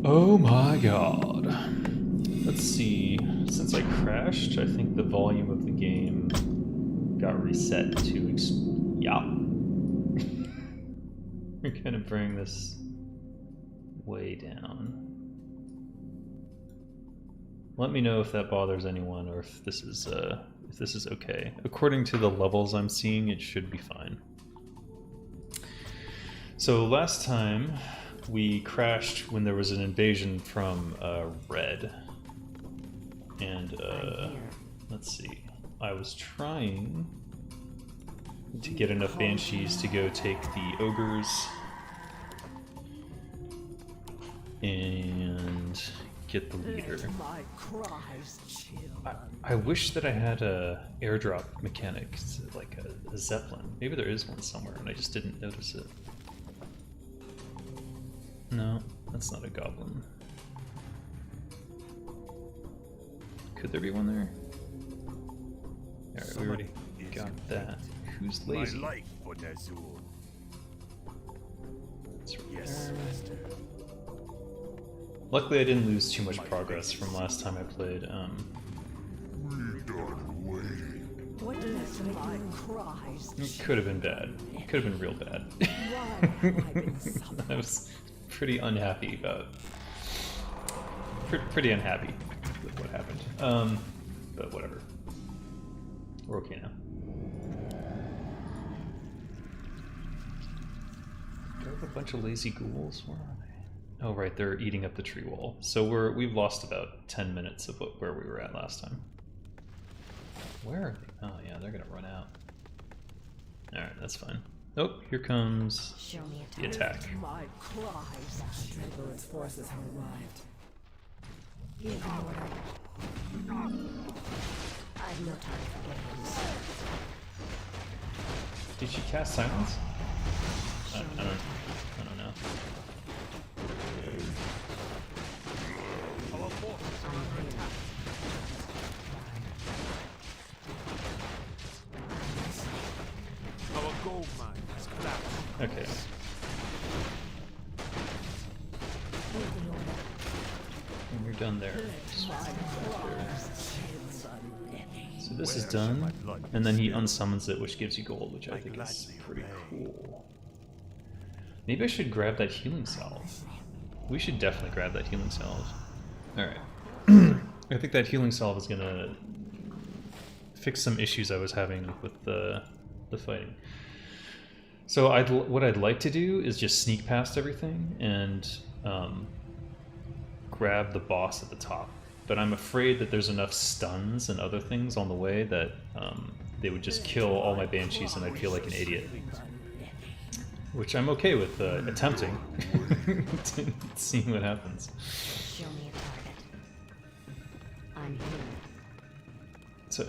Oh my god. Let's see. Since I crashed, I think the volume of the game got reset to yeah. We're gonna bring this way down. Let me know if that bothers anyone or if this is okay. According to the levels I'm seeing, it should be fine. So last time we crashed when there was an invasion from red. And let's see. I was trying to get enough banshees to go take the ogres and get the leader. I wish that I had a airdrop mechanic, like a zeppelin. Maybe there is one somewhere and I just didn't notice it. No, that's not a goblin. Could there be one there? Alright, we already got that. Who's lazy? That's right there. Luckily I didn't lose too much progress from last time I played. It could have been bad. It could have been real bad. I was pretty unhappy about... Pretty unhappy with what happened. But whatever. We're okay now. Do I have a bunch of lazy ghouls? Where are they? Oh right, they're eating up the tree wall. So we've lost about 10 minutes of where we were at last time. Where are they? Oh yeah, they're gonna run out. Alright, that's fine. Oh, here comes the attack. My cries. Traitorous forces have arrived. Give order. I've no time for games. Did she cast silence? I don't know. Our gold mine is collapsed. Okay. And you're done there. So this is done, and then he unsummons it, which gives you gold, which I think is pretty cool. Maybe I should grab that healing salve. We should definitely grab that healing salve. Alright. I think that healing salve is gonna fix some issues I was having with the fighting. So what I'd like to do is just sneak past everything and grab the boss at the top. But I'm afraid that there's enough stuns and other things on the way that they would just kill all my banshees and I'd feel like an idiot. Which I'm okay with attempting, seeing what happens. Show me a target. I'm here. So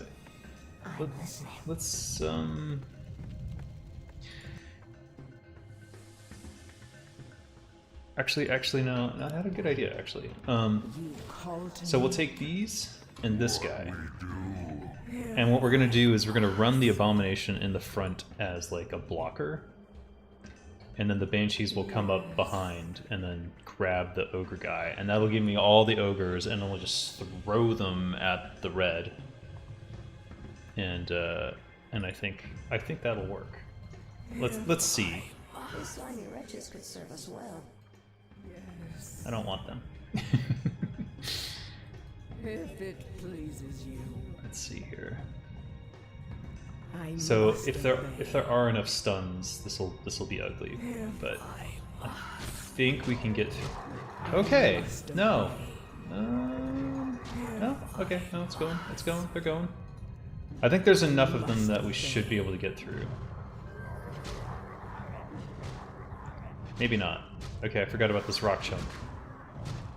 let's Actually, no. I had a good idea, actually. So we'll take these and this guy. And what we're going to do is we're going to run the Abomination in the front as, like, a blocker. And then the Banshees will come up behind and then grab the Ogre guy. And that'll give me all the Ogres, and then we'll just throw them at the red. And I think that'll work. Let's see. These slimy wretches could serve us well. I don't want them. If it pleases you. Let's see here. So if there are enough stuns, this will be ugly. But I think we can get through. Okay. No. No. Okay. No. It's going. It's going. They're going. I think there's enough of them that we should be able to get through. Maybe not. Okay, I forgot about this rock chunk.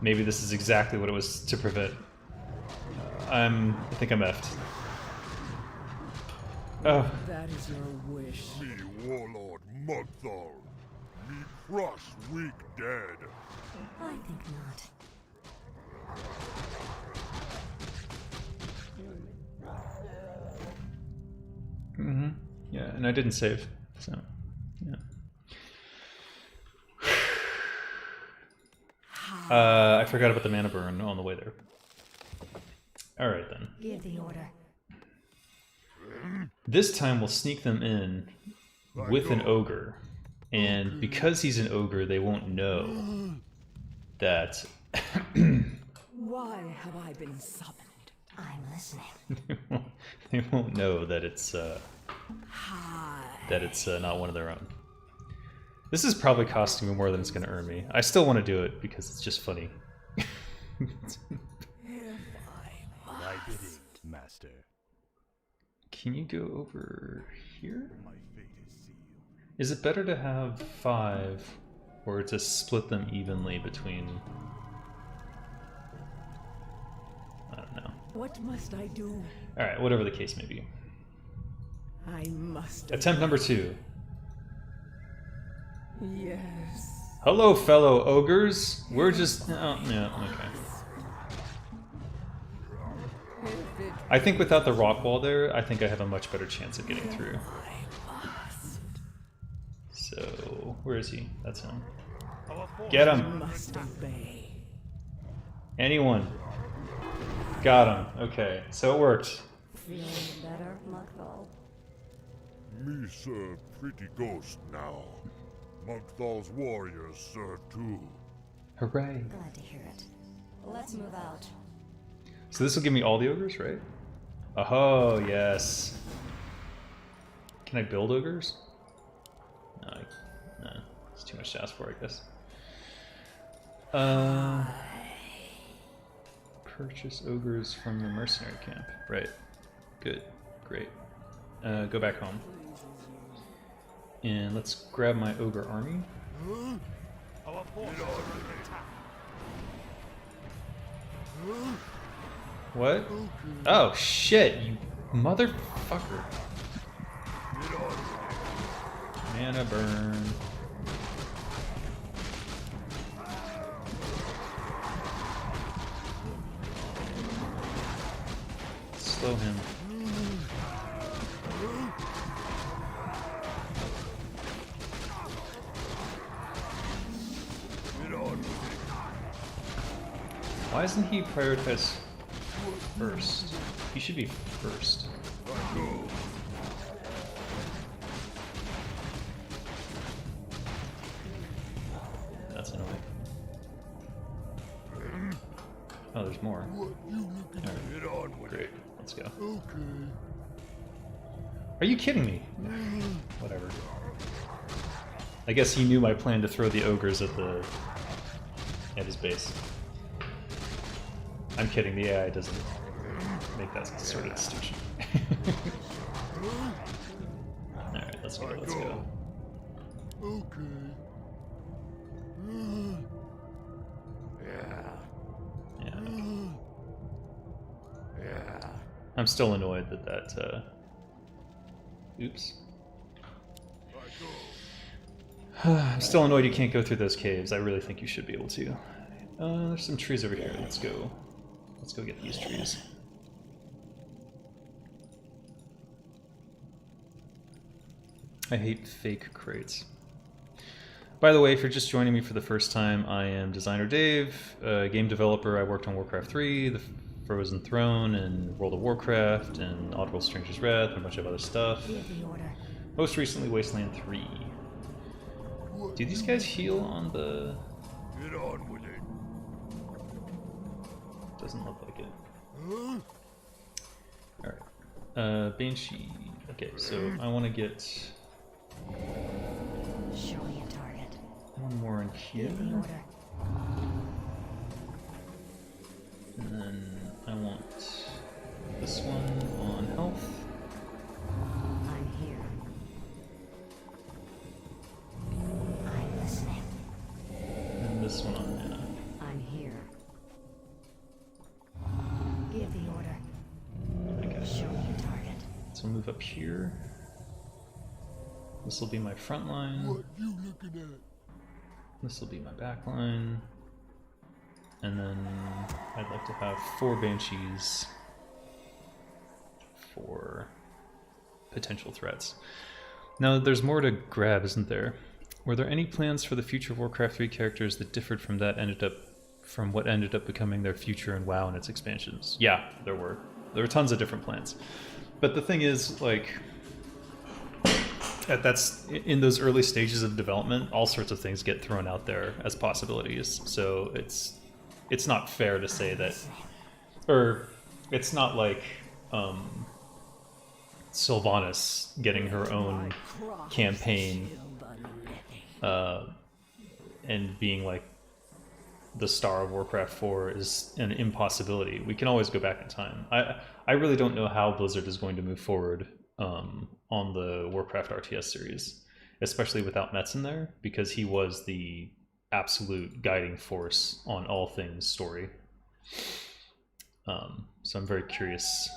Maybe this is exactly what it was to prevent. I think I'm effed. Oh. That is your wish. Me warlord Mugthal. Me crush weak dead. I think not. Mm-hmm. Yeah, and I didn't save, so yeah. How I forgot about the mana burn on the way there. Alright then. Give the order. This time we'll sneak them in with an ogre. And because he's an ogre, they won't know that... Why have I been summoned? I'm listening. they won't know that it's Hi. not one of their own. This is probably costing me more than it's going to earn me. I still want to do it because it's just funny. My bidding, master. Can you go over here? My fate is sealed. Is it better to have 5 or to split them evenly between... I don't know. What must I do? Alright, whatever the case may be. I must. Attempt number 2. Yes. Hello, fellow ogres. We're just... Oh, yeah, okay. I think without the rock wall there, I think I have a much better chance of getting through. So, where is he? That's him. Get him! Must obey. Anyone? Got him. Okay, so it worked. Feeling better, Muckthal? Me serve pretty ghost now. Monkthal's warriors serve too. Hooray. Glad to hear it. Let's move out. So this will give me all the ogres, right? Oh, yes. Can I build ogres? No, no, it's too much to ask for, I guess. Purchase ogres from the mercenary camp. Right. Good. Great. Go back home. And let's grab my ogre army. What? Oh shit, you motherfucker. Mana burn. Slow him. Why isn't he prioritized first? He should be first. That's annoying. Oh, there's more. Alright, great. Let's go. Are you kidding me? Whatever. I guess he knew my plan to throw the ogres at his base. I'm kidding, the AI doesn't make that sort of distinction. Alright, let's go, let's go. Yeah. I'm still annoyed that oops. I'm still annoyed you can't go through those caves. I really think you should be able to. There's some trees over here. Let's go. Let's go get these trees. I hate fake crates. By the way, if you're just joining me for the first time, I am Designer Dave, a game developer. I worked on Warcraft 3, The Frozen Throne, and World of Warcraft, and Oddworld Stranger's Wrath, and a bunch of other stuff. Most recently, Wasteland 3. Do these guys heal on the... Get on with it. Doesn't look like it. Alright. Banshee. Okay, so I want to get... Show me a target. one more in here. Give the order. And then I want this one on health. I'm here. I'm listening. And this one on mana. I'm here. Give the order. Okay. Show me a target. So we'll move up here. This will be my front line. What you looking at? This will be my back line. And then I'd like to have 4 Banshees for potential threats. Now there's more to grab, isn't there? Were there any plans for the future Warcraft 3 characters that differed from that ended up from what ended up becoming their future in WoW and its expansions. Yeah, there were. There were tons of different plans. But the thing is, like, that's in those early stages of development, all sorts of things get thrown out there as possibilities. So it's not fair to say that, or it's not like Sylvanas getting her own campaign and being like the star of Warcraft 4 is an impossibility. We can always go back in time. I really don't know how Blizzard is going to move forward on the Warcraft RTS series, especially without Metz in there, because he was the absolute guiding force on all things story. So I'm very curious,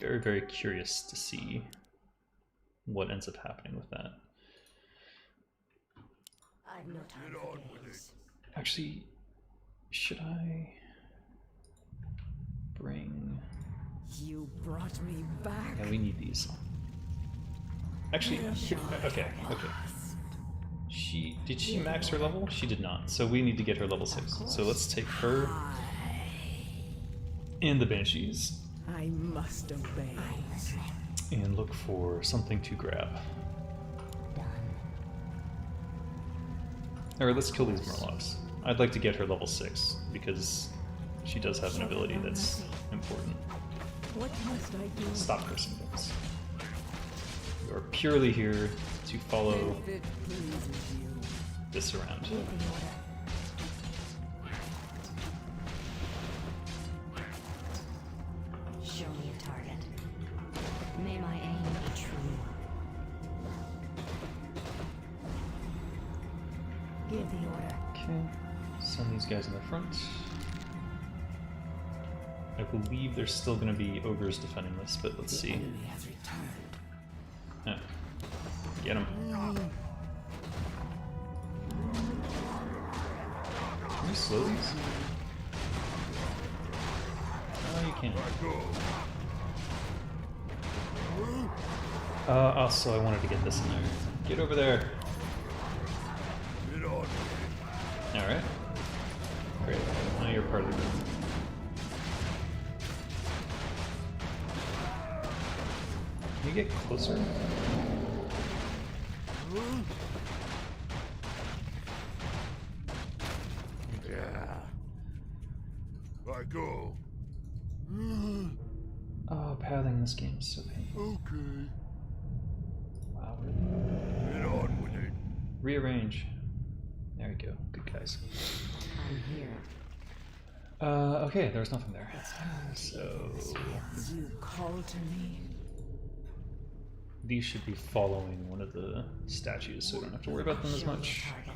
very curious to see what ends up happening with that. I've no time for games. Actually, should I bring... You brought me back. Yeah, we need these. Actually, okay. Did she max her level? She did not. So we need to get her level 6. So let's take her and the Banshees. I must obey. And look for something to grab. Alright, let's kill these Murlocs. I'd like to get her level 6 because she does have an ability that's important. What must I do? Stop cursing things. You are purely here to follow If it pleases you. this around. Show me a target. May my aim be true. Give the order. Okay, send these guys in the front. I believe there's still going to be ogres defending this, but let's see. Has returned. Oh. Get him. Can you slow these? Oh, you can. Also, I wanted to get this in there. Get over there. Get on. Alright. Great. Now you're part of the group. Can you get closer? Yeah. I go. Oh, pathing in this game is so painful. Okay. Wow. Get on with it. Rearrange. There we go. Good guys. I'm here. Okay, there's nothing there. So You call to me. these should be following one of the statues, so we don't have to worry about them as Show me a much. target.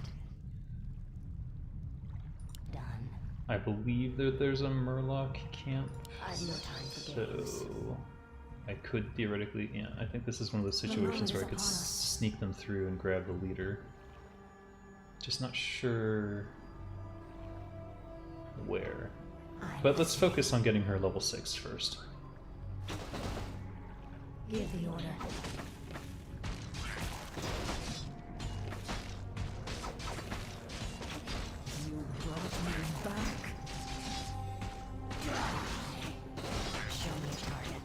Done. I believe that there's a Murloc camp, I've no time for games. so I could theoretically, yeah, I think this is one of those situations where I could sneak them through and grab the leader. Just not sure where. But let's focus on getting her level 6 first. Give the order. You brought me back. Show me a target.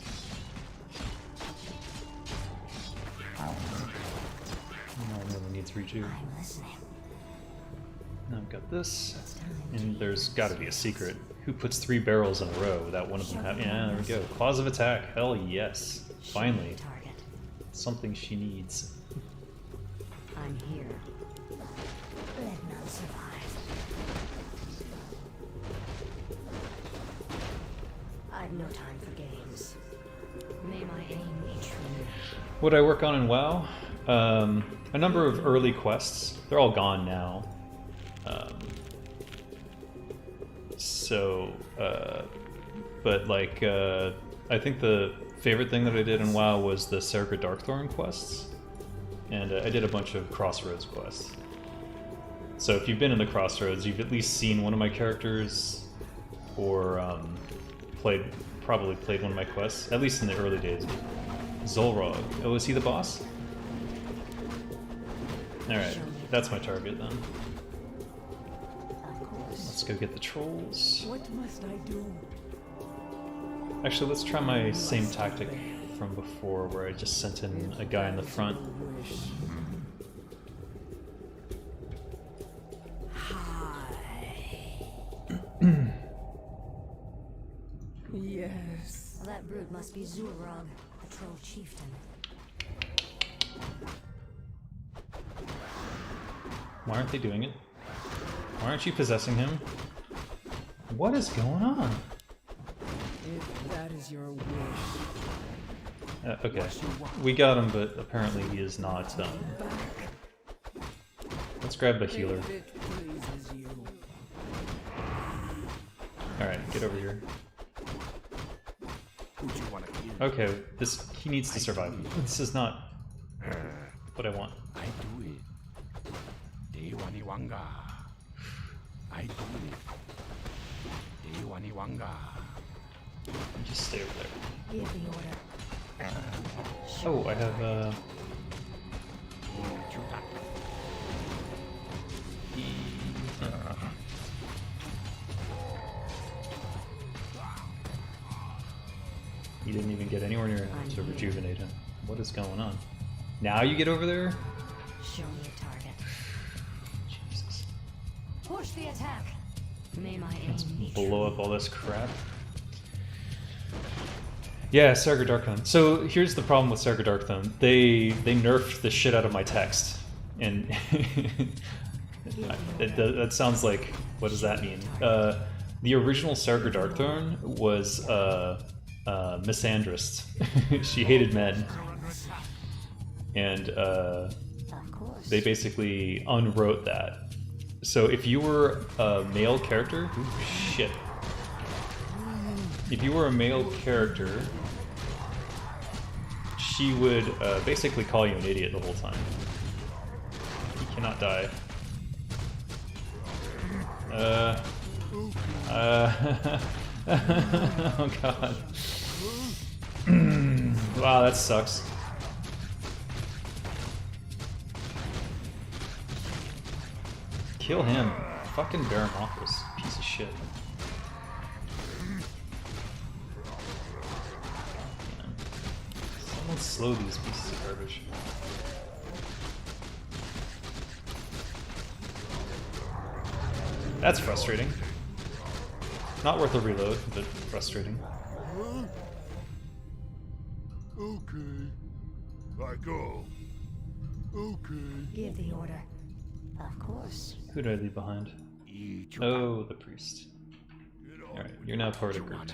No, it really needs rejuve. I'm listening. Now I've got this, and there's got to be a secret. Who puts 3 barrels in a row without one of them having... Yeah, there we go. Claws of attack. Hell yes. Finally. Target. Something she needs. I'm here. Let none survive. I've no time for games. May my aim be true. What I work on in WoW? A number of early quests. They're all gone now. But like, I think the favorite thing that I did in WoW was the Sacred Darkthorn quests, and I did a bunch of Crossroads quests. So if you've been in the Crossroads, you've at least seen one of my characters, or probably played one of my quests, at least in the early days. Zolrog. Oh, is he the boss? Alright, that's my target then. Of course. Let's Let's go get the trolls. What must I do? Actually, let's try my same tactic from before, where I just sent in a guy in the front. Yes. Well, that brute must be Zulrog, the troll chieftain. Why aren't they doing it? Why aren't you possessing him? What is going on? If that is your wish. Okay, we got him, but apparently he is not. Let's grab the healer. If it pleases you. Alright, get over here. Who do you want to kill? Okay, he needs to survive. This is not what I want. I do it. Dewaniwanga. I do it. Dewaniwanga. Just stay over there. Give the order. Oh, I have He didn't even get anywhere near to rejuvenate him. What is going on? Now you get over there? Show me a target. Jesus. Push the attack. May my aim be Blow up all this crap. Yeah, Sarga Darkthrone. So here's the problem with Sarga Darkthrone. They nerfed the shit out of my text. And that sounds like, what does that mean? The original Sarga Darkthrone was misandrist. She hated men. And they basically unwrote that. So if you were a male character, ooh, shit. If you were a male character, she would basically call you an idiot the whole time. You cannot die. Oh god. Wow, that sucks. Kill him. Fucking bear him off, this piece of shit. Someone slow these pieces of garbage. That's frustrating. Not worth a reload, but frustrating. Okay. I go. Okay. Give the order. Of course. Who did I leave behind? Oh, the priest. Alright, you're now part of group 2.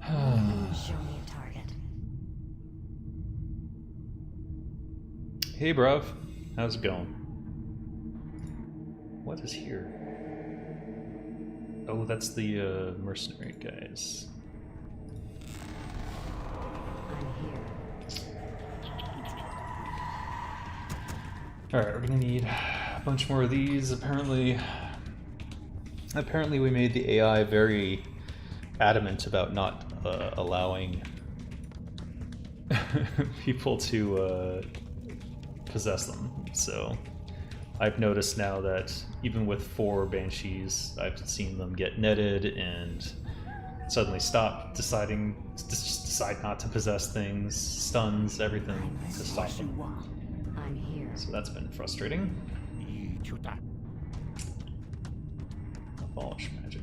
Show me a target. Hey, bruv. How's it going? What is here? Oh, that's the mercenary guys. I'm here. Alright, we're gonna need a bunch more of these. Apparently we made the AI very adamant about not allowing people to possess them. So I've noticed now that even with 4 banshees, I've seen them get netted and suddenly stop, decide not to possess things, stuns, everything to stop them. I'm here. So that's been frustrating. Abolish magic.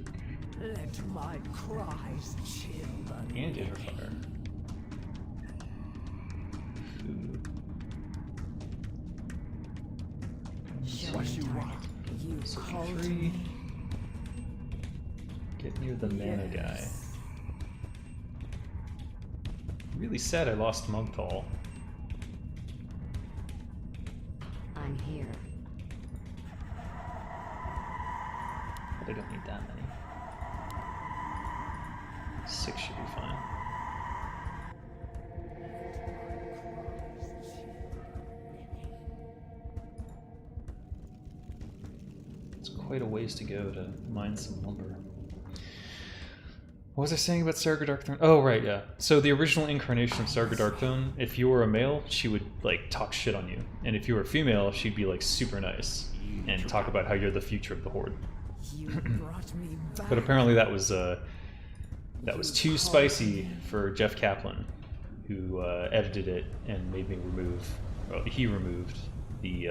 Let my cries chill the And interfire. Food. Show me a target. You called Free. me. Get near the mana guy. Yes. Really sad I lost Mugthal. I'm here. But I don't need that many. 6 should be fine. It's quite a ways to go to mine some lumber. What was I saying about Sarga Darkthrone? Oh, right, yeah. So the original incarnation of Sarga Darkthrone, if you were a male, she would, like, talk shit on you. And if you were a female, she'd be, like, super nice. and talk about how you're the future of the Horde. You brought me back. But apparently that was too spicy for Jeff Kaplan, who edited it and made me remove. Well, he removed the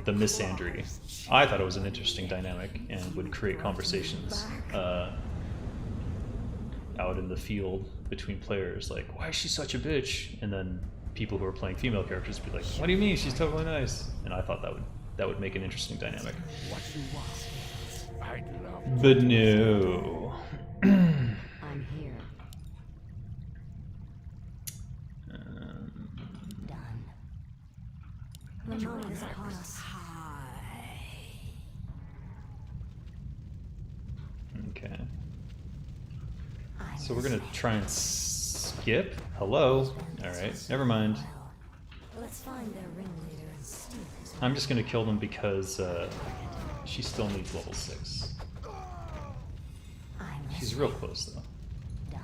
misandry. I thought it was an interesting dynamic and would create conversations out in the field between players, like, why is she such a bitch? And then people who are playing female characters would be like, what do you mean, she's totally nice? And I thought that would make an interesting dynamic. What you want? I'd love But no. I'm here. Done. The moment is upon us. Okay. So we're gonna try and skip. Hello. All right. Never mind. Let's find their ringleader and steal his. I'm just gonna kill them because she still needs level 6. She's real close though. Done.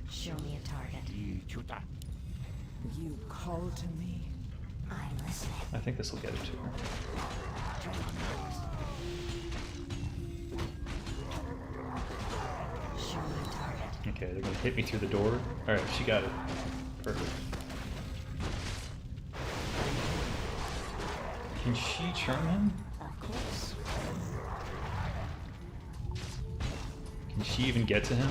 Show me a target. Chuta. You called to me. I'm listening. I think this will get it to her. Show me a target. Okay, they're gonna hit me through the door. All right, she got it. Perfect. Can she charm him? Of course. Can she even get to him?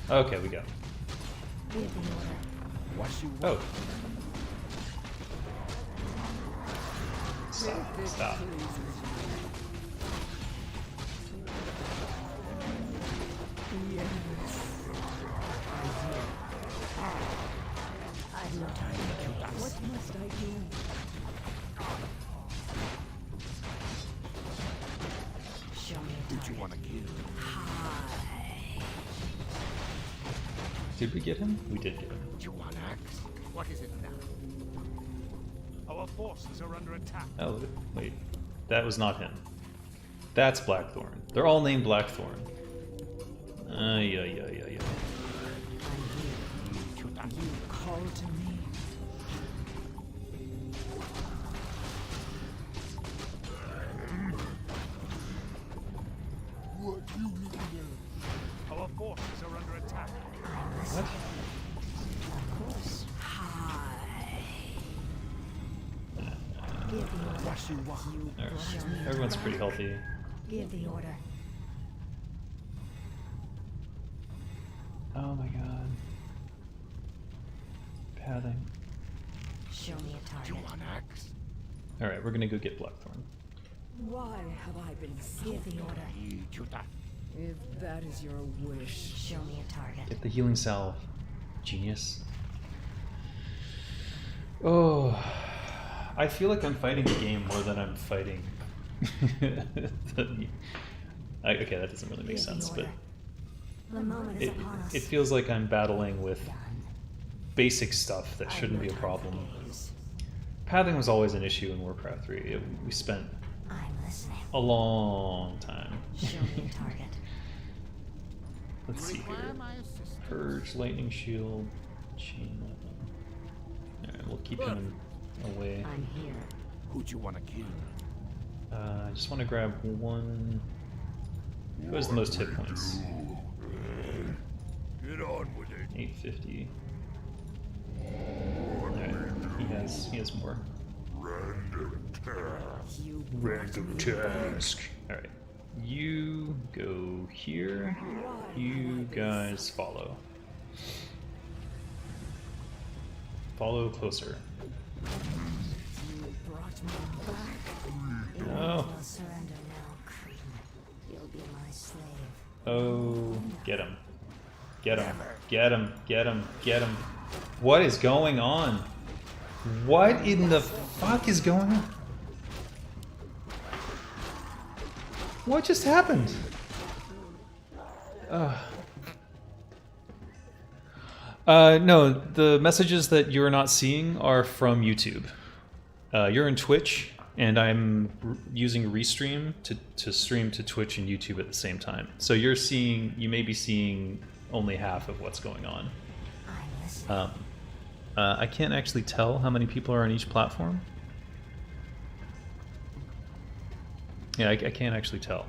Okay, we got him. Give the order. What you want? Oh. Stop. Stop. I've no target. What must I do? Show me a Did you target. want to kill? Did we get him? We did get him. Do you want axe? What is it now? Our forces are under attack. Oh, wait. That was not him. That's Blackthorn. They're all named Blackthorn. Yeah. Chuta. You called to me. What you looking at? Our forces are under attack. What? Of course. Give the order. What you want? Alright. Everyone's pretty healthy. Give the order. Oh my god. Pathing. Show me a Do you target. want axe? Alright, we're gonna go get Blackthorn. Why have I been Give summoned? the order. Chuta. If that is your wish. Show me a target. Get the healing salve. Genius. Oh. I feel like I'm fighting the game more than I'm fighting. Okay, that doesn't really make Give the sense, but order. The moment is upon us. it feels like I'm battling with Done. basic stuff that I've shouldn't no be a time for problem. games. Pathing was always an issue in Warcraft 3. We spent I'm listening. a long time. Show me a target. Let's see here. Purge, lightning shield, chain weapon. Alright, we'll keep him away. I'm here. Who'd you want to kill? I just want to grab one. Who has the most hit points? Get on with it. 850. Alright, he has more. Random task. You Random task. Alright. You go here. You guys follow. Follow closer. You brought me back. If No. you'll surrender now, creep. You'll be my slave. Oh, get him. Get him. Get him. Get him. Get him. What is going on? What in the fuck is going on? What just happened? No, the messages that you're not seeing are from YouTube. You're in Twitch, and I'm using Restream to stream to Twitch and YouTube at the same time. So you may be seeing only half of what's going on. I'm listening. I can't actually tell how many people are on each platform. Yeah, I can't actually tell.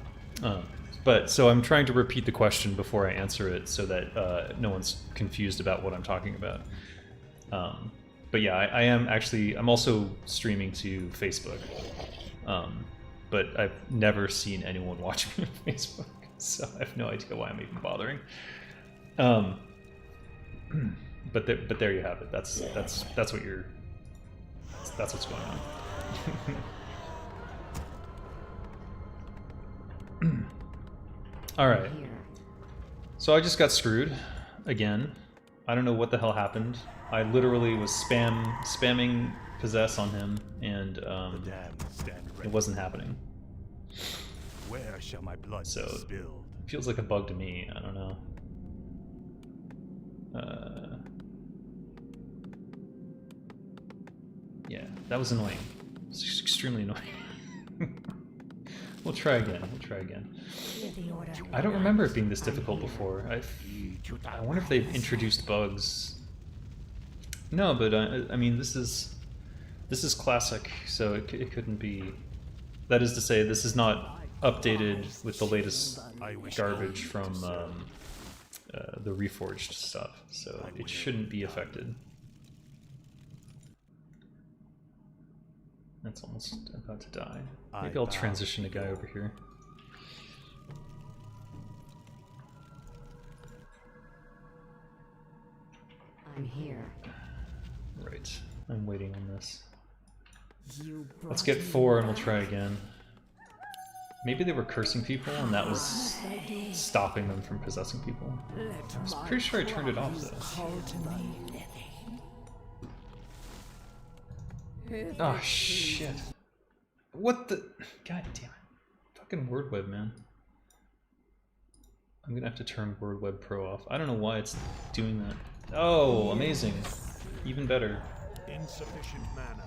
But so I'm trying to repeat the question before I answer it so that no one's confused about what I'm talking about. But yeah, I'm also streaming to Facebook. But I've never seen anyone watch me on Facebook, so I have no idea why I'm even bothering. But there you have it. That's what's going on. All right. So I just got screwed again. I don't know what the hell happened. I literally was spamming possess on him, and it wasn't happening. Where shall my blood So spill? it feels like a bug to me. I don't know. Yeah, that was annoying. It's extremely annoying. We'll try again. I don't remember it being this difficult before. I wonder if they've introduced bugs. No, but I mean, this is classic, so it couldn't be. That is to say, this is not updated with the latest garbage from the reforged stuff, so it shouldn't be affected. That's almost about to die. Maybe I'll transition a guy over here. I'm here. Right. I'm waiting on this. Let's get 4 and we'll try again. Maybe they were cursing people and that was stopping them from possessing people. I'm pretty sure I turned it off though. Oh shit. What the... God damn it. Fucking WordWeb, man. I'm gonna have to turn WordWeb Pro off. I don't know why it's doing that. Oh, amazing. Even better. Insufficient mana.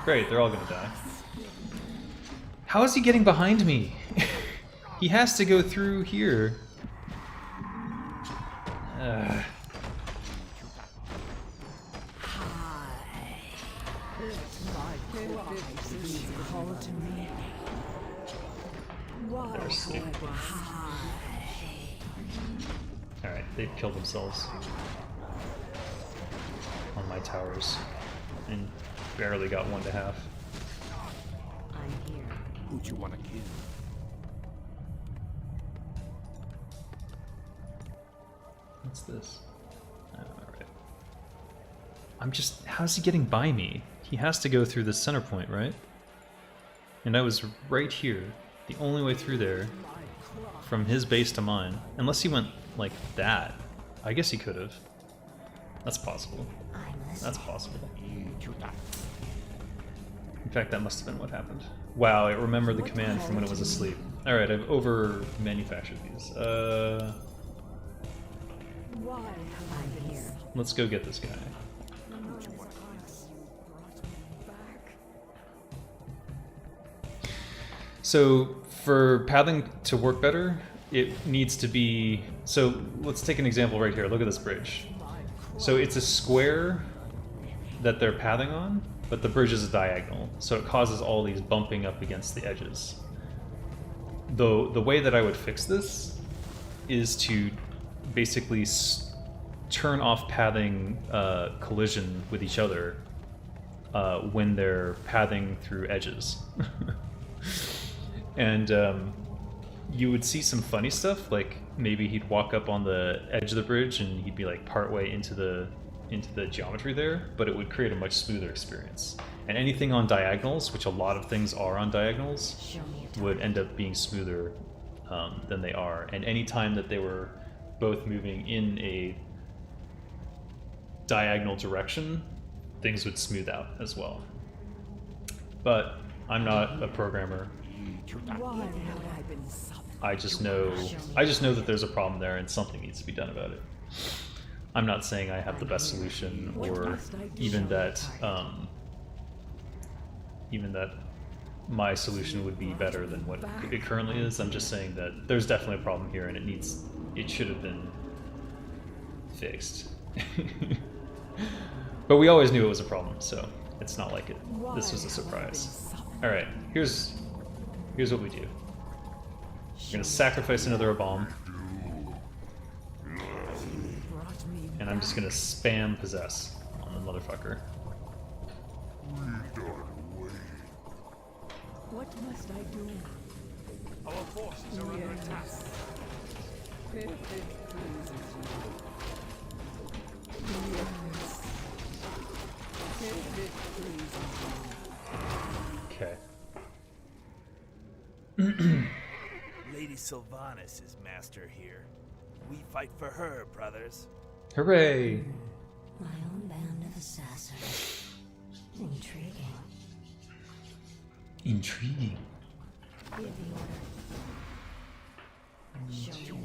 Great, they're all gonna die. How is he getting behind me? He has to go through here. Alright, they've killed themselves on my towers and barely got 1 to half. I'm here. Who'd you want to kill? What's this? Alright. I'm just... How's he getting by me? He has to go through the center point, right? And I was right here, the only way through there, from his base to mine. Unless he went like that. I guess he could have. That's possible. That's possible. In fact, that must have been what happened. Wow, I remember the command from when it was asleep. Alright, I've over-manufactured these. Let's go get this guy. So, for pathing to work better, it needs to be... So, let's take an example right here. Look at this bridge. So, it's a square that they're pathing on, but the bridge is a diagonal. So, it causes all these bumping up against the edges. Though, the way that I would fix this is to basically turn off pathing collision with each other when they're pathing through edges. And you would see some funny stuff, like maybe he'd walk up on the edge of the bridge and he'd be like partway into the geometry there, but it would create a much smoother experience. And anything on diagonals, which a lot of things are on diagonals, would end up being smoother than they are. And any time that they were both moving in a diagonal direction, things would smooth out as well. But I'm not a programmer. I just know that there's a problem there and something needs to be done about it. I'm not saying I have the best solution or even that my solution would be better than what it currently is. I'm just saying that there's definitely a problem here and it should have been fixed. But we always knew it was a problem, so it's not like this was a surprise. Alright, here's what we do. We're gonna sacrifice another bomb. And I'm just gonna spam possess on the motherfucker. What must I do? Our forces are under attack. If it pleases you. Yes. If it pleases you. Okay. Lady Sylvanas is master here. We fight for her, brothers. Hooray! My own band of assassins. Intriguing. Intriguing. Give the order. Show me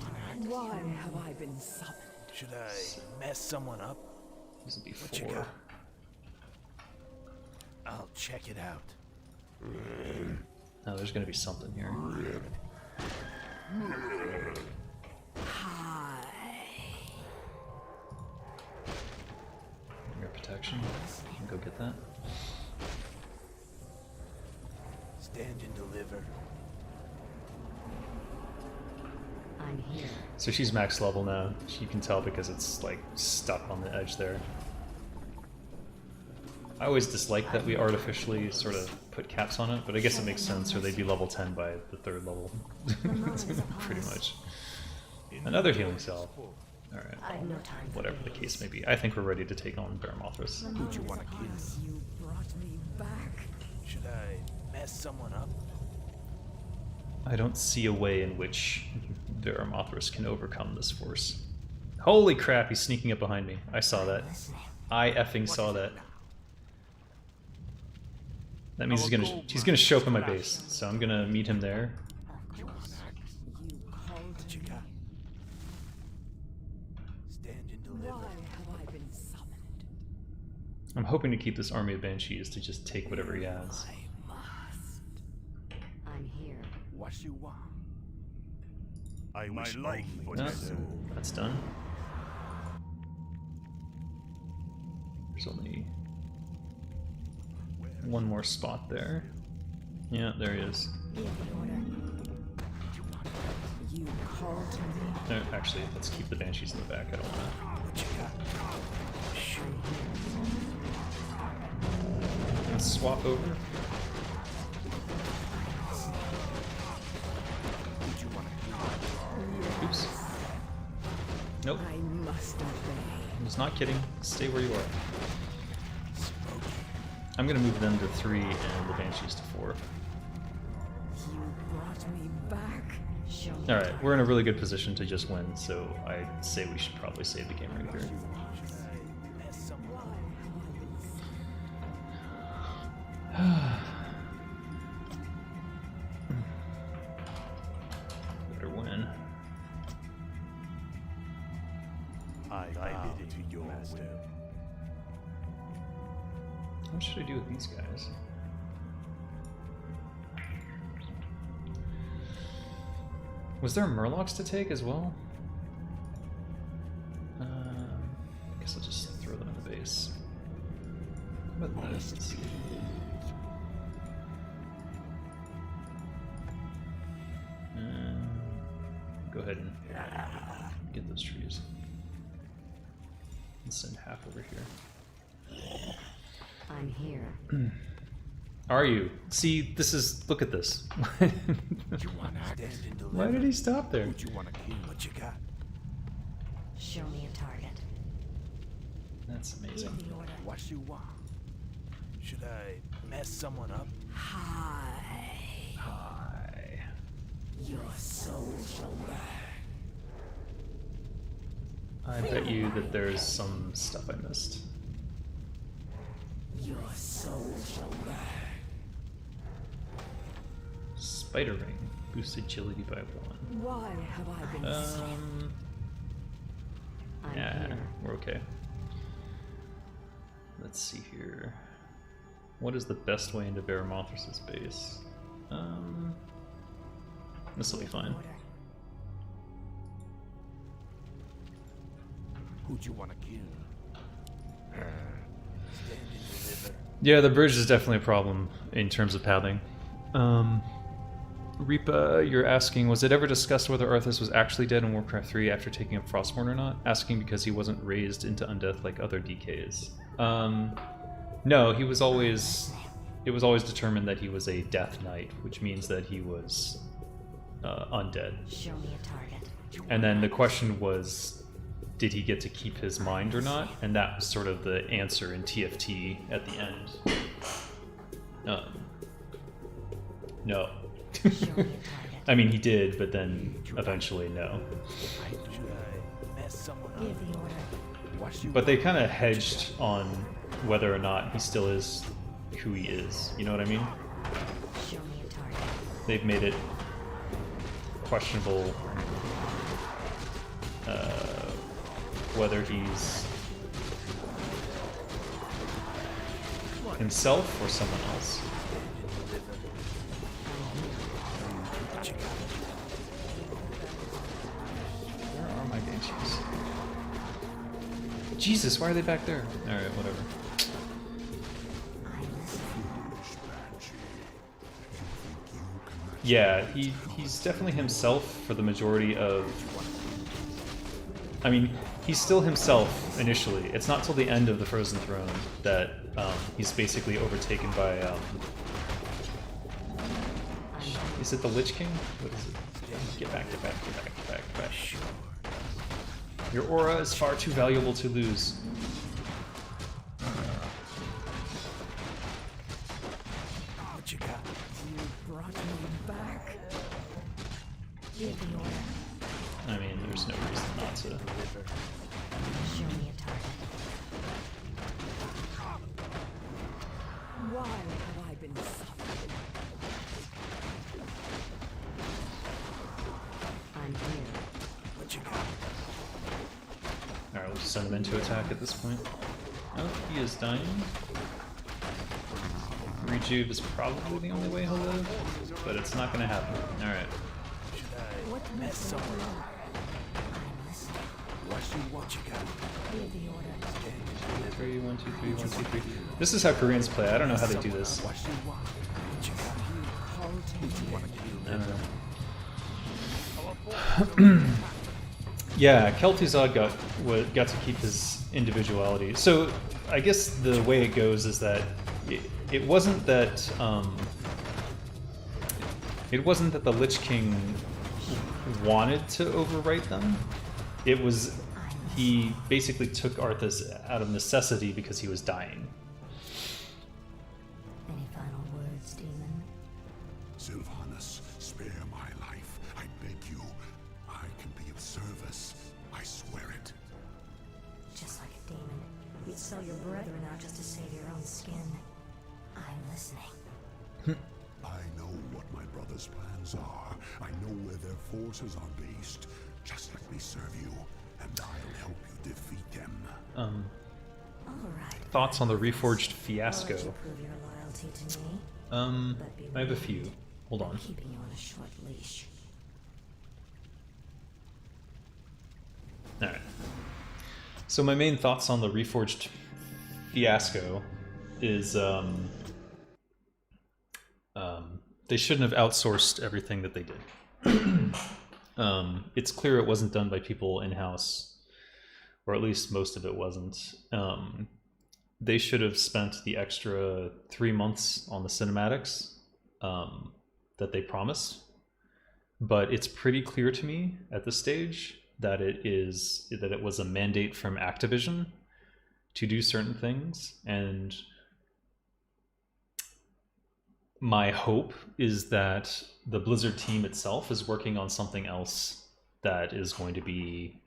Why have I been summoned? Should I mess someone up? This will be What you 4. got? I'll check it out. Oh, there's gonna be something here. Hi. Your protection. Go get that. Stand and deliver. I'm here. So she's max level now. You can tell because it's like stuck on the edge there. I always dislike that we artificially sort of put caps on it, but I guess it makes sense, or they'd be level 10 by the 3rd level. Pretty much. Another healing cell. Alright. I have no time for Whatever the games. case may be. I think we're ready to take on Beremothras. Who'd you want to kill? You brought me back. Should I mess someone up? I don't see a way in which Beremothras can overcome this force. Holy crap, he's sneaking up behind me. I saw that. I effing saw that. That means he's gonna show up in my base, so I'm gonna meet him there. You called What you me. got? Stand and deliver. Why have I been summoned? I'm hoping to keep this army of Banshees to just take whatever he has. I must. I'm here. What you want? I my life for No, this. that's done. There's only one more spot there. Yeah, there he is. Give the order. You called me. No, actually, let's keep the Banshees in the back. I don't want What you got? Shoot. to swap over. Who'd you want to kill? Oops. Nope. I must obey. I was not kidding. Stay where you are. Smoke. I'm gonna move them to 3 and the Banshees to 4. You brought me back. Show me. Alright, we're in a really good position to just win, so I say we should probably save the game right here. Should I mess someone Why up? have I been Better win. I bow to your will. What should I do with these guys? Was there Murlocs to take as well? I guess I'll just throw them in the base. How about this? Let's see. Go ahead and get those trees. And send half over here. I'm here. Are you? See, this is. Look at this. You want to stand and deliver? Why did he stop there? Who'd you want to kill? What you got? Show me a target. That's amazing. Give the order. What you want? Should I mess someone up? Hi. Hi. Your soul shall burn. I bet you that there's some stuff I missed. Your soul shall burn. Spider Ring. Boost agility by 1. Why have I been summoned? I'm Yeah, here. we're okay. Let's see here. What is the best way into Beremothras' base? This will be fine. Order. Who'd you want to kill? Yeah, the bridge is definitely a problem in terms of pathing. Reapa, you're asking, was it ever discussed whether Arthas was actually dead in Warcraft 3 after taking up Frostmourne or not? Asking because he wasn't raised into undeath like other DKs. No, he was always... It was always determined that he was a Death Knight, which means that he was undead. Show me a target. And then the question was, did he get to keep his mind or not? And that was sort of the answer in TFT at the end. No. Show me a target. I mean, he did, but then eventually no. Should I mess someone up? Give the order. But they kind of hedged on whether or not he still is who he is. You know what I mean? Show me a target. They've made it questionable whether he's himself or someone else. Where are my game shoes? Jesus, why are they back there? Alright, whatever. Yeah, he's definitely himself for the majority of... I mean, he's still himself initially. It's not till the end of the Frozen Throne that he's basically overtaken by... is it the Lich King? What is it? Get back, get back, get back, get back, get back. Your aura is far too valuable to lose. What you got? You brought me back. Give the order. I mean, there's no reason not to. Show me a target. Why have I been suffered? I'm here. What you got? Alright, we'll just send him into attack at this point. Oh, he is dying. Rejuve is probably the only way he'll live, but it's not gonna happen. Alright. Should I mess someone up? I'm listening. What you got? Give the order. 3, 1, 2, 3, 1, 2, 3. This is how Koreans play. I don't know how they do this. What you want? What you got? Yeah, Kel'Thuzad got to keep his individuality. So I guess the way it goes is that it wasn't that the Lich King wanted to overwrite them. It was he basically took Arthas out of necessity because he was dying. Any final words, demon? Sylvanas, spare my life. I beg you. I can be of service. I swear it. Just like a demon, you'd sell your brethren out just to save your own skin. I'm listening. I know what my brother's plans are. I know where their forces are based. Just let me serve you, and I'll help you defeat them. All right. Thoughts on the Reforged I'll let Fiasco? you prove your loyalty to me. I have a few. Hold on. Keeping you on a short leash. Alright. So my main thoughts on the Reforged Fiasco is they shouldn't have outsourced everything that they did. It's clear it wasn't done by people in-house, or at least most of it wasn't. They should have spent the extra 3 months on the cinematics that they promised, but it's pretty clear to me at this stage that it was a mandate from Activision to do certain things, and my hope is that the Blizzard team itself is working on something else that is going to be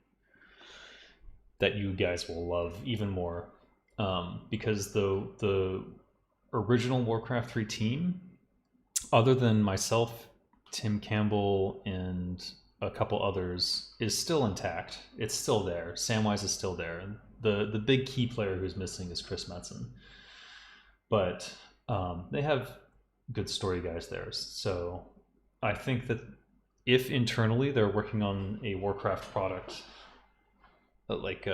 that you guys will love even more, because the original Warcraft 3 team, other than myself, Tim Campbell, and a couple others, is still intact. It's still there. Samwise is still there. The big key player who's missing is Chris Metzen, but they have good story guys there. So I think that if internally they're working on a Warcraft product, like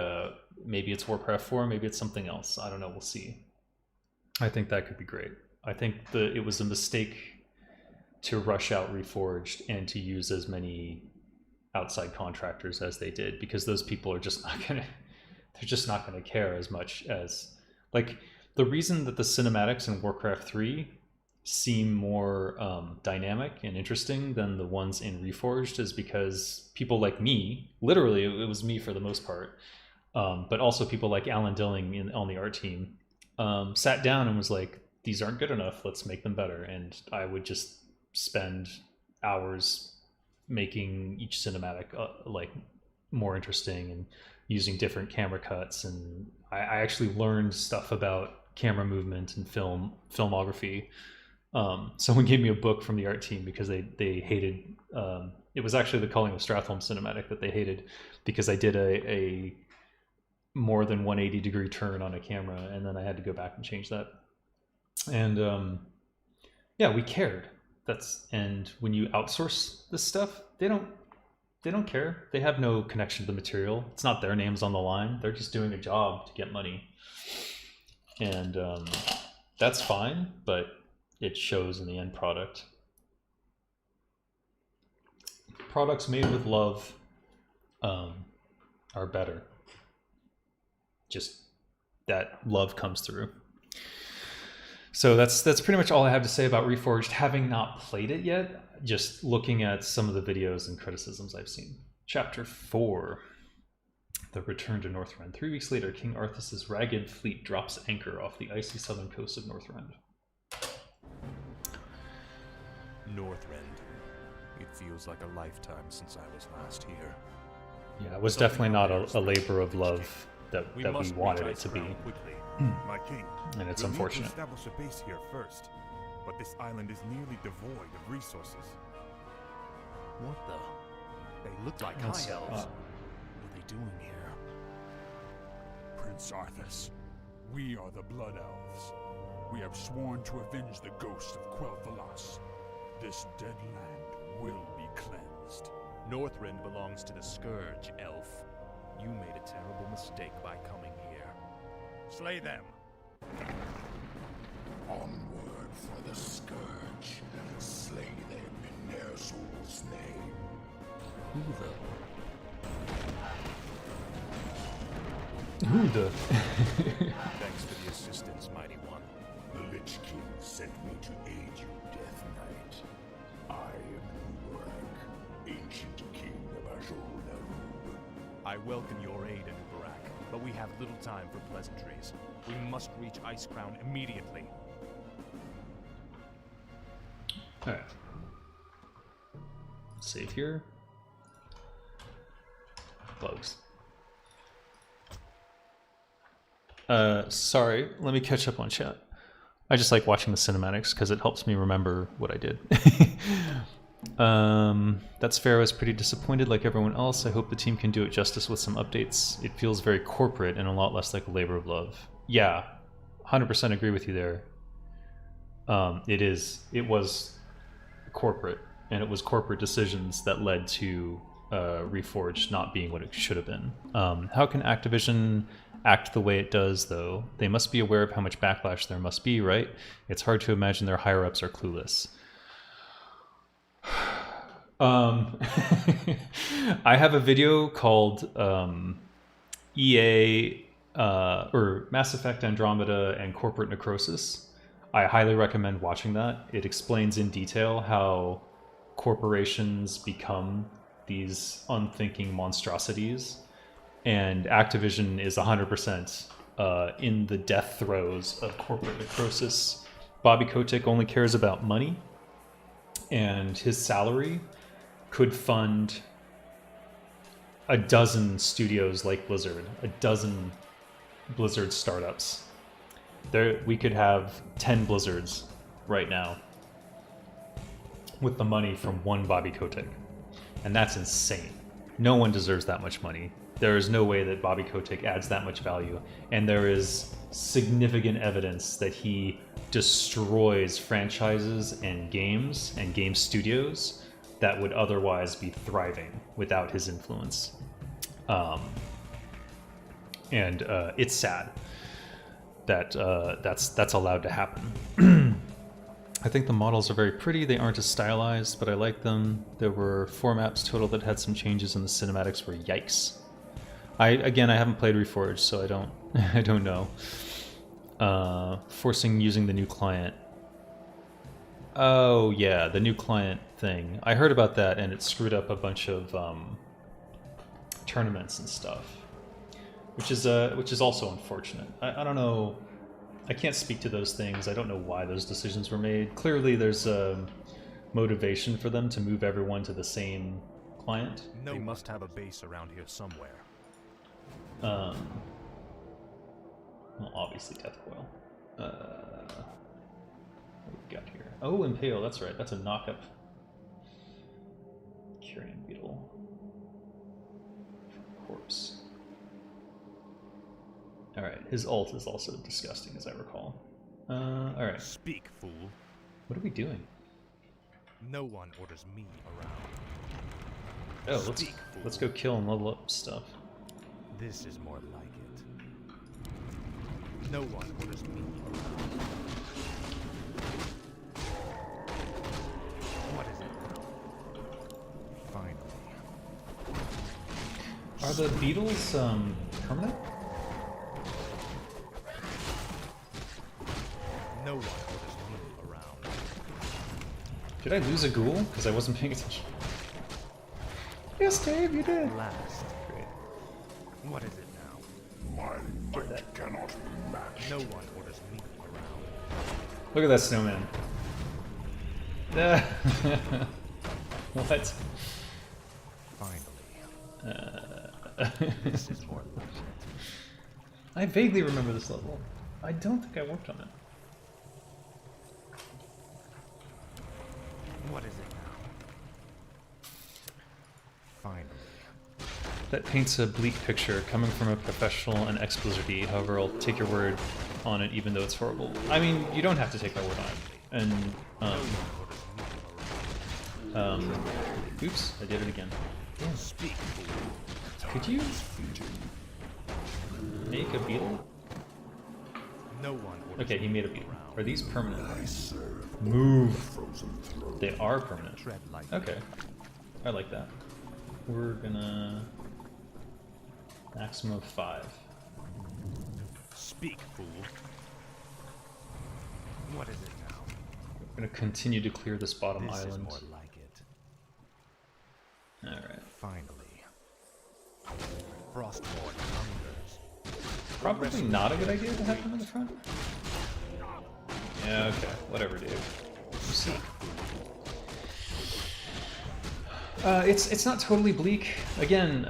maybe it's Warcraft 4, maybe it's something else, I don't know, we'll see. I think that could be great. I think it was a mistake to rush out Reforged and to use as many outside contractors as they did, because those people are just not gonna, they're just not gonna care as much as, like, the reason that the cinematics in Warcraft 3 seem more dynamic and interesting than the ones in Reforged is because people like me, literally it was me for the most part, but also people like Alan Dilling on the art team, sat down and was like, these aren't good enough, let's make them better. And I would just spend hours making each cinematic like more interesting and using different camera cuts. And I actually learned stuff about camera movement and filmography. Someone gave me a book from the art team because they hated, it was actually the Culling of Stratholme cinematic that they hated because I did a more than 180-degree turn on a camera, and then I had to go back and change that. And yeah, we cared. And when you outsource this stuff, they don't care. They have no connection to the material. It's not their names on the line. They're just doing a job to get money. And that's fine, but it shows in the end product. Products made with love are better. Just that love comes through. So that's pretty much all I have to say about Reforged, having not played it yet, just looking at some of the videos and criticisms I've seen. Chapter 4, The Return to Northrend. 3 weeks later, King Arthas's ragged fleet drops anchor off the icy southern coast of Northrend. Northrend. It feels like a lifetime since I was last here. Yeah, it was definitely not a labor of love that we wanted it to be. Quickly. My king, And it's we'll need to unfortunate. establish a base here first, but this island is nearly devoid of resources. What the? They look like That's, high elves. What are they doing here? Prince Arthas, we are the Blood Elves. We have sworn to avenge the ghost of Quel'Thalas. This dead land will be cleansed. Northrend belongs to the Scourge, elf. You made a terrible mistake by coming here. Slay them. Onward for the Scourge. Slay them in Ner'zhul's name. Who the? Thanks for the assistance, mighty one. The Lich King sent me to aid you, Death Knight. I am Urak, ancient king of Azul-Narub. I welcome your aid, Anubarak, but we have little time for pleasantries. We must reach Icecrown immediately. Alright. Save here. Bugs. Sorry, let me catch up on chat. I just like watching the cinematics because it helps me remember what I did. That's fair. I was pretty disappointed like everyone else. I hope the team can do it justice with some updates. It feels very corporate and a lot less like a labor of love. Yeah, 100% agree with you there. It was corporate, and it was corporate decisions that led to Reforged not being what it should have been. How can Activision act the way it does, though? They must be aware of how much backlash there must be, right? It's hard to imagine their higher-ups are clueless. I have a video called EA or Mass Effect Andromeda and Corporate Necrosis. I highly recommend watching that. It explains in detail how corporations become these unthinking monstrosities, and Activision is 100% in the death throes of corporate necrosis. Bobby Kotick only cares about money, and his salary could fund a dozen studios like Blizzard, a dozen Blizzard startups. We could have 10 Blizzards right now with the money from one Bobby Kotick. And that's insane. No one deserves that much money. There is no way that Bobby Kotick adds that much value. And there is significant evidence that he destroys franchises and game studios that would otherwise be thriving without his influence. And it's sad. that's allowed to happen. I think the models are very pretty. They aren't as stylized, but I like them. There were 4 maps total that had some changes, and the cinematics were yikes. I haven't played Reforged, so I don't I don't know. Forcing using the new client. Oh yeah, the new client thing. I heard about that, and it screwed up a bunch of tournaments and stuff, which is also unfortunate. I don't know. I can't speak to those things. I don't know why those decisions were made. Clearly, there's a motivation for them to move everyone to the same client. They must have a base around here somewhere. Well, obviously Death Coil. What we got here? Oh, Impale, that's right. That's a knockup. Carrion Beetle. Corpse. Alright, his ult is also disgusting, as I recall. Alright. Speak, fool. What are we doing? No one orders me around. Oh, let's go kill and level up stuff. This is more like it. No one orders me around. What is it now? Finally. Are the beetles permanent? No one orders me around. Did I lose a ghoul? Because I wasn't paying attention. Yes, Dave, you did. Last. Great. What is it now? My might cannot be matched. No one orders me around. Look at that snowman. What? Finally. This is more like it. I vaguely remember this level. I don't think I worked on it. What is it now? Finally. That paints a bleak picture coming from a professional and ex-Blizzardy. However, I'll take your word on it, even though it's horrible. I mean, you don't have to take my word on it. And oops, I did it again. Damn. Speak. Could you make a beetle? No one orders Okay, he made a beetle. around. Are these permanent? I serve Move. frozen throne. They are permanent. Tread lightly. Okay, I like that. We're gonna maximum of 5. Speak, fool. What is it now? We're gonna continue to clear this bottom This island. is more like it. All right. Finally. Frostborn hungers. Probably not a good idea to have them in the front. Yeah. Okay. Whatever, dude. Speak. It's not totally bleak. Again,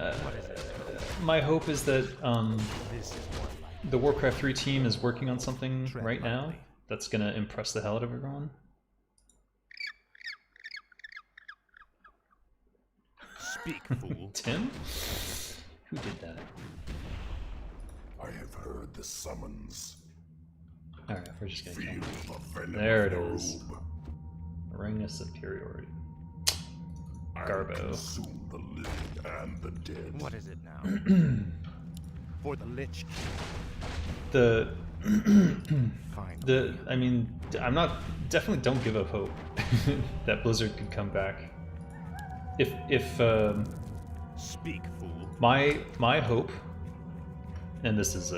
my hope is that This is more like the Warcraft 3 team is working on something Tread right now lightly. that's gonna impress the hell out of everyone. Speak, fool. Tim? Who did that? I have heard the summons. Alright, we're just gonna Feel kill him. the venom There of it the is. robe. Ring of superiority. I Garbo. consume the living and the dead. What is it now? For the Lich. The Finally. I mean, I'm not, definitely don't give up hope that Blizzard could come back. If Speak, fool. my hope, and this is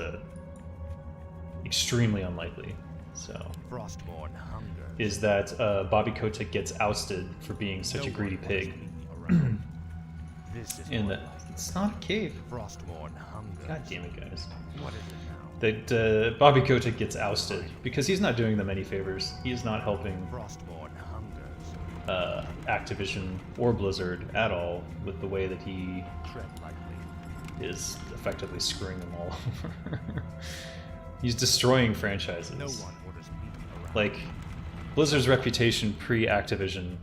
extremely unlikely, so Frostborn hunger. is that Bobby Kotick gets ousted for being such a greedy pig. This is In more that like it's not a cave. Frostborn hunger. God damn it, guys. What is it now? That Bobby Kotick gets ousted because he's not doing them any favors. He is not helping Frostborn hungers. Activision or Blizzard at all with the way that he Tread lightly. is effectively screwing them all over. He's destroying franchises. No one orders me around. Like, Blizzard's reputation pre-Activision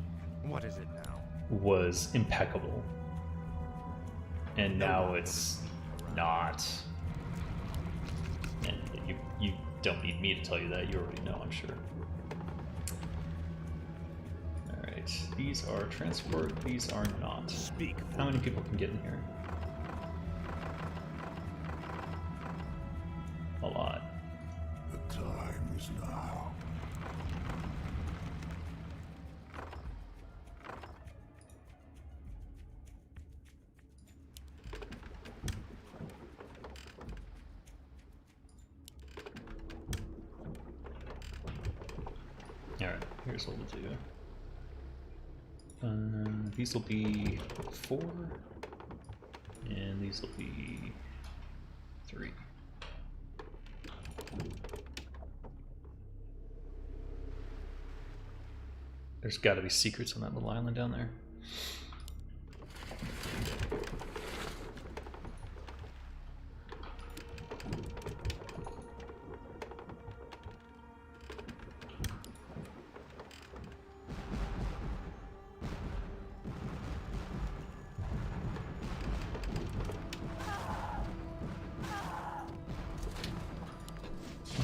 What is it now? was impeccable. And No now one it's orders me around. not. And you don't need me to tell you that, you already know, I'm sure. Alright, these are transport, these are not. Speak. How many people can get in here? A lot. is now. Alright, here's what we'll do. These will be 4, and these will be 3. There's got to be secrets on that little island down there.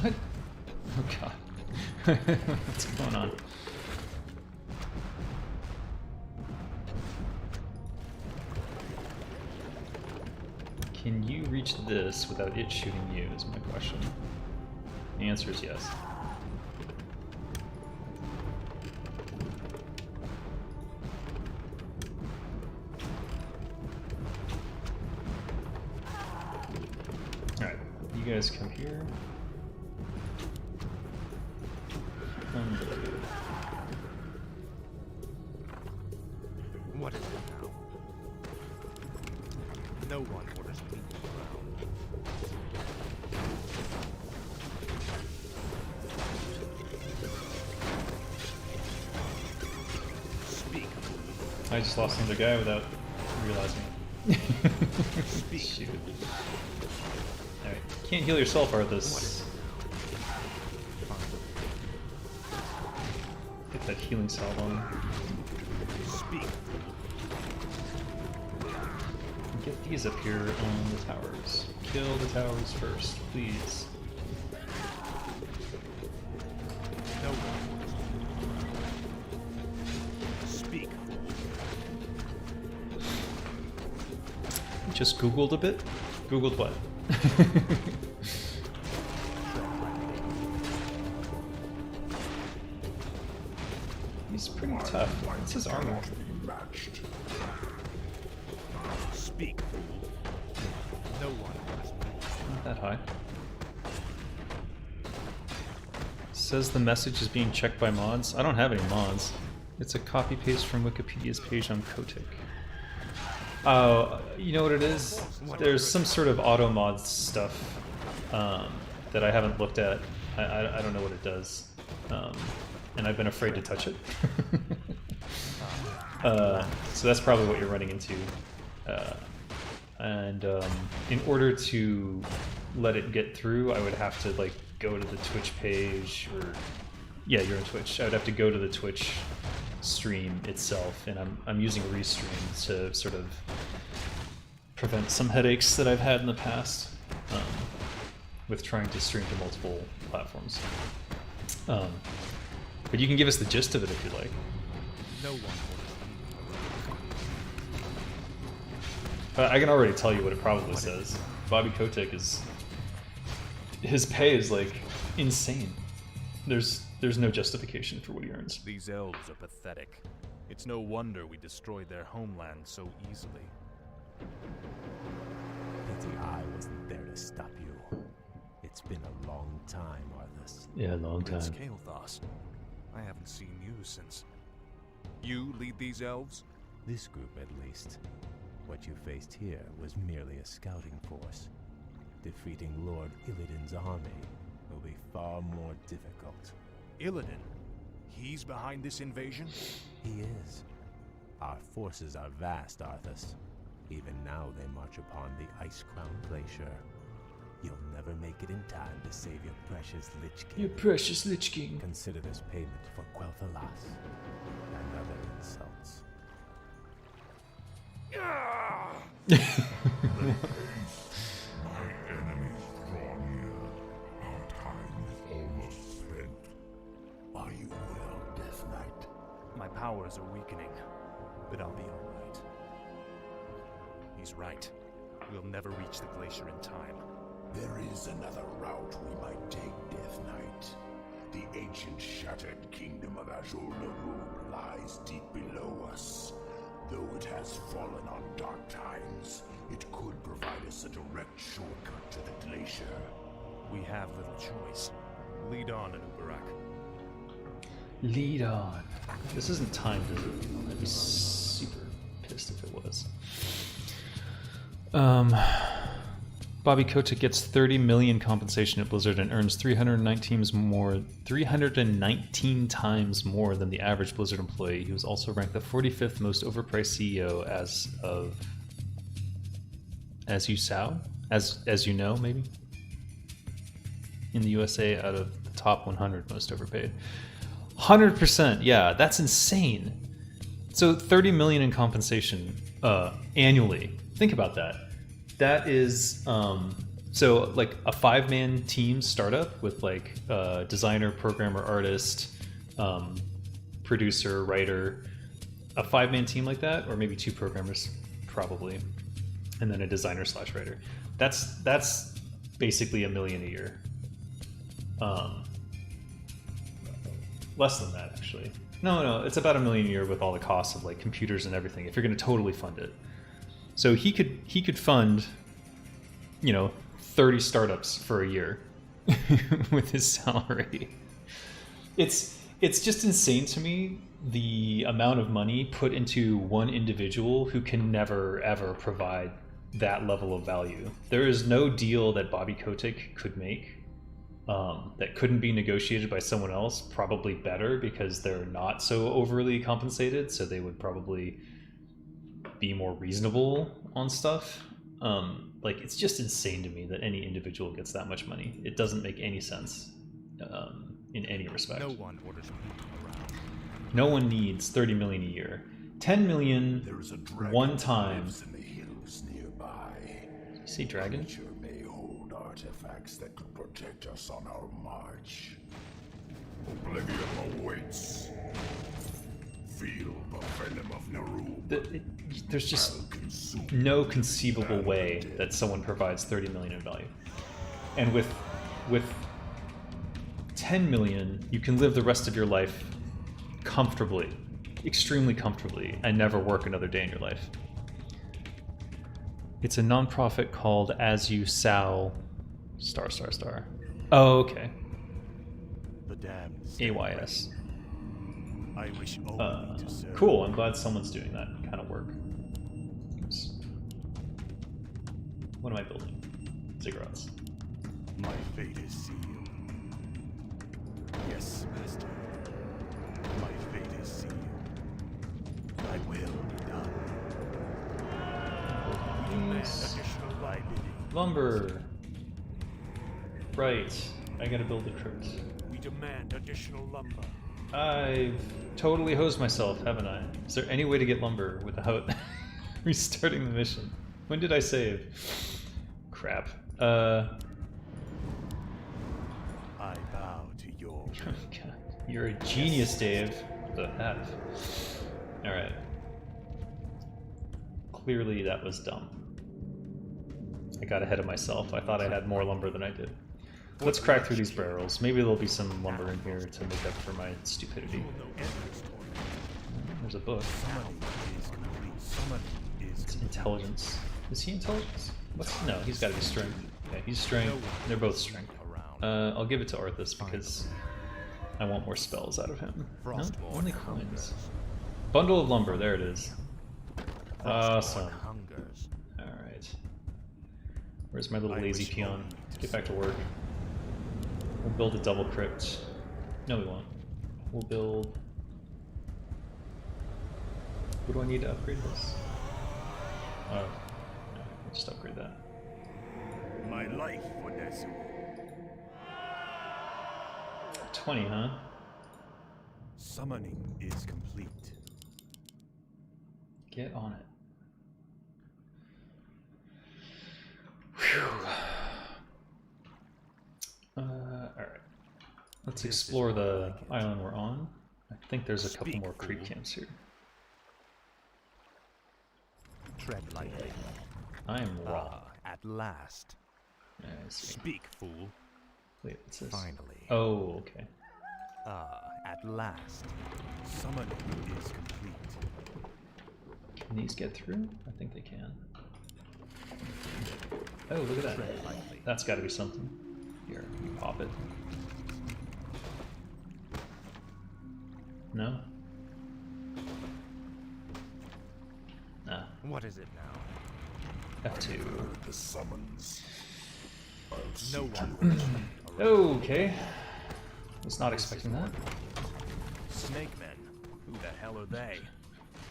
What? Oh god. What's going on? Can you reach this without it shooting you is my question. The answer is yes. Alright, you guys come here. What is it now? No one orders people around. Speak. I just lost another guy without realizing it. Shoot. Alright, can't heal yourself, Arthas. Get that healing salve on. Speak. Get these up here on the towers. Kill the towers first, please. No one. Speak. Just Googled a bit. Googled what? He's pretty tough. What's his armor? Matched. Speak, fool. No one orders people. Not that high. Says the message is being checked by mods. I don't have any mods. It's a copy paste from Wikipedia's page on Kotick. Oh, you know what it is? There's some sort of auto mod stuff that I haven't looked at. I don't know what it does, and I've been afraid to touch it. So that's probably what you're running into. And in order to let it get through, I would have to like go to the Twitch page, or yeah, you're on Twitch. I would have to go to the Twitch stream itself, and I'm using Restream to sort of prevent some headaches that I've had in the past with trying to stream to multiple platforms. But you can give us the gist of it if you like. No one orders But I can already tell you what it probably says. Bobby Kotick is... his pay is like insane. There's no justification for what he earns. These elves are pathetic. It's no wonder we destroyed their homeland so easily. Pity I wasn't there to stop you. It's been a long time, Arthas. Yeah, a long Prince time. Kael'thas, I haven't seen you since... You lead these elves? This group, at least. What you faced here was merely a scouting force. Defeating Lord Illidan's army will be far more difficult. Illidan? He's behind this invasion? He is. Our forces are vast, Arthas. Even now they march upon the Ice-Crowned Glacier. You'll never make it in time to save your precious Lich King. Your precious Lich King. Consider this payment for Quel'Thalas and other insults. My enemies draw near. Our time is almost spent. Are you well, Death Knight? My powers are weakening, but I'll be alright. He's right. We'll never reach the glacier in time. There is another route we might take, Death Knight. ancient shattered kingdom of Azul Narub lies deep below us. Though it has fallen on dark times, it could provide us a direct shortcut to the glacier. We have little choice. Lead on, Anubarak. Lead on. This isn't timed, is it? I'd be super pissed if it was. Bobby Kotick gets 30 million compensation at Blizzard and earns 319 times more than the average Blizzard employee. He was also ranked the 45th most overpriced CEO as you know, maybe, in the USA out of the top 100 most overpaid. 100%, yeah, that's insane. So 30 million in compensation annually. Think about that. That is so like a 5-man team startup with like designer, programmer, artist, producer, writer. A 5-man team like that, or maybe 2 programmers, probably, and then a designer / writer. That's basically $1 million a year. Less than that, actually. No, it's about $1 million a year with all the costs of like computers and everything. If you're going to totally fund it. So he could fund, 30 startups for a year with his salary. It's just insane to me, the amount of money put into one individual who can never ever provide that level of value. There is no deal that Bobby Kotick could make that couldn't be negotiated by someone else, probably better because they're not so overly compensated, so they would probably be more reasonable on stuff. Like, it's just insane to me that any individual gets that much money. It doesn't make any sense in any respect. No one orders people around. No one needs 30 million a year. 10 million There is a dragon one that time. lives in the hills nearby. You see dragon? Nature may hold artifacts that could protect us on our march. Oblivion awaits. Feel the venom of Narub. There's just no conceivable way that someone provides 30 million in value. And with 10 million, you can live the rest of your life comfortably, extremely comfortably, and never work another day in your life. It's a non-profit called As You Sow ****. Oh, okay. The damned AYS. I wish only to serve. Cool, I'm glad someone's doing that kind of work. Oops. What am I building? Ziggurats. My fate is sealed. Yes, Master. My fate is sealed. My will be done. Additional liability. Lumber. Right. I gotta build a crypt. We demand additional lumber. I've totally hosed myself, haven't I? Is there any way to get lumber without restarting the mission? When did I save? Crap. I bow to your God, you're a genius, Dave. The F. Alright. Clearly that was dumb. I got ahead of myself. I thought I had more lumber than I did. Let's crack through these barrels. Maybe there'll be some lumber in here to make up for my stupidity. There's a book. It's intelligence. Is he intelligence? No, he's got to be strength. Okay, he's strength. They're both strength. I'll give it to Arthas because I want more spells out of him. No? Only coins. Bundle of lumber. There it is. Awesome. Alright. Where's my little lazy peon? Get back to work. We'll build a double crypt. No, we won't. We'll build... What do I need to upgrade this? Oh, no, we'll just upgrade that. My life, Odesu. 20, huh? Summoning is complete. Get on it. Whew. Alright. Let's explore the island we're on. I think there's a couple more creep camps here. Tread lightly. I am wrong. At last. Yeah, I see. Speak, fool. Wait, what's this? Finally. Oh, okay. Ah, at last. Summoning is complete. Can these get through? I think they can. Oh, look at that. Tread lightly. That's got to be something. Here, you pop it. No? Nah. What is it now? F2. The summons. No one will around. Okay. Was not expecting that. Snake men. Who the hell are they?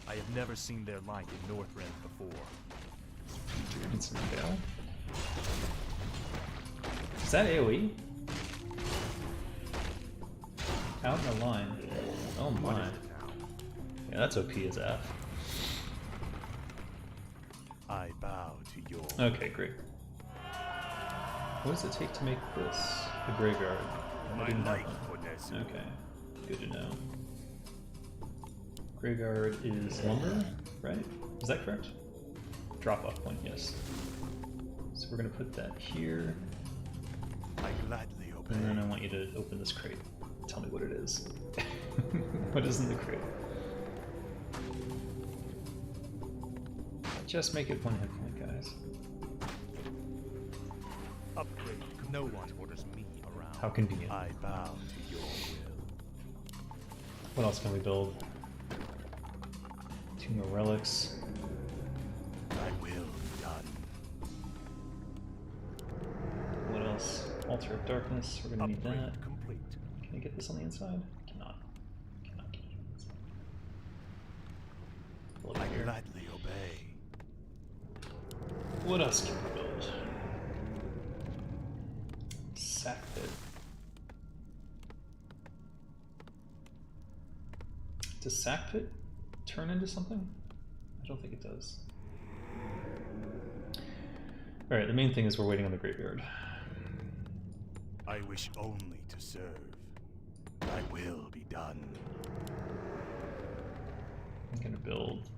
I have never seen their like in Northrend before. It's fail. Is that AoE? Out in a line. Oh What my. is it now? Yeah, that's OP as F. I bow to your... Okay, great. What does it take to make this a graveyard? I didn't have one. Okay, good to know. Graveyard is lumber, right? Is that correct? Drop off point, yes. So we're gonna put that here, I gladly obey. and then I want you to open this crate. Tell me what it is. What is in the crate? Just make it one hit point, guys. Upgrade. No one orders me around. How convenient. I bow to your will. What else can we build? 2 more relics. Thy will be done. What else? Altar of Darkness. We're gonna need Upgrade that. complete. Can I get this on the inside? Cannot. Cannot get it on the inside. Pull it I here. gladly obey. What else can we build? Sack pit. Does sack pit turn into something? I don't think it does. Alright, the main thing is we're waiting on the graveyard. I wish only to serve. Thy will be done. I'm gonna build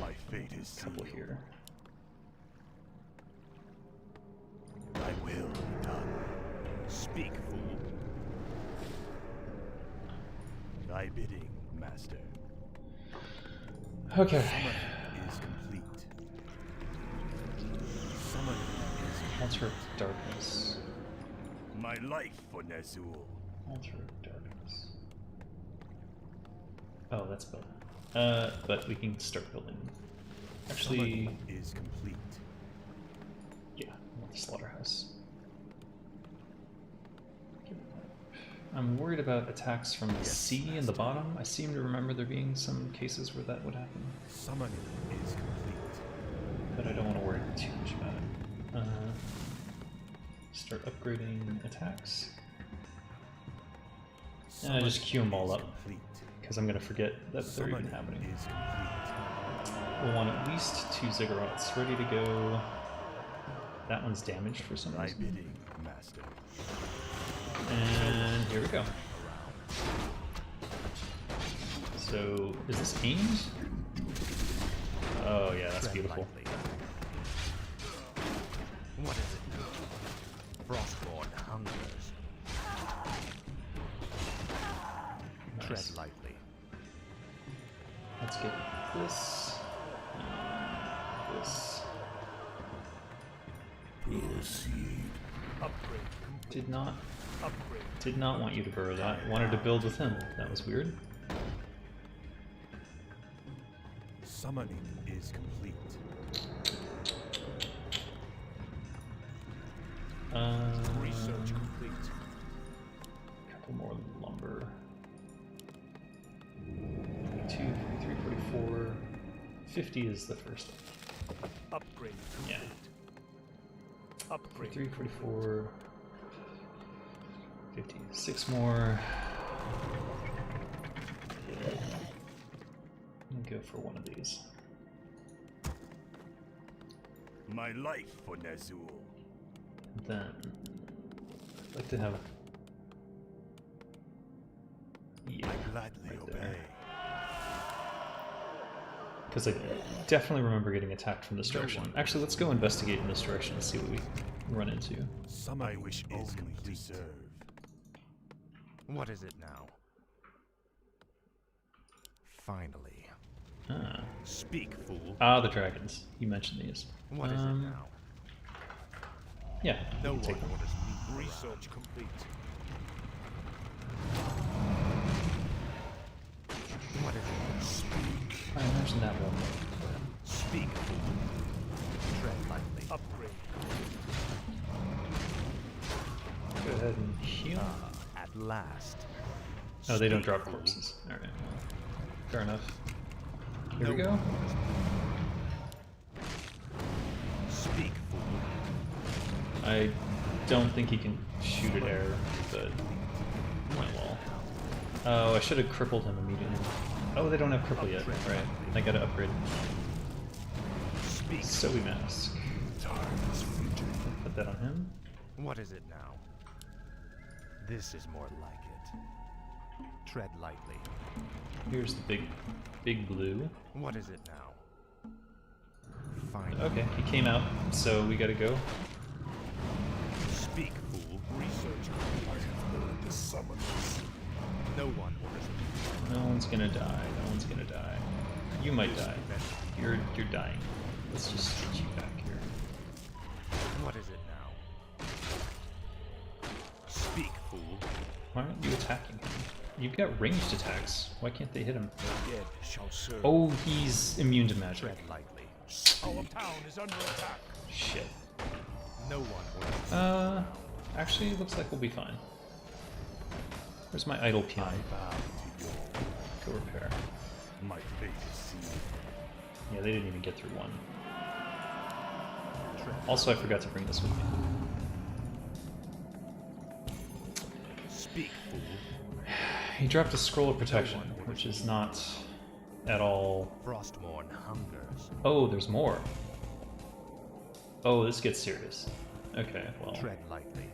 My fate is a couple sealed. here. Thy will be done. Speak, fool. Thy bidding, master. Okay. Summoning is complete. Summoning is Altar of Darkness. my life for Nezul. Altar of Darkness. Oh, that's built. But we can start building. Actually, Summoning is complete. yeah, I want the slaughterhouse. I'm worried about attacks from the sea in the bottom. I seem to remember there being some cases where that would happen, Summoning is complete. but I don't want to worry too much about it. Start upgrading attacks. And I just queue them all up, because I'm going to forget that they're even happening. Is complete. We'll want at least 2 ziggurats ready to go. That one's damaged for some Thy reason. bidding, master. And here we go. So, is this aimed? Oh yeah, that's Tread beautiful. lightly. What is it now? Frostborn hungers. Nice. Tread lightly. Let's get this. And this. Proceed. Upgrade. Did not want you to burrow that. Wanted to build with him. That was weird. Summoning is complete. Research complete. Couple more lumber. 42, 43, 44. 50 is the first. Upgrade Yeah. complete. Upgrade. 43, 44. 50. 6 more. And go for one of these. My life for Nezul. Then I'd like to have, yeah, I gladly right obey. there. Because I definitely remember getting attacked from this direction. Actually, let's go investigate in this direction and see what we run into. I wish only to serve. What is it now? Finally. Ah. Speak, fool. Ah, the dragons. You mentioned these. What is it now? Yeah. No we one can take them. orders me. Research complete. What is it? Speak. I imagine that one. Speak, fool. Tread lightly. Upgrade. Go ahead and heal. At last. Oh, they don't Speak, drop fool. corpses. Alright. Fair enough. Here we No go. one orders me. Speak, fool. I don't think he can shoot at air, but might well. Oh, I should have crippled him immediately. Oh, they don't have cripple yet. Right. I gotta upgrade. Speak. So we mask. Put that on him. What is it now? This is more like it. Tread lightly. Here's the big blue. What is it now? Finally. Okay, he came out, so we gotta go. Speak, fool. Research. I have heard the summons. No one orders me. No one's gonna die. No one's gonna die. You might die. You're dying. Let's just get you back here. What is it now? Speak, fool. Why aren't you attacking him? You've got ranged attacks. Why can't they hit him? Dead shall serve. Oh, he's immune to magic. Tread lightly. Our town is under attack. Shit. No one orders me. Actually, it looks like we'll be fine. Where's my idle peon? Go repair. My fate is sealed. Yeah, they didn't even get through one. Also, I forgot to bring this with me. Speak, fool. He dropped a scroll of protection, which is not at all... Frostmourne hungers. Oh, there's more. Oh, this gets serious. Okay, well, Tread lightly.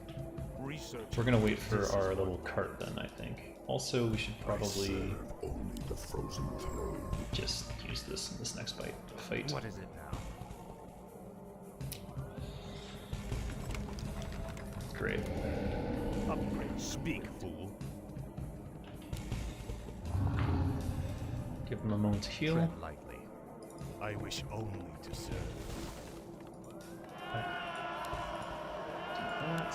Research. we're gonna wait for our little cart then, I think. Also, we should probably Only the frozen throne. just use this in this next fight. What is it now? Great. Upgrade. Speak, fool. Give him a moment to heal. Tread lightly. I wish only to serve. That.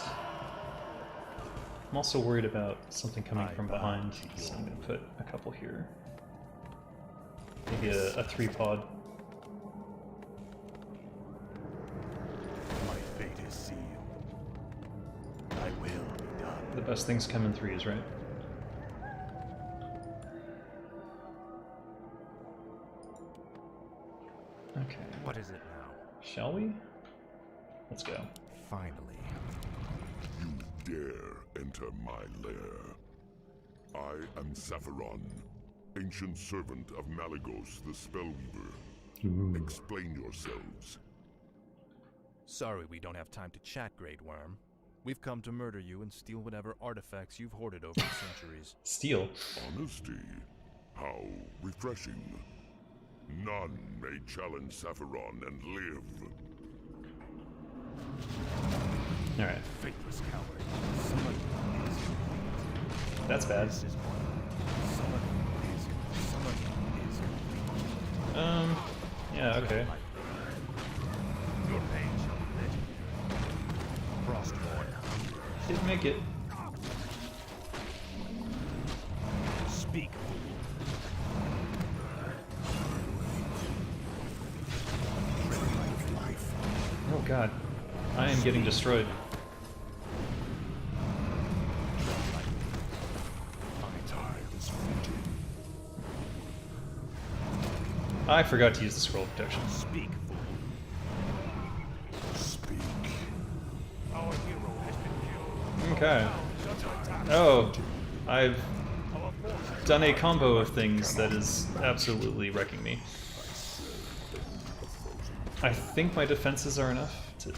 I'm also worried about something coming from behind, so I'm going to put a couple here. Maybe a 3-pod. My fate is sealed. I will be done. The best things come in 3s, right? Okay. What is it now? Shall we? Let's go. Finally. You dare enter my lair. I am Sapphiron, ancient servant of Malygos the Spellweaver. Explain yourselves. Sorry we don't have time to chat, Great Worm. We've come to murder you and steal whatever artifacts you've hoarded over the centuries. Steal. Honesty? How refreshing. None may challenge Sapphiron and live. Alright. Faithless coward. Someone is complete. That's bad. This is one. Someone is complete. Yeah, okay. Your pain shall be legendary. Frostmourne hungers. Didn't make it. Speak, fool. Oh god. I am getting destroyed. I forgot to use the scroll of protection. Speak, fool. Speak. Our hero has been killed. Okay. Oh, I've done a combo of things that is absolutely wrecking me. I think my defenses are enough to...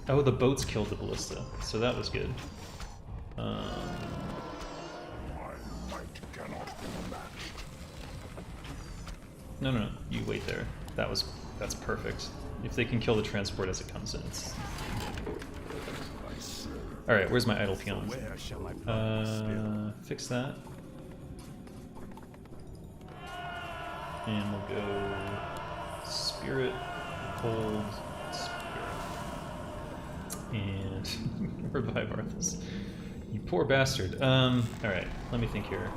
Oh, the boats killed the ballista, so that was good. My might cannot be matched. No, you wait there. That's perfect. If they can kill the transport as it comes in, it's... I serve Alright, where's my idle peons? Where shall my progress Fix that. And we'll go spirit, hold, spirit. And revive Arthas. You poor bastard. Alright, let me think here.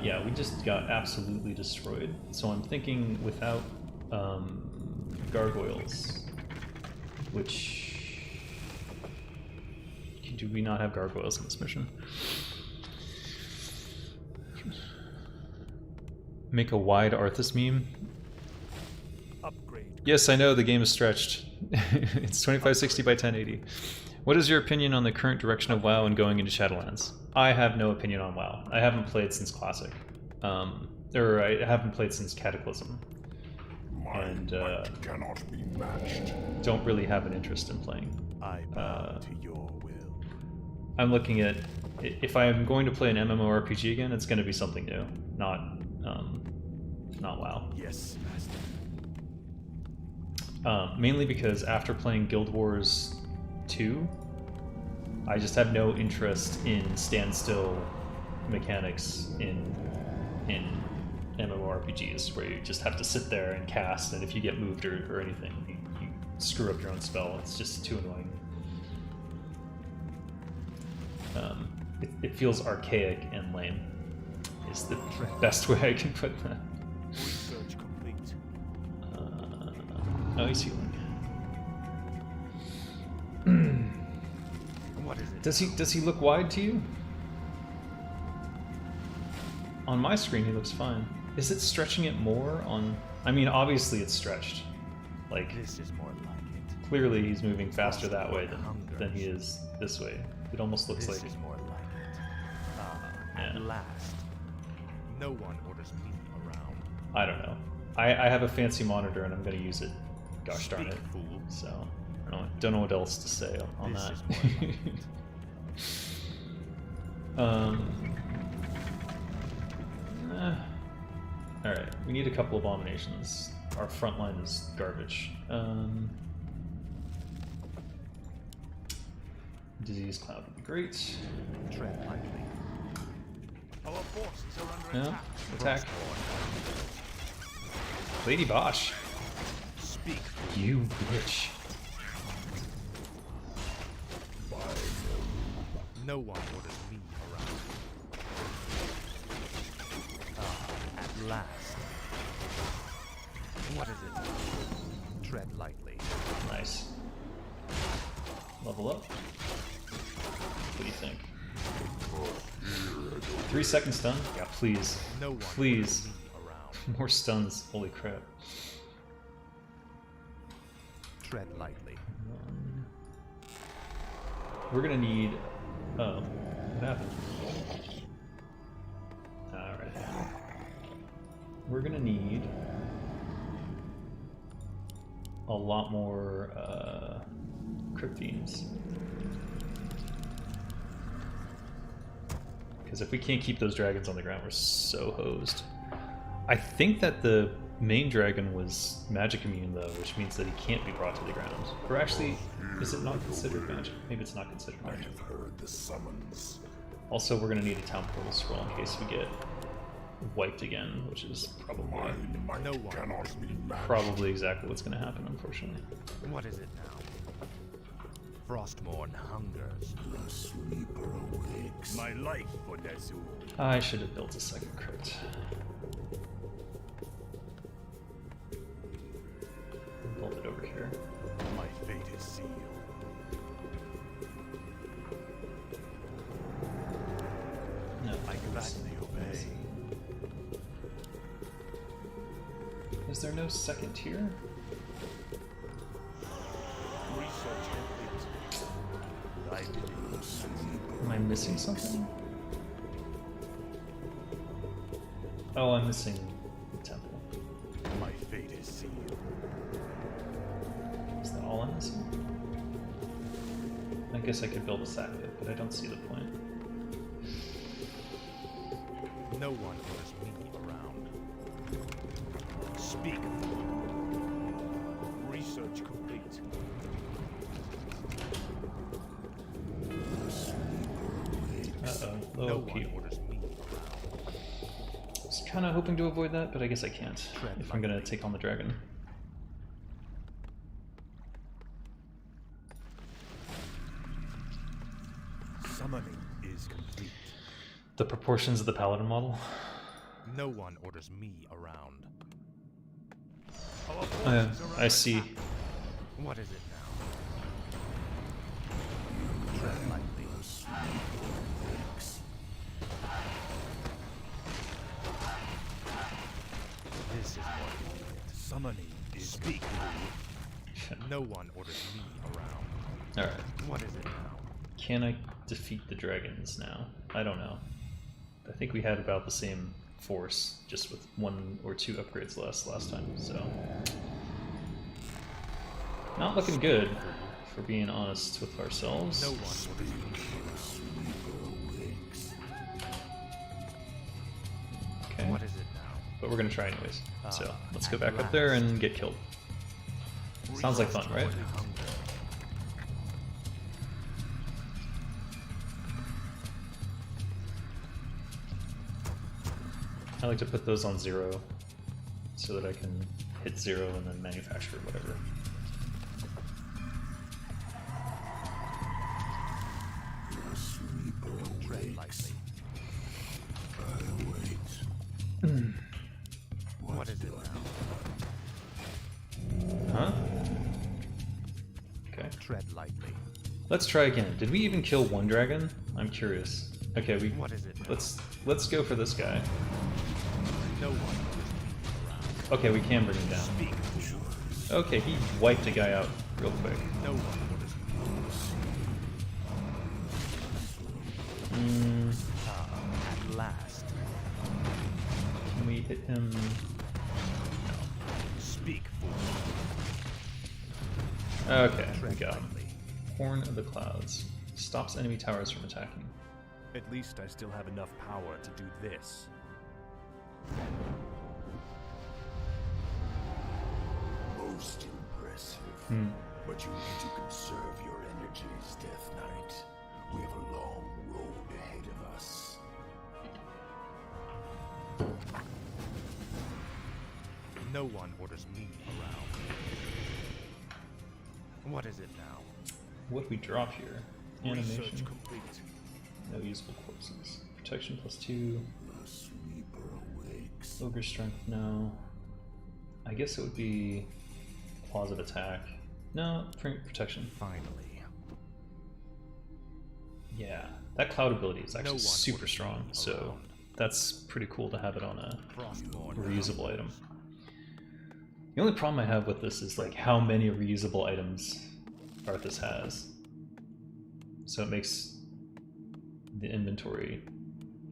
Yeah, we just got absolutely destroyed. So I'm thinking without gargoyles, which... Do we not have gargoyles in this mission? Make a wide Arthas meme? Upgrade. Yes, I know the game is stretched. It's 2560 by 1080. What is your opinion on the current direction of WoW and going into Shadowlands? I have no opinion on WoW. I haven't played since Classic. Or I haven't played since Cataclysm. And cannot be matched. don't really have an interest in playing. I bow to your will. I'm looking at, if I'm going to play an MMORPG again, it's going to be something new, not WoW. Yes, master. Mainly because after playing Guild Wars 2, I just have no interest in standstill mechanics in MMORPGs where you just have to sit there and cast, and if you get moved or anything, you screw up your own spell. It's just too annoying. It feels archaic and lame, is the best way I can put that. Research complete. Oh, he's healing. What is it? Does he look wide to you? On my screen, he looks fine. Is it stretching it more on? I mean, obviously it's stretched. Like, This is more like it. clearly he's moving faster that way than he is this way. It almost looks This like. is more like it. Yeah. At last. No one orders me around. I don't know. I have a fancy monitor and I'm going to use it. Gosh darn Speak, it. fool. So I don't know what else to say on This that. is more like All right, we need a couple abominations. Our front line is garbage. Disease cloud would be great. Tread lightly. Our forces are under Yeah, attack. attack. Lady Bosch. Speak. You bitch. No one orders me around. At last. What is it? Tread lightly. Nice. Level up. What do you think? 3 second stun? Yeah, please. No one Please. orders me around. More stuns. Holy crap. Tread lightly. We're gonna need. Oh, what happened? Alright. We're gonna need a lot more Cryptines. Because if we can't keep those dragons on the ground, we're so hosed. I think that the main dragon was magic immune though, which means that he can't be brought to the ground. Or actually, is it not considered magic? Maybe it's not considered I magic. have heard the summons. Also, we're going to need a town portal scroll in case we get wiped again, which is probably My No might one cannot be matched. probably exactly what's going to happen, unfortunately. What is it now? Frostmourne hungers. The sleeper awakes. My life for Nezul. I should have built a second crypt. Build it over here. My fate is sealed. No, I gladly obey. Is there no second tier? Research complete. Thy bidding. Am I missing something? Oh, I'm missing the temple. My fate is sealed. Is that all I'm missing? I guess I could build a sack pit, but I don't see the point. No one orders me around. Speak. Research complete. No cute. one orders me around. I was kind of hoping to avoid that, but I guess I can't if I'm gonna take on the dragon. Summoning is complete. The proportions of the paladin model. No one orders me around. Oh, yeah, I see. What is it now? Tread lightly. This is what you need. Summoning is speak. No one orders me around. Alright. What is it now? Can I defeat the dragons now? I don't know. I think we had about the same force, just with 1 or 2 upgrades less last time, so... Not looking good, for being honest with ourselves. No one orders me around. Okay. What is it now? But we're gonna try anyways. So, let's go back up there and get killed. Sounds like fun, right? I like to put those on 0 so that I can hit 0 and then manufacture whatever. Tread lightly. What is it now? Huh? Okay. Tread lightly. Let's try again. Did we even kill 1 dragon? I'm curious. Okay, What is it now? let's go for this guy. No one orders me around. Okay, we can bring him down. Speak. Okay, he wiped a guy out real quick. No one orders me. At last. Can we hit him? Speak, fool. Okay, we Tread got him. lightly. Horn of the Clouds. Stops enemy towers from attacking. At least I still have enough power to do this. Most impressive. But you need to conserve your energies, Death Knight. We have a long road ahead of us. No one orders me around. What is it now? What do we drop here? Research Animation. complete. No usable corpses. Protection +2. The Sweeper awakes. Ogre strength, no. I guess it would be claws of attack. No, protection. Finally. Yeah, that cloud ability is No actually one super orders strong, me so around. that's pretty cool to have it on a Frostborn. reusable item. The only problem I have with this is like how many reusable items Arthas has. So it makes the inventory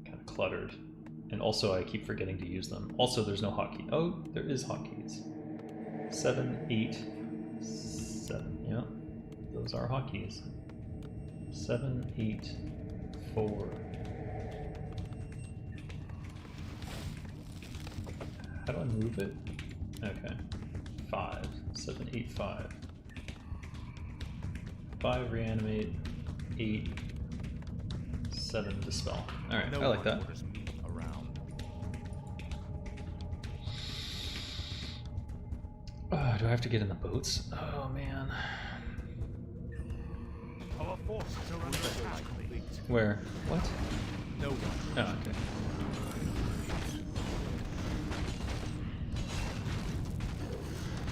kind of cluttered. And also I keep forgetting to use them. Also there's no hotkey. Oh, there is hotkeys. 7, 8, 7, yeah. Those are hotkeys. 7, 8, 4. How do I move it? Okay. 5, 7, 8, 5. 5 reanimate, 8, 7 dispel. Alright, No I like one that. orders me around. Do I have to get in the boats? Oh man. Our forces are under attack. Where? What? No one. Oh, okay.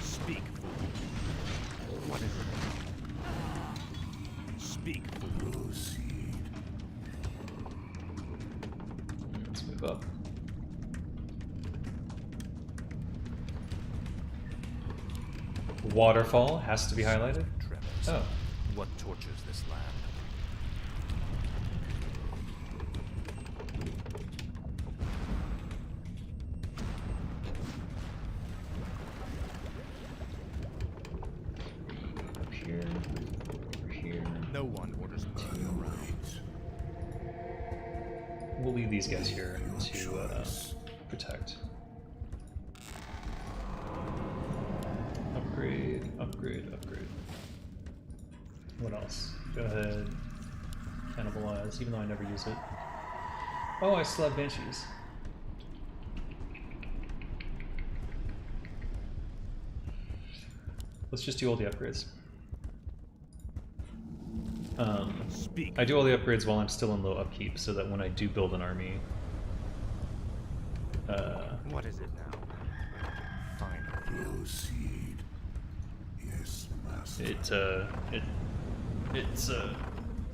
Speak, fool. What is it? Speak, fool. Let's move up. Waterfall has to be highlighted? Tremors. Oh. What tortures this land? Up here, over here. No one orders me around. We'll leave these guys here to protect. Upgrade, upgrade, upgrade. What else? Go ahead. Cannibalize, even though I never use it. Oh, I still have banshees. Let's just do all the upgrades. I do all the upgrades while I'm still in low upkeep, so that when I do build an army, What is it now? Fine. Proceed. Yes, master. it's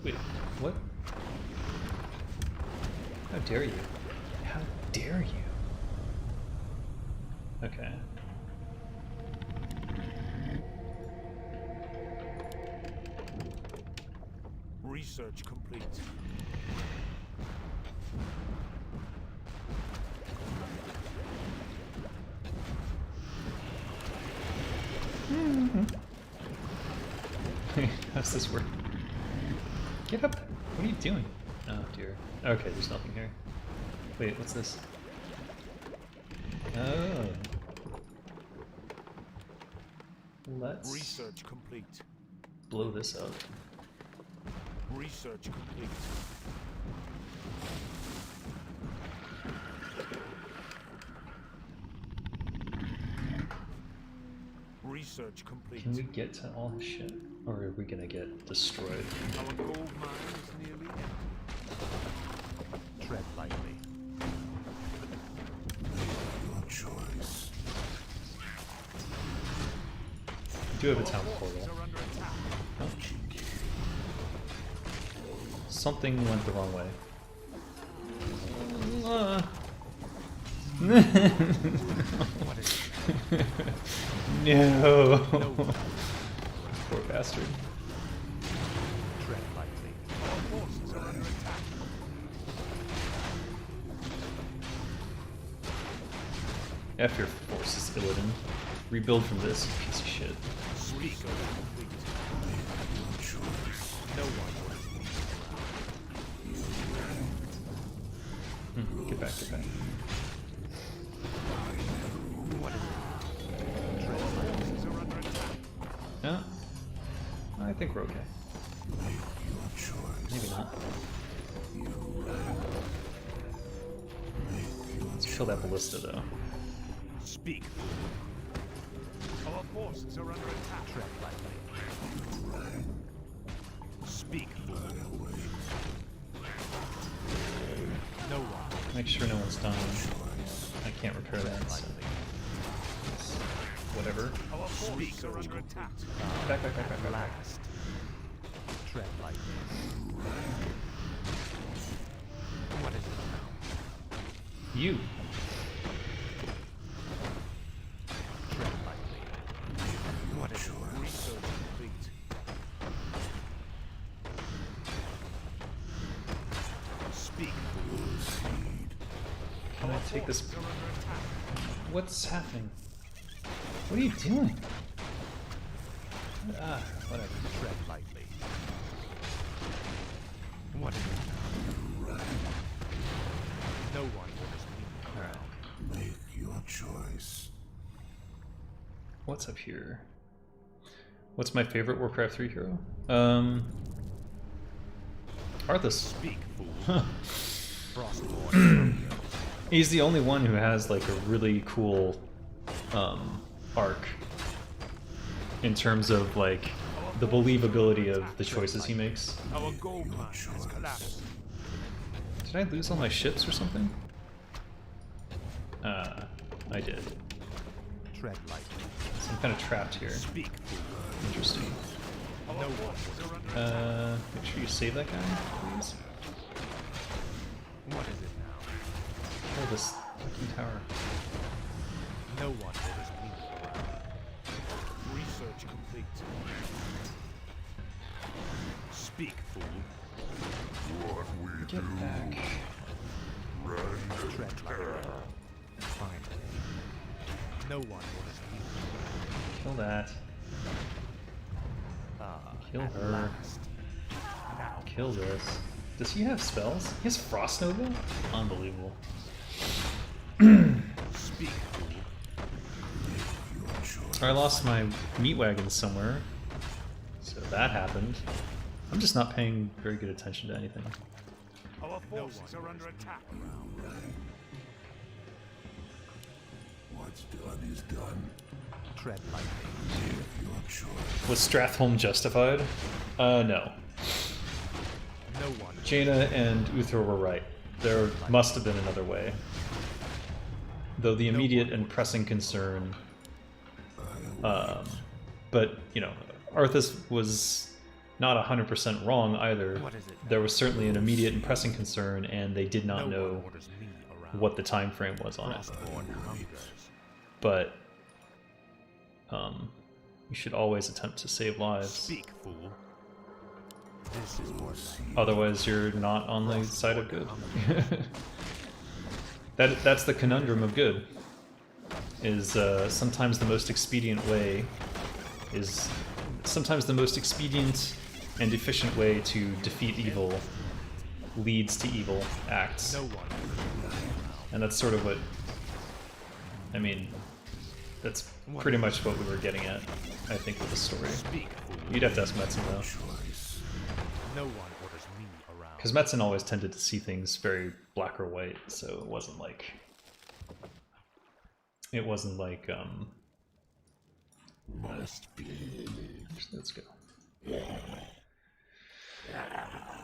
wait, what? How dare you? How dare you? Okay. Research complete. How's this work? Get up! What are you doing? Oh dear. Okay, there's nothing here. Wait, what's this? Oh. Let's Research complete. blow this up. Research complete. Research complete. Can we get to all this shit? Or are we gonna get destroyed? Our gold mine is nearly empty. Tread lightly. Your choice. We do have a town portal. Are under attack. Oh. Something went the wrong way. What is it? No. Poor bastard. Tread lightly. Our forces are under attack. F your forces, Illidan. Rebuild from this, you piece of shit. Speak of complete. Your choice. No one will. Get back, get back. What is it? Tread forces are under attack. Yeah. I think we're okay. Your choice. Maybe not. Let's kill that ballista though. Speak. Our forces are under attack. Tread lightly. Speak. No one. Make sure no one's dying. I can't repair that. So. Whatever. Our forces are under attack. Back, back, back, back, back. Last. Tread lightly. What is it now? You. Tread lightly. What is it? Research complete. Speak. Can I take this? Forces are under attack. What's happening? What are you doing? Ah, whatever. Tread lightly. What is it now? No one will dispute. Alright. Make your choice. What's up here? What's my favorite Warcraft 3 hero? Arthas. Speak, fool. Frostborn. He's the only one who has like a really cool arc in terms of like the believability of the choices he makes. Our gold mine has collapsed. Did I lose all my ships or something? I did. Tread lightly. So I'm kind of trapped here. Speak, fool. Interesting. Our forces are under attack. Make sure you save that guy, please. What is it now? Kill this fucking tower. No one will dispute. Research complete. Speak, fool. What we do. Get back. Tread lightly. Finally. No one will dispute. Kill that. Kill At her. last. Now. Kill this. Does he have spells? He has Frost Nova? Unbelievable. Speak, fool. I lost my meat wagon somewhere. So that happened. I'm just not paying very good attention to anything. Our forces are under attack. What's done is done. Tread lightly. Your choice. Was Strathholm justified? No. No one. Jaina and Uther were right. There must have been another way. Though the immediate and pressing concern... but, you know, Arthas was not 100% wrong either. There was certainly an immediate and pressing concern, and they did not know what the time frame was on it. But you should always attempt to save lives. Speak, fool. This is more Otherwise, you're not on the side of good. That's the conundrum of good. Is sometimes the most expedient way is sometimes the most expedient and efficient way to defeat evil leads to evil acts. And that's sort of what I mean. That's pretty much what we were getting at, I think, with the story. You'd have to ask Metzen though. No one orders me around. Because Metzen always tended to see things very black or white, so it wasn't like Must be. Let's go.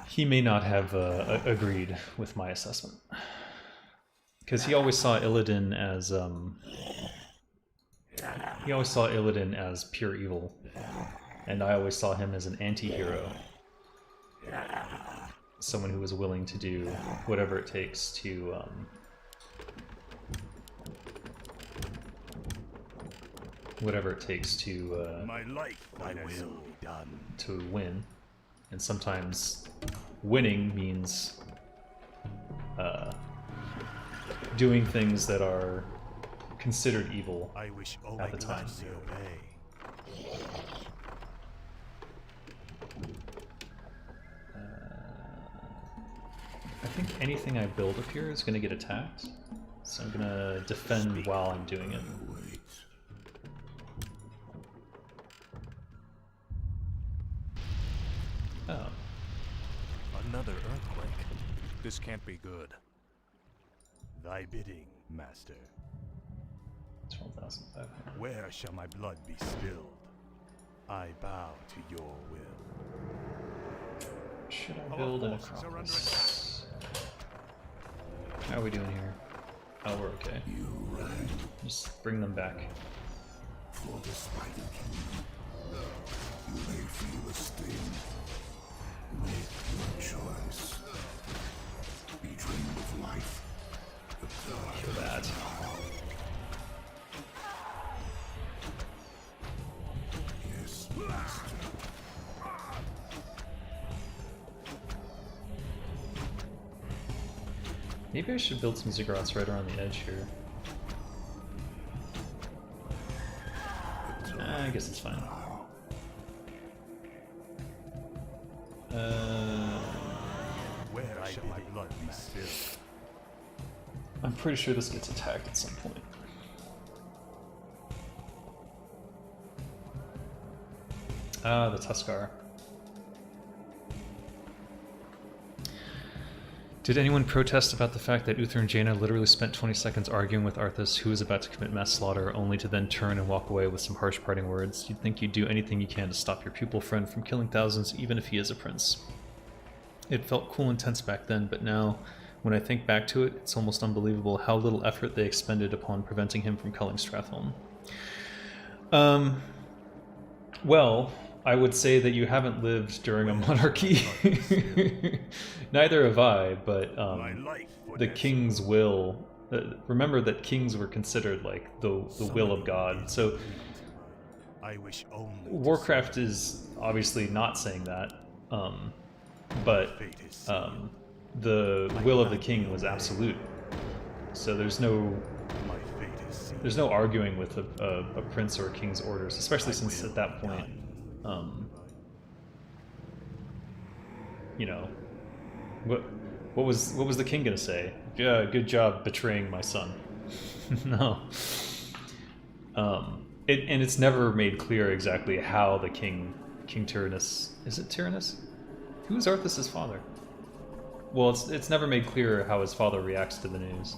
He may not have agreed with my assessment, because he always saw Illidan as pure evil, and I always saw him as an anti-hero, someone who was willing to do whatever it takes to My life, I will be done. to win, and sometimes winning means doing things that are considered evil I wish at the time. I think anything I build up here is going to get attacked, so I'm going to defend while I'm doing it. Oh. Another earthquake. This can't be good. Thy bidding, master. 12,500. Where shall my blood be spilled? I bow to your will. Should I build an Acropolis? How are we doing here? Oh, we're okay. Just bring them back. For the Spider King, you may feel a sting. Make your choice. Be dreamed of life. Kill that. Yes, master. Maybe I should build some ziggurats right around the edge here. I guess it's fine. Where shall my blood be spilled? I'm pretty sure this gets attacked at some point. Ah, the Tuskar. Did anyone protest about the fact that Uther and Jaina literally spent 20 seconds arguing with Arthas, who was about to commit mass slaughter, only to then turn and walk away with some harsh parting words? You'd think you'd do anything you can to stop your pupil friend from killing thousands, even if he is a prince. It felt cool and tense back then, but now, when I think back to it, it's almost unbelievable how little effort they expended upon preventing him from culling Stratholme. Well, I would say that you haven't lived during a monarchy. Neither have I, but the king's will... remember that kings were considered like the will of God. So Warcraft is obviously not saying that, but the will of the king was absolute. So there's no arguing with a prince or a king's orders, especially since at that point, you know, what was the king gonna say? Yeah, good job betraying my son. No. And it's never made clear exactly how the King Tyrannus, is it Tyrannus? Who is Arthas' father? Well, it's never made clear how his father reacts to the news.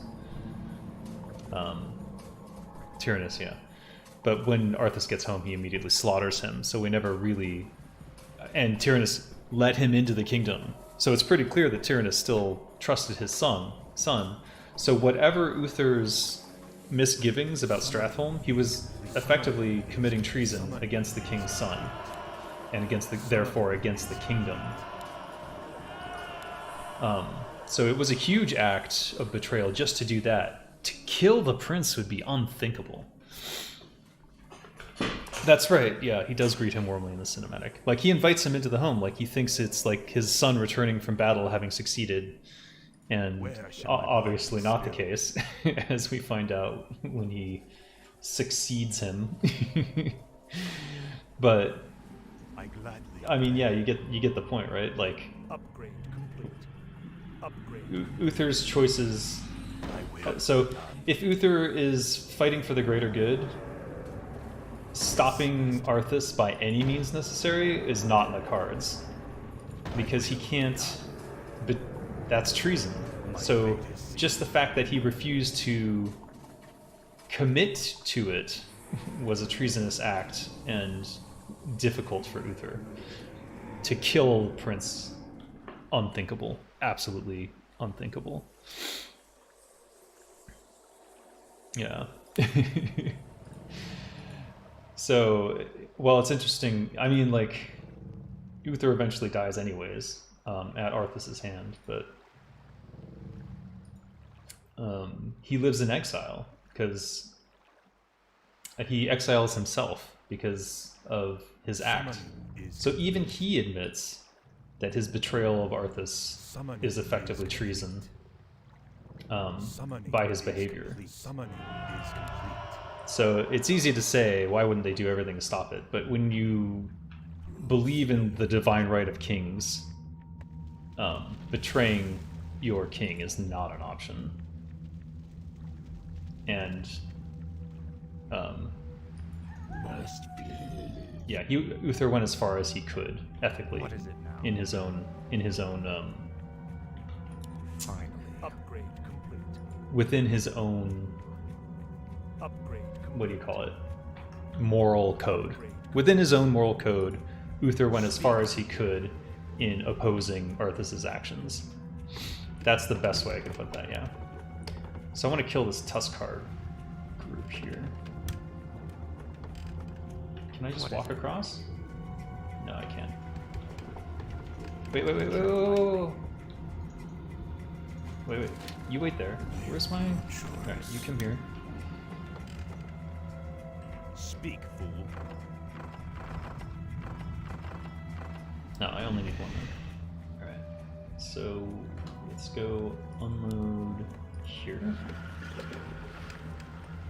Tyrannus, yeah. But when Arthas gets home, he immediately slaughters him, so we never really... And Tyrannus let him into the kingdom. So it's pretty clear that Tyrannus still trusted his son. So whatever Uther's misgivings about Stratholme, he was effectively committing treason against the king's son, and therefore against the kingdom. So it was a huge act of betrayal just to do that. To kill the prince would be unthinkable. That's right, yeah, he does greet him warmly in the cinematic. Like, he invites him into the home, like he thinks it's like his son returning from battle having succeeded. And obviously not the case, as we find out when he succeeds him. But I mean, yeah, you get the point, right? Like, Upgrade complete. Upgrade. Uther's choices. So if Uther is fighting for the greater good, stopping Arthas by any means necessary is not in the cards, because he can't. But that's treason. So just the fact that he refused to commit to it was a treasonous act and difficult for Uther. To kill Prince, unthinkable. Absolutely unthinkable. Yeah. So, well, it's interesting. I mean, like, Uther eventually dies anyways, at Arthas's hand, but he lives in exile because he exiles himself because of his act. So even he admits that his betrayal of Arthas is effectively treason by his behavior. So it's easy to say, why wouldn't they do everything to stop it? But when you believe in the divine right of kings, betraying your king is not an option. And yeah, Uther went as far as he could ethically in his own Finally. Upgrade complete. within his own, Upgrade complete. what do you call it, moral code. Within his own moral code, Uther went as far as he could in opposing Arthas's actions. That's the best way I can put that, yeah. So I want to kill this Tuskar group here. Can I just walk across? No, I can't. Wait. Wait. You wait there. Where's my... Alright, you come here. Speak, fool. No, I only need one more. Alright. So, let's go unload here.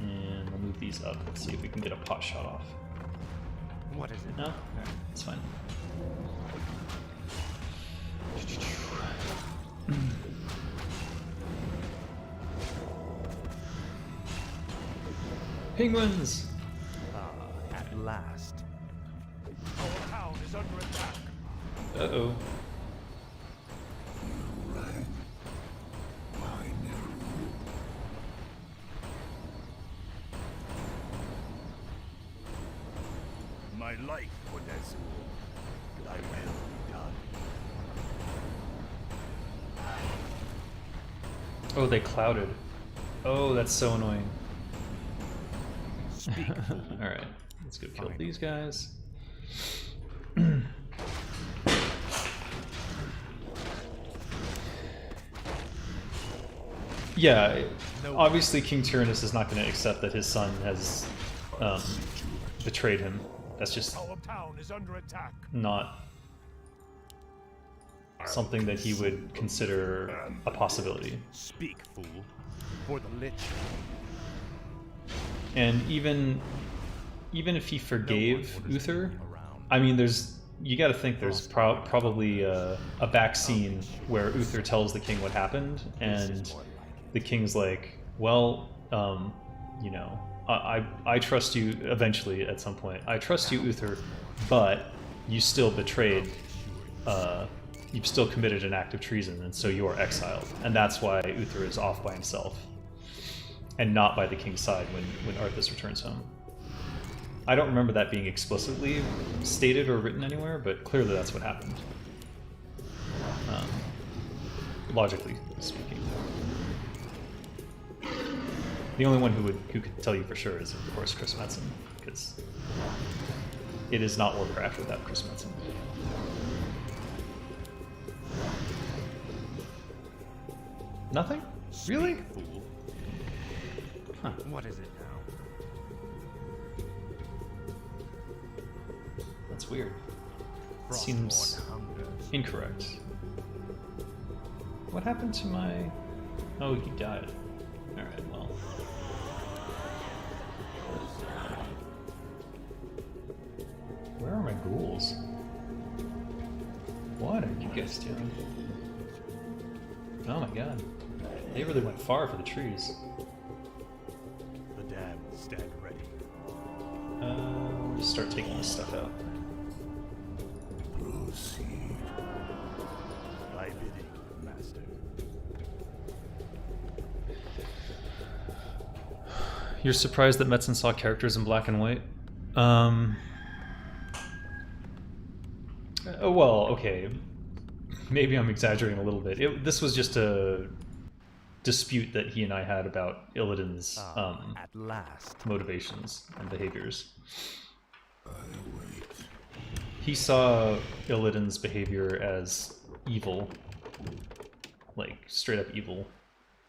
And we'll move these up. Let's see if we can get a pot shot off. What is it? No? Alright, it's fine. Penguins! At last. Our town is under attack. Uh-oh. My life, Odesu. Thy will be done. Oh, they clouded. Oh, that's so annoying. Speak, fool. Alright, let's go kill these guys. Yeah, obviously King Tyrannus is not going to accept that his son has betrayed him. That's just Our town is under attack. not something that he would consider a possibility. Speak, fool. For the Lich. And even if he forgave Uther, I mean, you got to think there's probably a back scene where Uther tells the king what happened, and the king's like, well, you know, I trust you eventually at some point. I trust you, Uther, but you still betrayed you've still committed an act of treason, and so you are exiled. And that's why Uther is off by himself, and not by the king's side when Arthas returns home. I don't remember that being explicitly stated or written anywhere, but clearly that's what happened. Logically speaking. The only one who could tell you for sure is, of course, Chris Metzen, because it is not Warcraft without Chris Metzen. Nothing? Really? Fool. Huh. What is it now? That's weird. Frostborn Seems hungers. incorrect. What happened to my... Oh, he died. Alright, well. Where are my ghouls? What are you guys doing? Oh my god. They really went far for the trees. The damned stand ready. We'll just start taking this stuff out. Proceed. Thy bidding, master. You're surprised that Metzen saw characters in black and white? Oh, well, okay. Maybe I'm exaggerating a little bit. This was just a dispute that he and I had about Illidan's At last. motivations and behaviors. I await. He saw Illidan's behavior as evil, like straight up evil,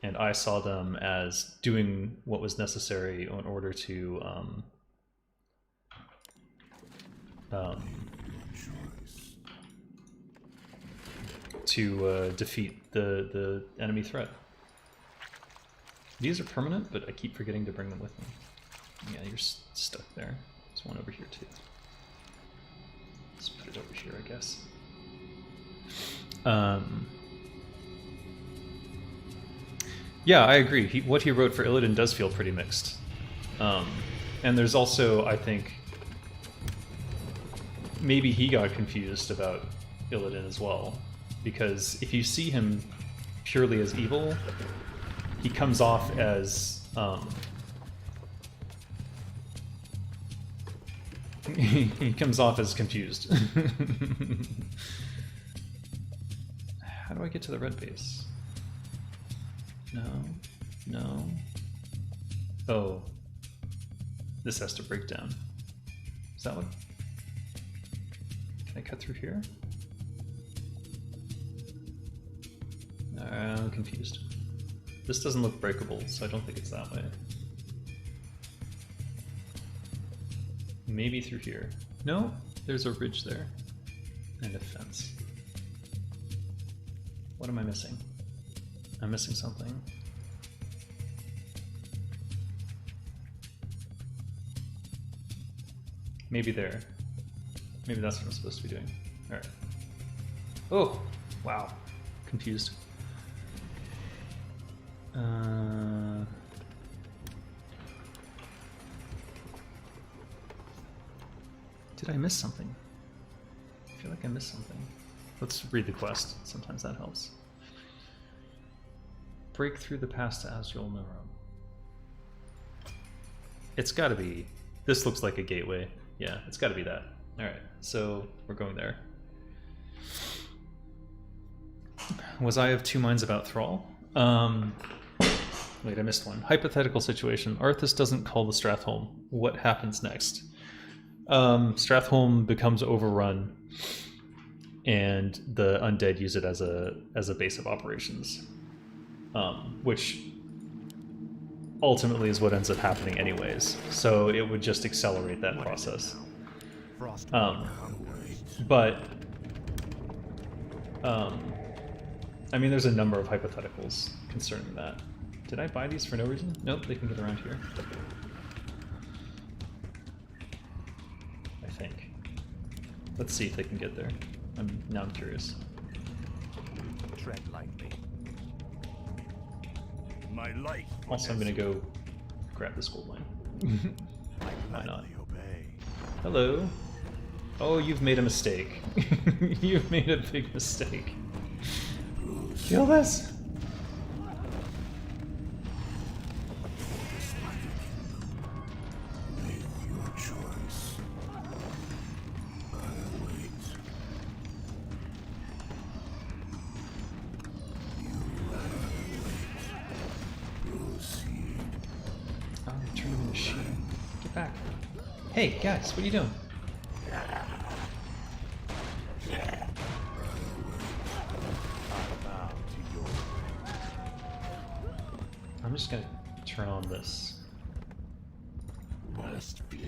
and I saw them as doing what was necessary in order to defeat the enemy threat. These are permanent, but I keep forgetting to bring them with me. Yeah, you're stuck there. There's one over here too. Let's put it over here, I guess. Yeah, I agree. What he wrote for Illidan does feel pretty mixed. And there's also, I think, maybe he got confused about Illidan as well. Because if you see him purely as evil, he comes off as he comes off as confused. How do I get to the red base? No. Oh. This has to break down. Is that what? Can I cut through here? I'm confused. This doesn't look breakable, so I don't think it's that way. Maybe through here. No, there's a ridge there. And a fence. What am I missing? I'm missing something. Maybe there. Maybe that's what I'm supposed to be doing. Alright. Oh! Wow. Confused. Did I miss something? I feel like I missed something. Let's read the quest. Sometimes that helps. Break through the pass to Azrael Nero. It's gotta be... This looks like a gateway. Yeah, it's gotta be that. Alright, so we're going there. Was I of two minds about Thrall? Wait, I missed one. Hypothetical situation. Arthas doesn't call the Strathholm. What happens next? Strathholm becomes overrun, and the undead use it as a base of operations, which ultimately is what ends up happening anyways. So it would just accelerate that process. But I mean, there's a number of hypotheticals concerning that. Did I buy these for no reason? Nope, they can get around here. I think. Let's see if they can get there. Now I'm curious. Tread lightly. My life. Also, I'm gonna go grab this gold mine. Why not? Obey. Hello. Oh, you've made a mistake. You've made a big mistake. Kill this! Make your choice. I wait. Proceed. Oh, you turned him into shit. Get back. Hey, guys, what are you doing? I'm just gonna turn on this. Must be.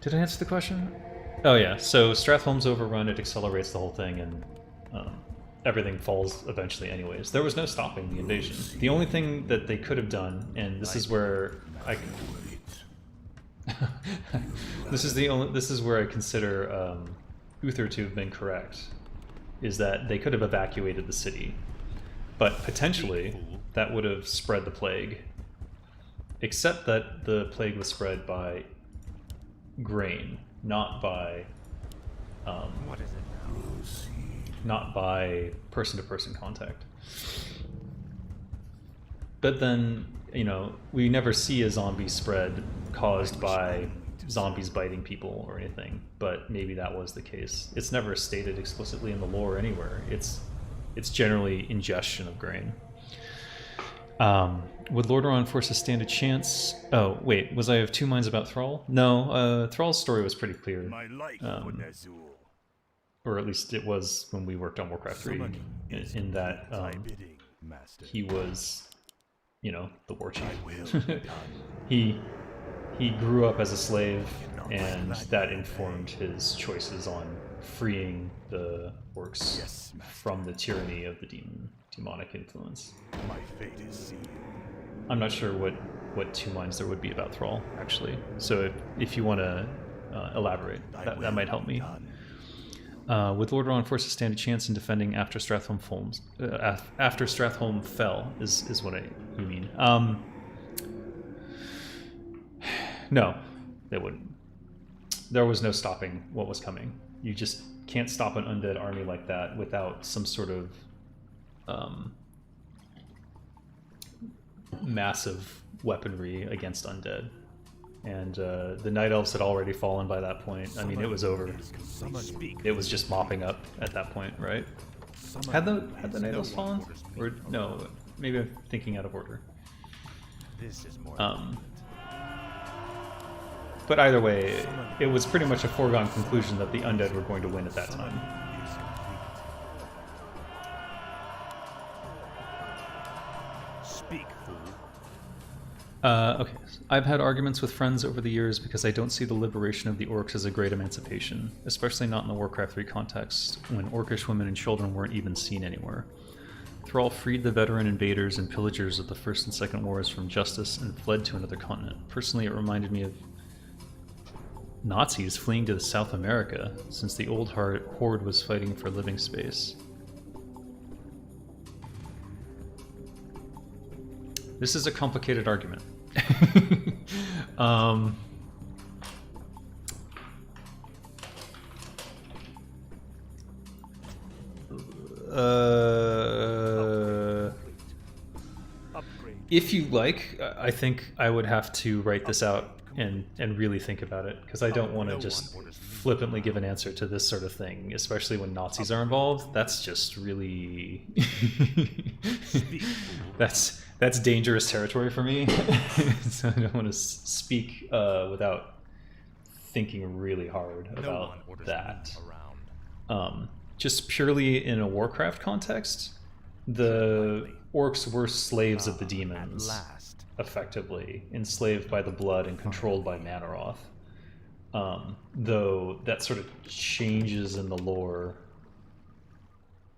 Did I answer the question? Oh yeah, so Stratholme's overrun, it accelerates the whole thing, and everything falls eventually anyways. There was no stopping the invasion. The only thing that they could have done, and this is where I this is where I consider Uther to have been correct, is that they could have evacuated the city, but potentially that would have spread the plague, except that the plague was spread by grain, not by What is it now? not by person-to-person contact. But then, you know, we never see a zombie spread caused by zombies biting people or anything, but maybe that was the case. It's never stated explicitly in the lore anywhere. It's generally ingestion of grain. Would Lordaeron forces stand a chance? Oh, wait, was I of two minds about Thrall? No, Thrall's story was pretty clear. My life, Nazul. Or at least it was when we worked on Warcraft 3, in that he was, you know, the war chief. he grew up as a slave, and that informed his choices on freeing the orcs from the tyranny of the demonic influence. My fate is sealed. I'm not sure what two minds there would be about Thrall, actually. So if you want to elaborate, that might help me. Would Lordaeron forces stand a chance in defending after Stratholme fell? Is what you mean? No, they wouldn't. There was no stopping what was coming. You just can't stop an undead army like that without some sort of massive weaponry against undead. And the Night Elves had already fallen by that point. I mean, it was over. It was just mopping up at that point, right? Had the Night Elves fallen? Or no, maybe I'm thinking out of order. But either way, it was pretty much a foregone conclusion that the undead were going to win at that time. Speak, fool. Okay, I've had arguments with friends over the years because I don't see the liberation of the orcs as a great emancipation, especially not in the Warcraft 3 context, when orcish women and children weren't even seen anywhere. Thrall freed the veteran invaders and pillagers of the First and Second Wars from justice and fled to another continent. Personally, it reminded me of Nazis fleeing to South America, since the old horde was fighting for living space. This is a complicated argument. If you like, I think I would have to write this out and really think about it, because I don't want to just flippantly give an answer to this sort of thing, especially when Nazis are involved. That's just really that's dangerous territory for me. So I don't want to speak without thinking really hard about that. Just purely in a Warcraft context, the orcs were slaves of the demons, effectively, enslaved by the blood and controlled by Manaroth. Though that sort of changes in the lore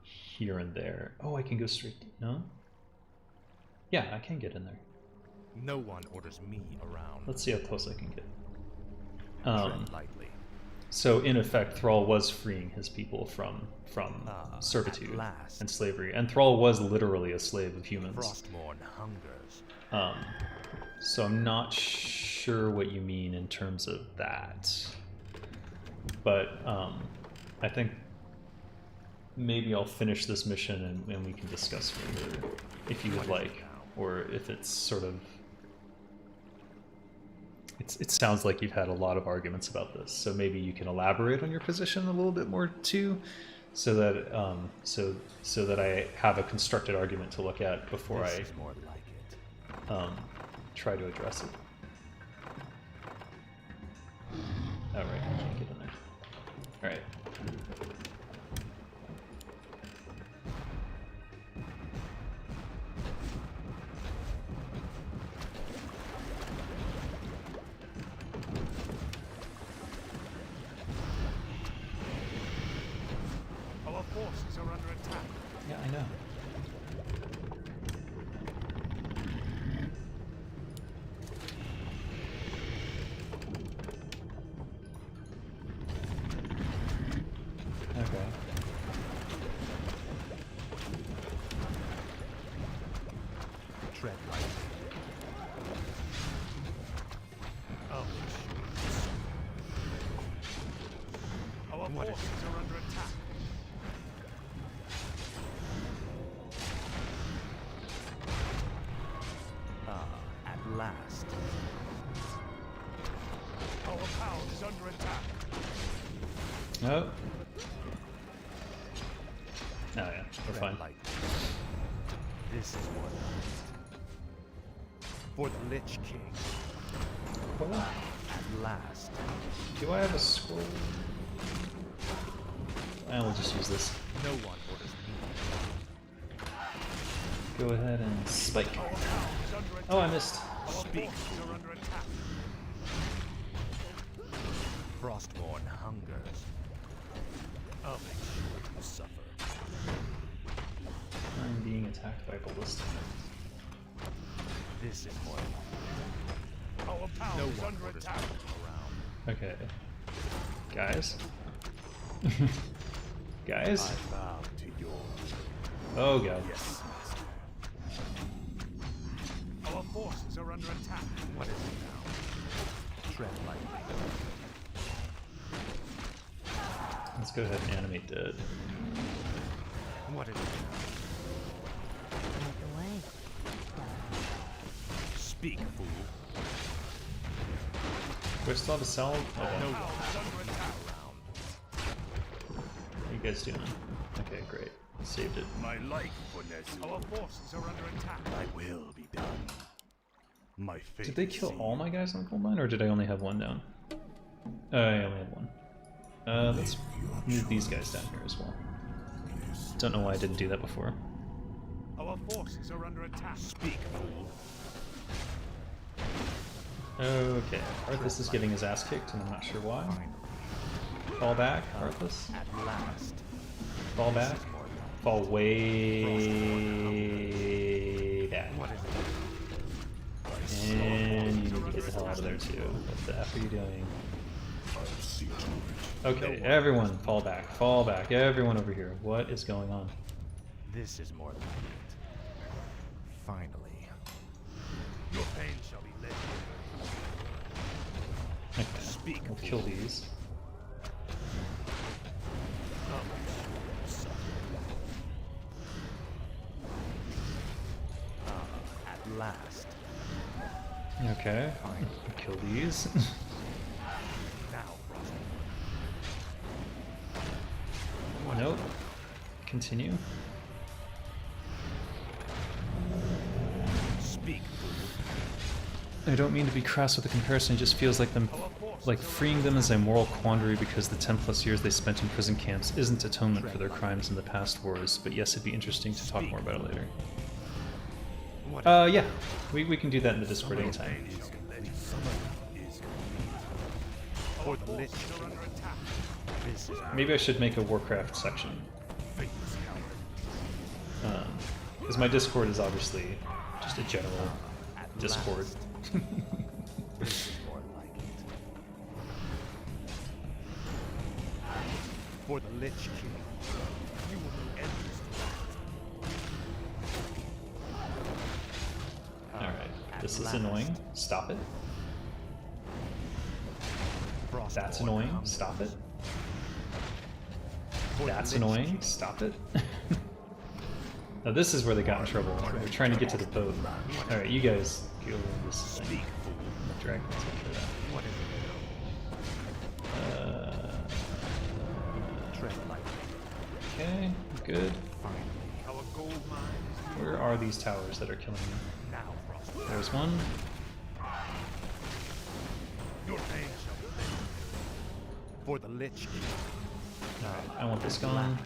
here and there. Oh, I can go straight. No? Yeah, I can get in there. No one orders me around. Let's see how close I can get. Tread lightly. So in effect, Thrall was freeing his people from servitude and slavery, and Thrall was literally a slave of humans. Frostmourne hungers. So I'm not sure what you mean in terms of that. But I think maybe I'll finish this mission and we can discuss further if you would like, or if it's sort of... It sounds like you've had a lot of arguments about this, so maybe you can elaborate on your position a little bit more too, so that so that I have a constructed argument to look at before I try to address it. Oh, right, I can't get in there. All right. Our forces are under attack. Yeah, I know. Okay. Tread light. Oh, our forces are under attack. At last. Our power is under attack. Oh. Oh yeah, we're fine. Light. This is what. For the Lich King. What? At last. Do I have a scroll? I will just use this. No one orders me. Go ahead and spike. Oh, I missed. Speak. Are under attack. Frostborn hungers. I'll make sure you suffer. I'm being attacked by ballista. This is more. Our power No is one under orders attack. me around. Okay. Guys? Guys? I bow to yours. Oh god. Yes, master. Our forces are under attack. What is it now? Tread lightly. Let's go ahead and animate dead. What is it now? Out the way. Speak, fool. Do I still have a cell? Oh, No no. one is under attack around. What are you guys doing? Okay, great. Saved it. My life, Bonesu. Our forces are under attack. My will be done. My fate. Did they kill all my guys on the coal mine, or did I only have one down? I only had one. Let's move these guys down here as well. Don't know why I didn't do that before. Our forces are under attack. Speak, fool. Okay, Arthas is getting his ass kicked, and I'm not sure why. Fall back, Arthas. At last. Fall back. Fall way back. What is it? And you need to get the hell out of there too. What the F are you doing? Okay, everyone fall back. Fall back. Everyone over here. What is going on? This is more like it. Finally. Your pain shall be laid. Okay, Speak, we'll kill these. At last. Okay, fine. Kill these. Now, Nope. Continue. speak, fool. I don't mean to be crass with the comparison, it just feels like freeing them is a moral quandary because the 10+ years they spent in prison camps isn't atonement for their crimes in the past wars, but yes, it'd be interesting to talk more about it later. Yeah, we can do that in the Discord anytime. For the Lich King. This is Maybe I should make a Warcraft section. Because my Discord is obviously just a general Discord. this is more like it. For the Lich King. You will be endless. Alright, this is annoying. Stop it. That's annoying. Stop it. That's annoying. Stop it. Now this is where they got in trouble. They're trying to get to the boat. Alright, you guys go over this thing. Dragons after that. Okay, good. Where are these towers that are killing me? There's one. For the Lich King. Alright, I want this gone.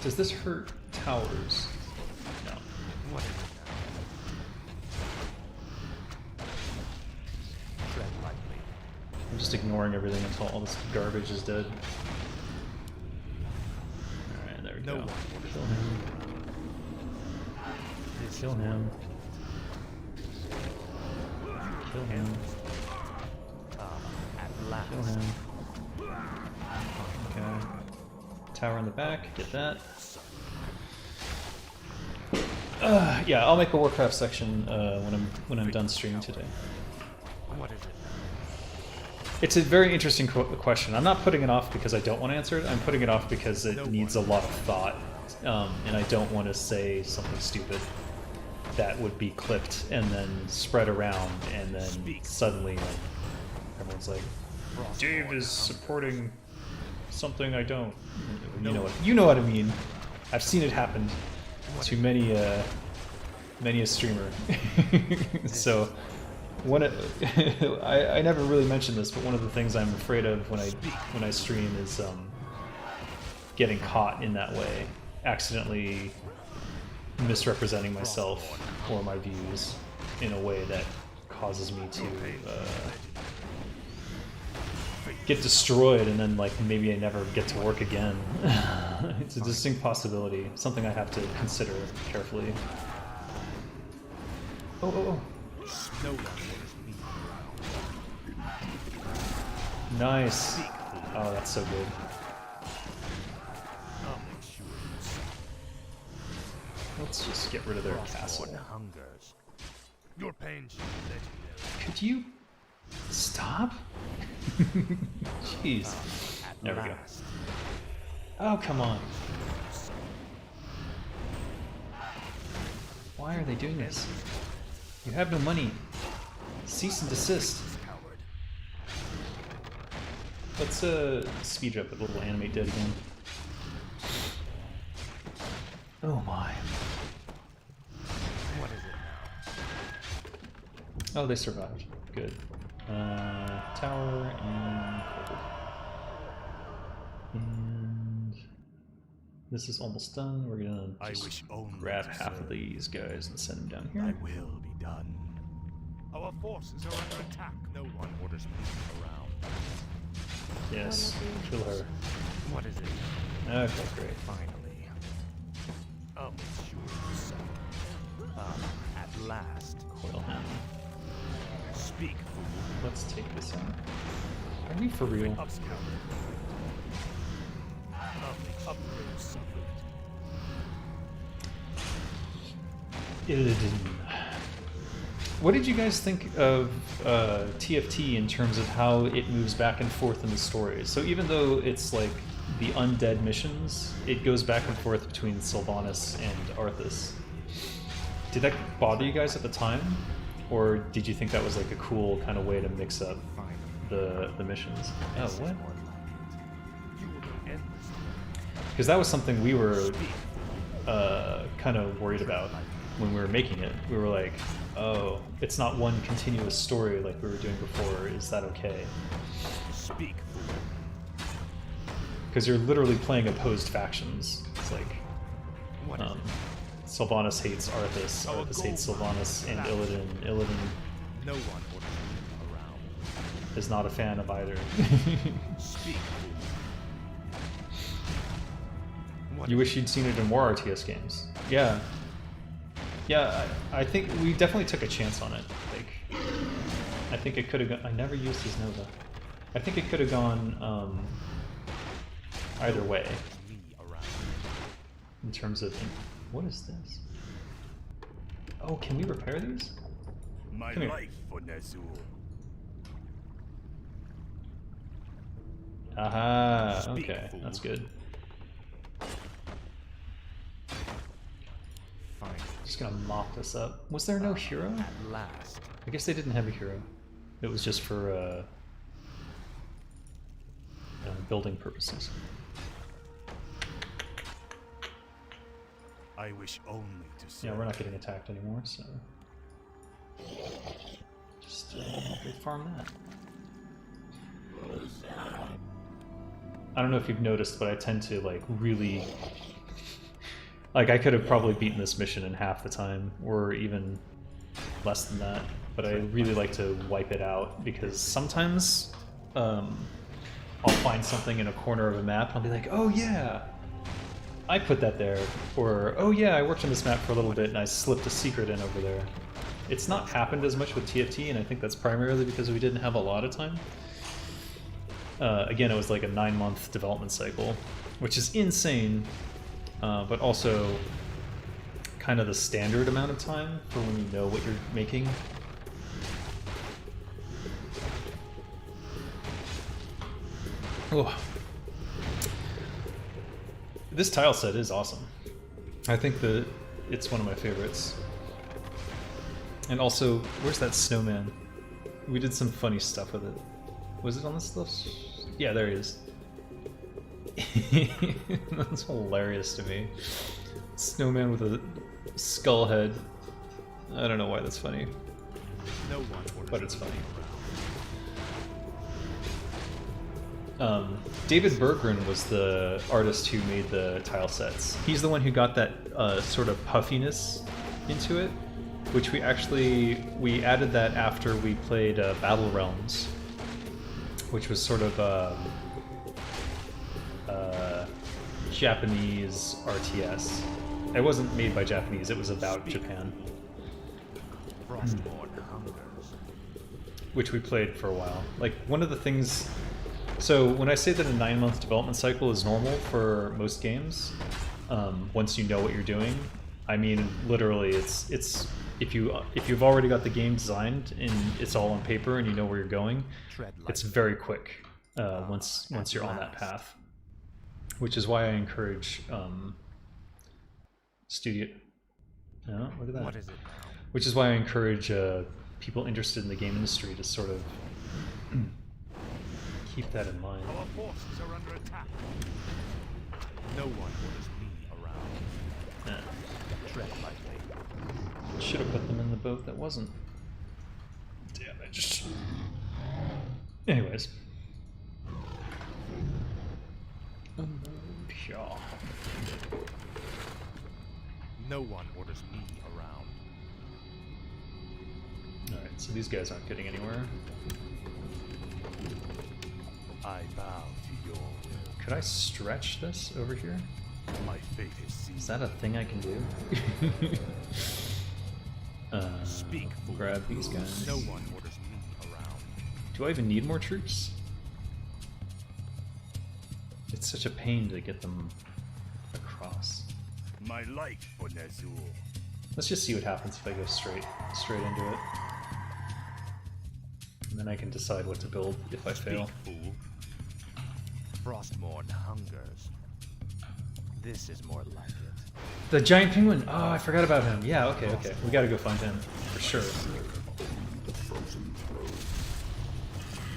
Does this hurt towers? No. What is it? Tread lightly. I'm just ignoring everything until all this garbage is dead. Alright, there we go. Kill him. Kill him. Kill him. Kill him. Okay. Tower in the back, get that. Yeah, I'll make a Warcraft section when I'm done streaming today. What is it? It's a very interesting question. I'm not putting it off because I don't want to answer it. I'm putting it off because it needs a lot of thought, and I don't want to say something stupid that would be clipped and then spread around, and then suddenly like, everyone's like, Dave is supporting something I don't. You know what I mean. I've seen it happen to many a streamer. So I never really mentioned this, but one of the things I'm afraid of when I stream is getting caught in that way, accidentally misrepresenting myself or my views in a way that causes me to get destroyed, and then like maybe I never get to work again. It's a distinct possibility, something I have to consider carefully. Oh. Nice. Oh, that's so good. Let's just get rid of their castle. Your pain should be legendary. Could you stop? Jeez. There we go. Oh, come on. Why are they doing this? You have no money. Cease and desist. Let's speed up a little animate dead again. Oh my. What is it now? Oh, they survived. Good. Tower and this is almost done. We're gonna just grab half of these guys and send them down here. I will be done. Our forces are under attack. No one orders me around. Yes, kill her. What is it? Okay, great. Finally. I'll make sure you suffer. At last. Coil him. Speak, fool. Let's take this out. Are we for real? I'll make upgrades suffer. What did you guys think of TFT in terms of how it moves back and forth in the story? So even though it's like the undead missions, it goes back and forth between Sylvanas and Arthas. Did that bother you guys at the time? Or did you think that was like a cool kind of way to mix up the missions? Oh, what? Because that was something we were kind of worried about when we were making it. We were like, oh, it's not one continuous story like we were doing before. Is that okay? Because you're literally playing opposed factions. It's like Sylvanas hates Arthas, Arthas hates Sylvanas, and Illidan. Illidan is not a fan of either. You wish you'd seen it in more RTS games. Yeah. Yeah, I think we definitely took a chance on it. Like, I think it could have gone... I never used his Nova. I think it could have gone either way. In terms of... What is this? Oh, can we repair these? My Come here. life for Nazul. Aha, Speak, okay, fool. that's good. Fine. Just gonna mop this up. Was there no hero? At last. I guess they didn't have a hero. It was just for building purposes. I wish only to see. Yeah, we're not getting attacked anymore, so just go farm that. I don't know if you've noticed, but I tend to like really like I could have probably beaten this mission in half the time, or even less than that. But I really like to wipe it out because sometimes I'll find something in a corner of a map and I'll be like, oh yeah, I put that there, or oh yeah, I worked on this map for a little bit and I slipped a secret in over there. It's not happened as much with TFT, and I think that's primarily because we didn't have a lot of time. Again, it was like a 9-month development cycle, which is insane, but also kind of the standard amount of time for when you know what you're making. Oh. This tile set is awesome. I think that it's one of my favorites. And also, where's that snowman? We did some funny stuff with it. Was it on this list? Yeah, there he is. That's hilarious to me. Snowman with a skull head. I don't know why that's funny. No one But it's funny. David Berggren was the artist who made the tile sets. He's the one who got that sort of puffiness into it, which we added that after we played Battle Realms, which was sort of Japanese RTS. It wasn't made by Japanese, it was about Japan. Which we played for a while. Like, one of the things... So, when I say that a 9-month development cycle is normal for most games, once you know what you're doing, I mean, literally, it's if you've already got the game designed and it's all on paper and you know where you're going, it's very quick once you're on that path. Which is why I encourage studio. Oh, look at that. What is it now? Which is why I encourage people interested in the game industry to sort of keep that in mind. Our forces are under attack. No one orders me around. Tread lightly. Should have put them in the boat that wasn't. Damn, I just... Anyways. Pure. No one orders me around. Alright, so these guys aren't getting anywhere. I bow to your will. Could I stretch this over here? My fate is sealed. Is that a thing I can do? Speak, fool. Grab these guys. No one orders me around. Do I even need more troops? It's such a pain to get them across. My life for Nazul. Let's just see what happens if I go straight into it. And then I can decide what to build if I fail. Speak, fool. Frostmourne hungers. This is more like it. The giant penguin! Oh, I forgot about him. Yeah, okay. We gotta go find him. For sure.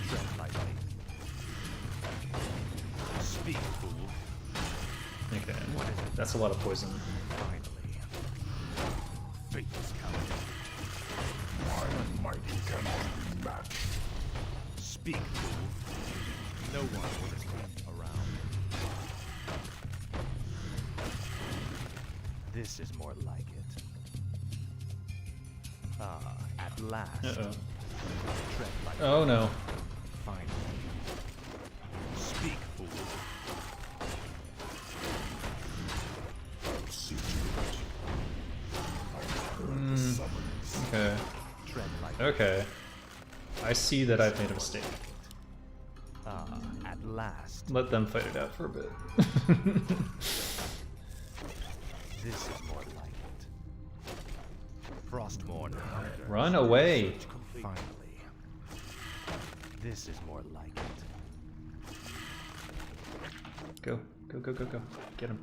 Tread lightly. Speak, fool. Okay. That's a lot of poison. Finally. Fate is coming. My mighty cannot be matched. Speak, fool. No one orders me around. This is more like it. Ah, at last. Uh-oh. Tread lightly. Oh no. Finally. Speak, fool. I'll see to it. Okay. Tread lightly. Okay. I see that I've made a mistake. Ah, at last. Let them fight it out for a bit. This is more like it. Frostmourne. Run away. Finally. This is more like it. Go. Go, go, go, go. Get him.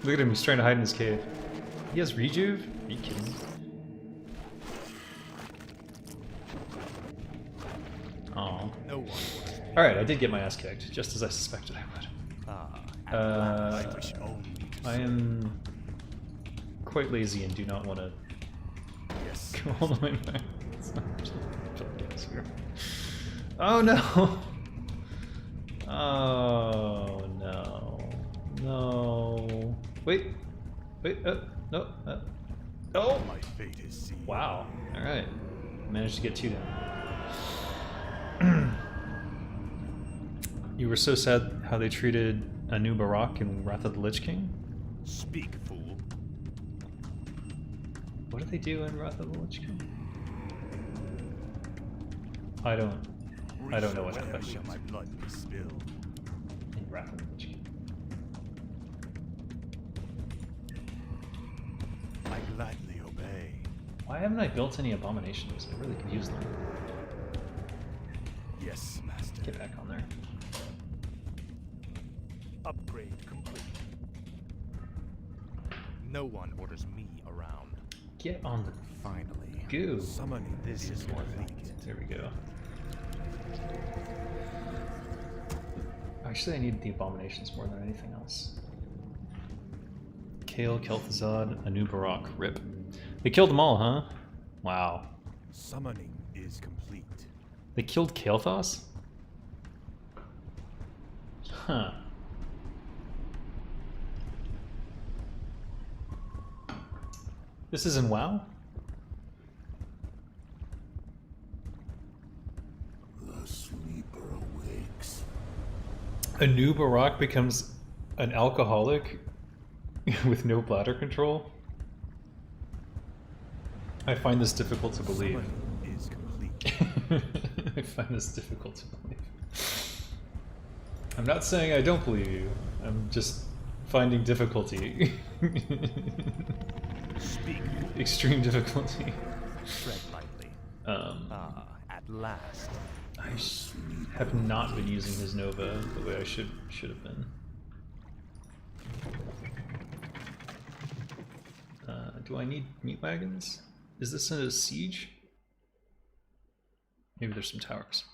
Look at him, he's trying to hide in his cave. He has rejuve? Are you kidding me? Oh. No one. Alright, I did get my ass kicked, just as I suspected I would. I am quite lazy and do not want to go all the way back. Oh no! Oh no. No. Wait. Wait, no. Oh! My fate is sealed. Wow. Alright. Managed to get 2 down. You were so sad how they treated Anu Barak in Wrath of the Lich King? Speak, fool. What did they do in Wrath of the Lich King? I don't know what happened Shall my blood be spilled? in Wrath of the Lich King. I gladly obey. Why haven't I built any abominations? I really could use them. Yes, master. Get back on there. Upgrade complete. No one orders me around. Get on the Finally. goo. Summoning This is more like it. There we go. Actually, I need the abominations more than anything else. Kale, Kel'Thuzad, Anu Barak, rip. They killed them all, huh? Wow. Summoning is complete. They killed Kael'thas? Huh. This is in WoW? The sleeper awakes. Anu Barak becomes an alcoholic with no bladder control? I find this difficult to believe. Summoning is complete. I find this difficult to believe. I'm not saying I don't believe you. I'm just finding difficulty. Speak. Extreme difficulty. Tread lightly. At last. I have not been using his Nova the way I should have been. Do I need meat wagons? Is this a siege? Maybe there's some towers.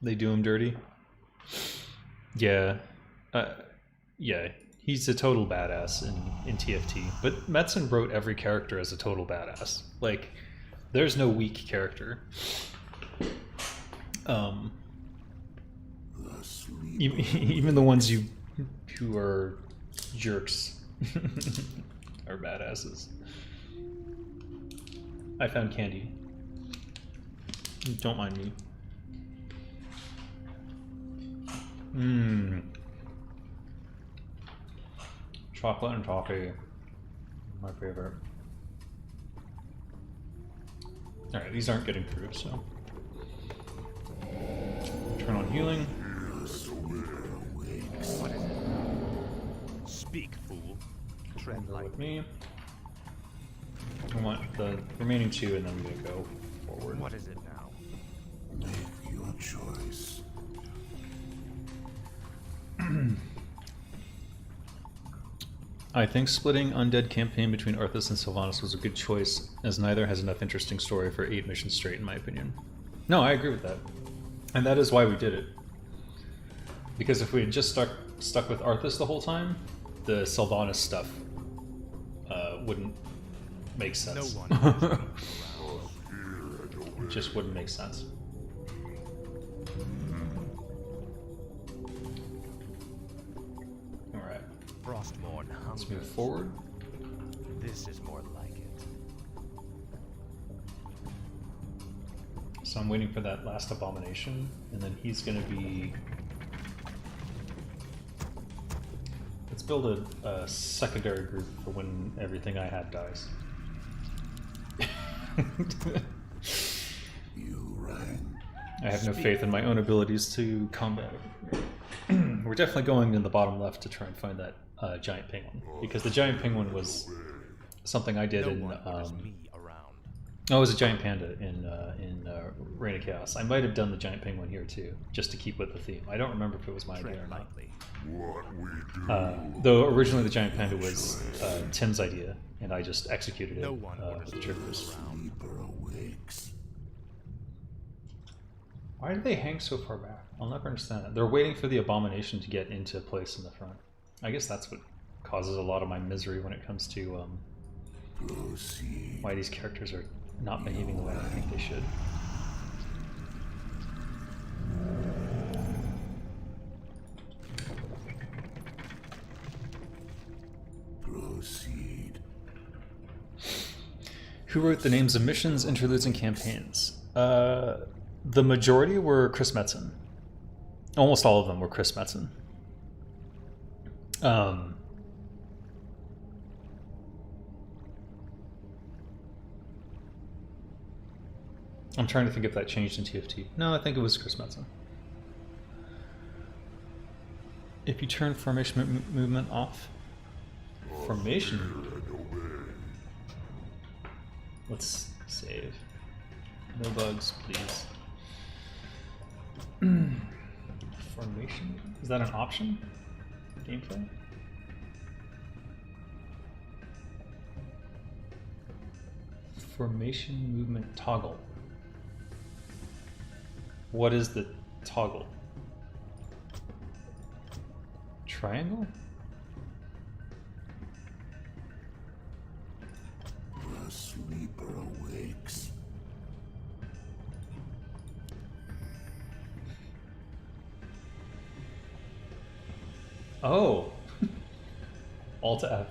They do him dirty. Yeah. Yeah. He's a total badass in TFT. But Metzen wrote every character as a total badass. Like, there's no weak character. Even the ones who are jerks are badasses. I found candy. Don't mind me. Mmm. Chocolate and toffee. My favorite. Alright, these aren't getting through, so. Turn on healing. Speak, fool. Tread Go lightly. with me. I want the remaining 2 and then we go forward. What is it now? Make your choice. I think splitting Undead campaign between Arthas and Sylvanas was a good choice, as neither has enough interesting story for 8 missions straight, in my opinion. No, I agree with that. And that is why we did it. Because if we had just stuck with Arthas the whole time, the Sylvanas stuff wouldn't make sense. No one. It just wouldn't make sense. Alright, Frostmourne let's move hungers. forward. This is more like it. So I'm waiting for that last abomination, and then he's gonna be... Let's build a secondary group for when everything I had dies. I have no faith in my own abilities to combat. We're definitely going in the bottom left to try and find that giant penguin, because the giant penguin was something I did in. Oh, it was a giant panda in Reign of Chaos. I might have done the giant penguin here too, just to keep with the theme. I don't remember if it was my idea or not. Though originally the giant panda was Tim's idea, and I just executed it with the triggers. Why do they hang so far back? I'll never understand that. They're waiting for the abomination to get into place in the front. I guess that's what causes a lot of my misery when it comes to why these characters are not behaving the way I think they should. Proceed. Who wrote the names of missions, interludes, and campaigns? The majority were Chris Metzen. Almost all of them were Chris Metzen. I'm trying to think if that changed in TFT. No, I think it was Chris Metzen. If you turn formation movement off. Formation? Let's save. No bugs, please. Formation? Is that an option? Gameplay? Formation movement toggle. What is the toggle? Triangle? The sleeper awakes. Oh! Alt F.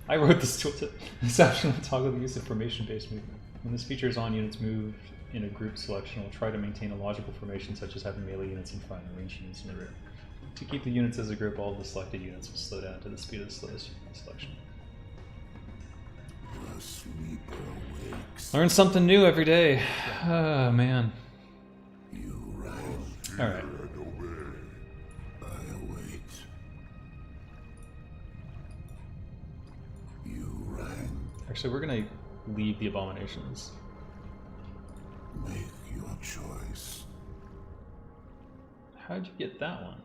I wrote this tooltip. This option will toggle the use of formation-based movement. When this feature is on, units move in a group selection will try to maintain a logical formation, such as having melee units in front and ranged units in the rear. To keep the units as a group, all of the selected units will slow down to the speed of the slowest selection. The sleeper awakes. Learn something new every day. Oh, man. You ran. Alright. I await. You ran. Actually, we're gonna leave the abominations. Make your choice. How'd you get that one?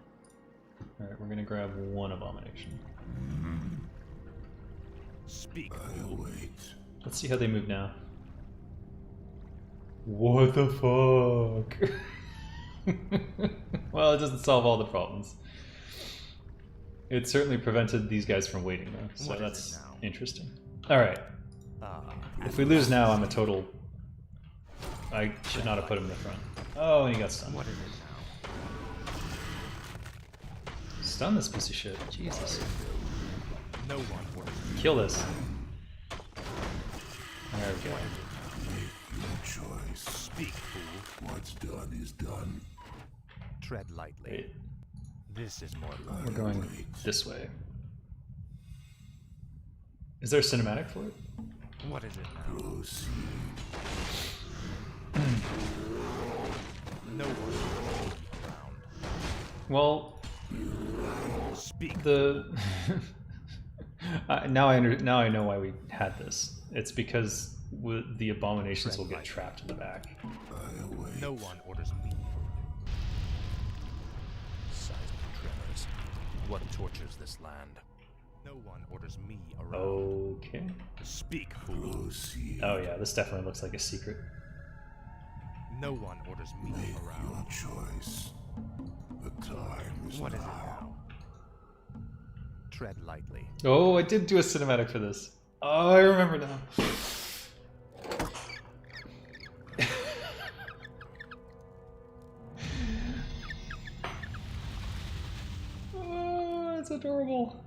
Alright, we're gonna grab one abomination. Speak. I await. Let's see how they move now. What the fuck? Well, it doesn't solve all the problems. It certainly prevented these guys from waiting though, so that's interesting. Alright. If we lose now, I'm a total... I should not have put him in the front. Oh, and he got stunned. What is it now? Stun this piece of shit. Jesus. No one would. Kill this. There we go. Make your choice. Speak, fool. What's done is done. Tread lightly. Wait, This is more we're going this way. Is there a cinematic for it? What is it now? Proceed. No one around. Well, Speak. the now I know why we had this. It's because the abominations will get trapped in the back. I await. No one orders me. Seismic tremors. What tortures this land? No one orders me around. Okay. Speak, fool. Proceed. Oh yeah, this definitely looks like a secret. No one orders me Make around. your choice. The time is What is it now. now? Tread lightly. Oh, I did do a cinematic for this. Oh, I remember now. Oh, it's adorable.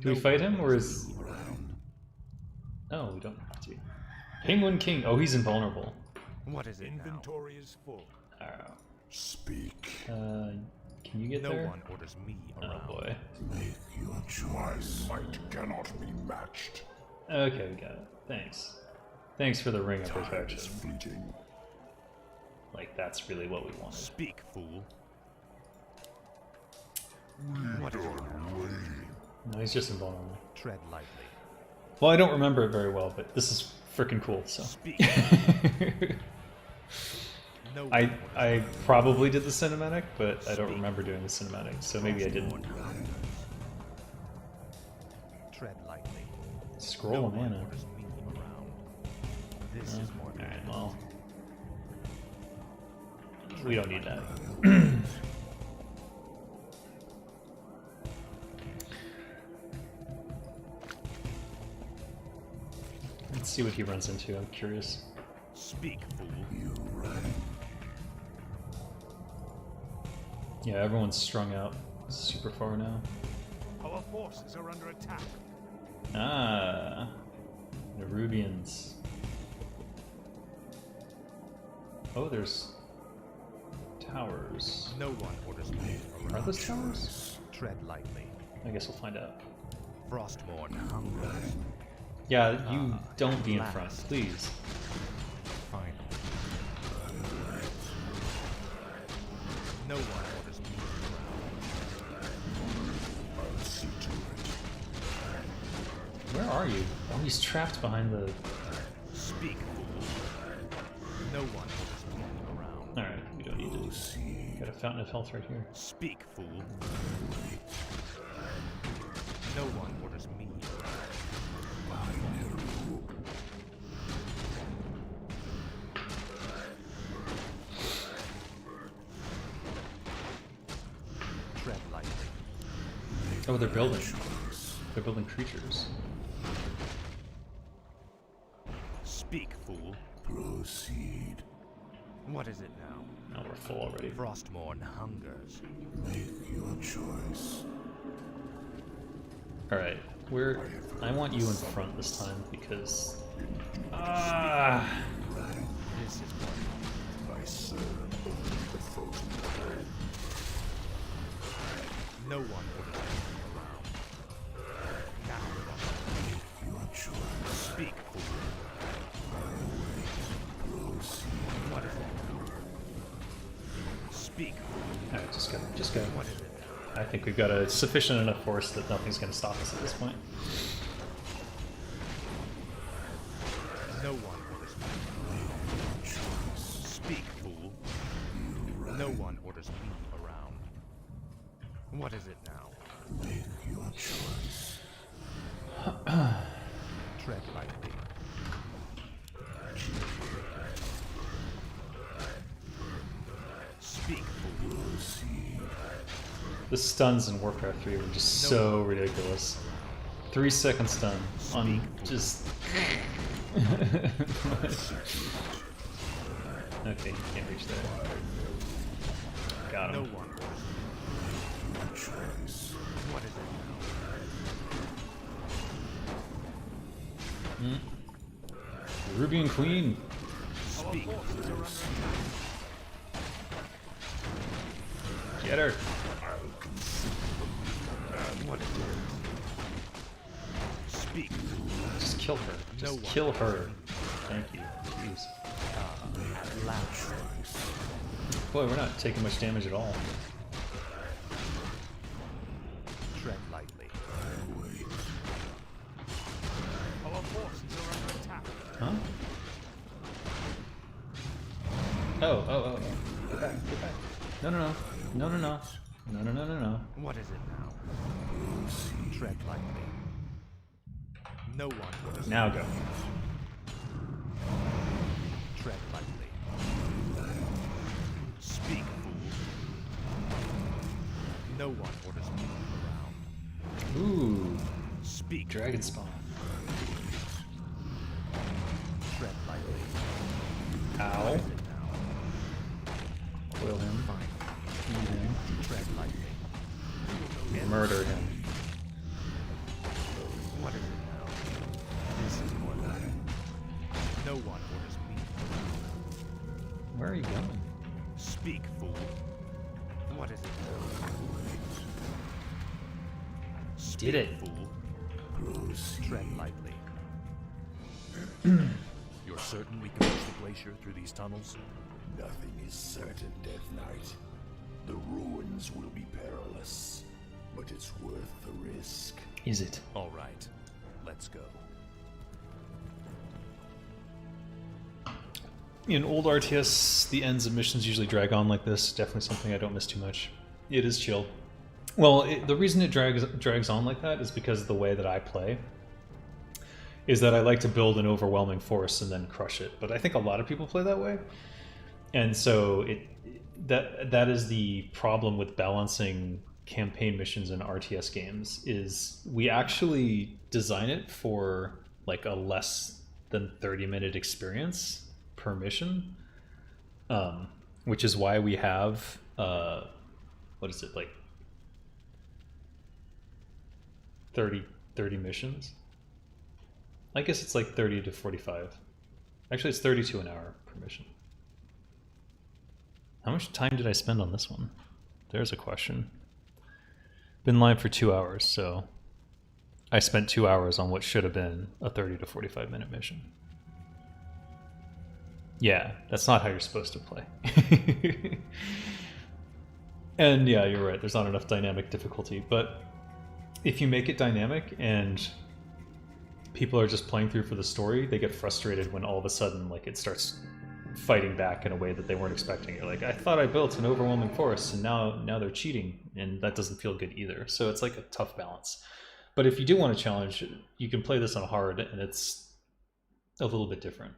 Do we fight him, or is... No, we don't have to. Penguin King. Oh, he's invulnerable. What is it Inventory is full. Oh. Speak. Can you get now? there? No one orders me around. Oh boy. Make your choice. Might cannot be matched. Okay, we got it. Thanks. Thanks for the ring of Time perfection. is fleeting. Like, that's really what we wanted. Speak, fool. What is it now? No, he's just invulnerable. Tread lightly. Well, I don't remember it very well, but this is freaking cool, so. Speak. No I probably did the cinematic, but I don't remember doing the cinematic, so maybe I didn't. Tread lightly. Scroll of mana. Orders me around. This is more than Alright, well. We don't need that. Let's see what he runs into, I'm curious. Speak, fool. Yeah, everyone's strung out super far now. Our forces are under attack. Ah, the Rubians. Oh, there's towers. No one orders me Are around. those towers? Tread lightly. I guess we'll find out. Frostborn hunger. Yeah, you don't be in front, please. Fine. No one orders me around. Where are you? Oh, he's trapped behind the... Speak, fool. No one orders me around. Alright, we don't need to... Got a fountain of health right here. Speak, fool. No one orders me around. Tread lightly. Oh, they're building. They're building creatures. Speak, fool. Proceed. What is it now? Oh, we're full already. Frostborn hungers. Make your choice. Alright, I want you in front this time because... This is what I serve only the frozen throne. no one orders me around. Now, Your choice. speak, fool. Proceed. What is it now? Speak, fool. Alright, just go. What is it now? I think we've got a sufficient enough force that nothing's going to stop us at this point. No one orders me around. Speak, fool. No one orders me around. What is it now? Make your choice. Tread lightly. Speak, fool. Proceed. The stuns in Warcraft 3 were just so ridiculous. 3-second stun on just... Okay, he can't reach there. Got No him. one orders Your choice. me. What is it now? Ruby and Queen. Speak, fool. Get her. What is it? Speak, fool. Just kill her. Just one. kill her. Thank you. Jeez. At last. Boy, we're not taking much damage at all. Tread lightly. Our forces are under attack. Huh? Oh. Get back. No. No. What is it now? Tread lightly. No one orders me. Now go. Tread lightly. Speak, fool. No one orders me around. Ooh. Speak, Dragon fool. Spawn. Tread lightly. Ow. What is it now? Kill him. Eat him. Tread lightly. Murder him. What is it now? This is more than. No one orders me around. Where are you going? Speak, fool. What is it now? Did it. Fool. Proceed. Tread lightly. You're certain we can reach the glacier through these tunnels? Nothing is certain, Death Knight. The ruins will be perilous, but it's worth the risk. Is it? All right, let's go. In old RTS, the ends of missions usually drag on like this. Definitely something I don't miss too much. It is chill. Well, the reason it drags on like that is because of the way that I play. Is that I like to build an overwhelming force and then crush it. But I think a lot of people play that way. And so that is the problem with balancing campaign missions in RTS games, is we actually design it for like a less than 30-minute experience per mission, which is why we have what is it, like 30 missions. I guess it's like 30 to 45. Actually, it's 32 an hour per mission. How much time did I spend on this one? There's a question. Been live for 2 hours, so I spent 2 hours on what should have been a 30 to 45 minute mission. Yeah, that's not how you're supposed to play. And yeah, you're right, there's not enough dynamic difficulty, but if you make it dynamic and people are just playing through for the story, they get frustrated when all of a sudden like it starts fighting back in a way that they weren't expecting. You're like, I thought I built an overwhelming force, and now they're cheating, and that doesn't feel good either. So it's like a tough balance. But if you do want a challenge, you can play this on hard, and it's a little bit different.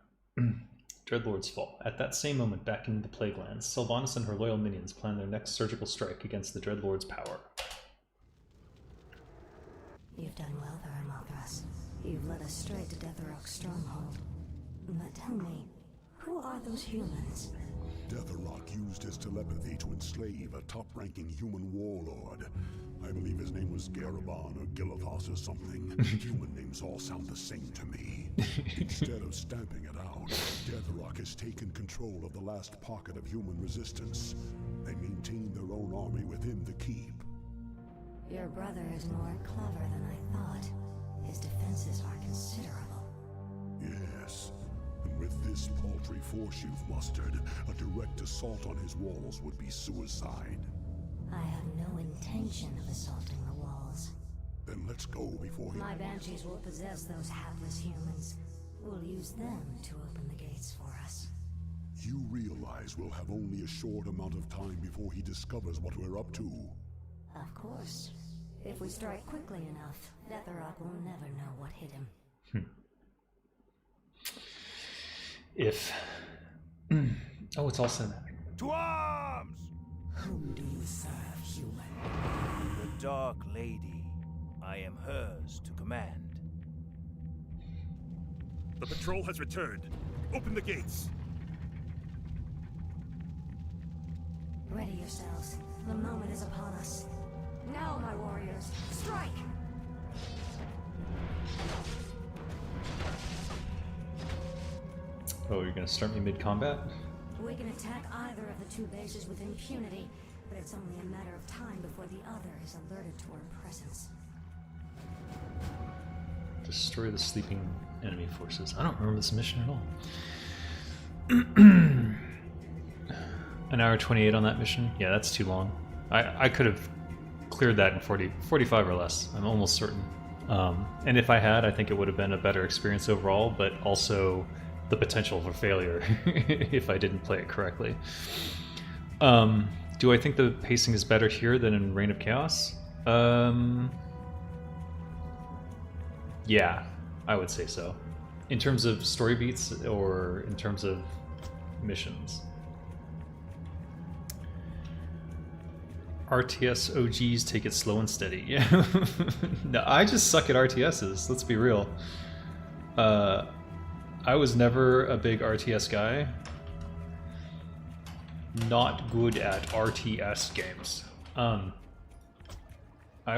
Dreadlords fall. At that same moment, back in the Plaguelands, Sylvanas and her loyal minions plan their next surgical strike against the Dreadlords' power. You've done well there, Mothras. You've led us straight to Deathrock's stronghold. But tell me, who are those humans? Deathrock used his telepathy to enslave a top-ranking human warlord. I believe his name was Garabon or Gilithos or something. Human names all sound the same to me. Instead of stamping it out, Deathrock has taken control of the last pocket of human resistance. They maintain their own army within the keep. Your brother is more clever than I thought. His defenses are considerable. Yes. And with this paltry force you've mustered, a direct assault on his walls would be suicide. I have no intention of assaulting the walls. Then let's go before he... My banshees will possess those hapless humans. We'll use them to open the gates for us. You realize we'll have only a short amount of time before he discovers what we're up to. Of course. If we strike quickly enough, Deathrock will never know what hit him. If... Oh, it's all cinematic. To arms! Whom do you serve, human? The Dark Lady. I am hers to command. The patrol has returned. Open the gates. Ready yourselves. The moment is upon us. Now, my warriors, strike! Oh, you're gonna start me mid-combat? We can attack either of the two bases with impunity, but it's only a matter of time before the other is alerted to our presence. Destroy the sleeping enemy forces. I don't remember this mission at all. An hour 28 on that mission? Yeah, that's too long. I could have cleared that in 45 or less. I'm almost certain. And if I had, I think it would have been a better experience overall, but also the potential for failure if I didn't play it correctly. Do I think the pacing is better here than in Reign of Chaos? Yeah, I would say so. In terms of story beats or in terms of missions? RTS OGs take it slow and steady. Yeah. No, I just suck at RTSs, let's be real. I was never a big RTS guy. Not good at RTS games. I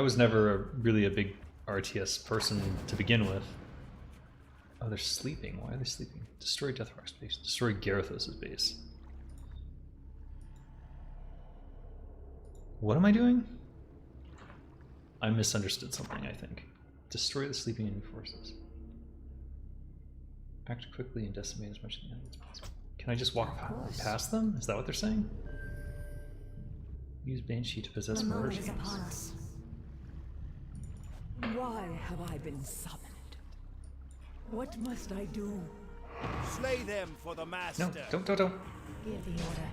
was never really a big RTS person to begin with. Oh, they're sleeping. Why are they sleeping? Destroy Deathrock's base. Destroy Garithos' base. What am I doing? I misunderstood something, I think. Destroy the sleeping enemy forces. Act quickly and decimate as much of the enemy as possible. Can I just walk past them? Is that what they're saying? Use Banshee to possess The murder moment is schemes. upon us. Why have I been summoned? What must I do? Slay them for the master. No, don't. Give the order.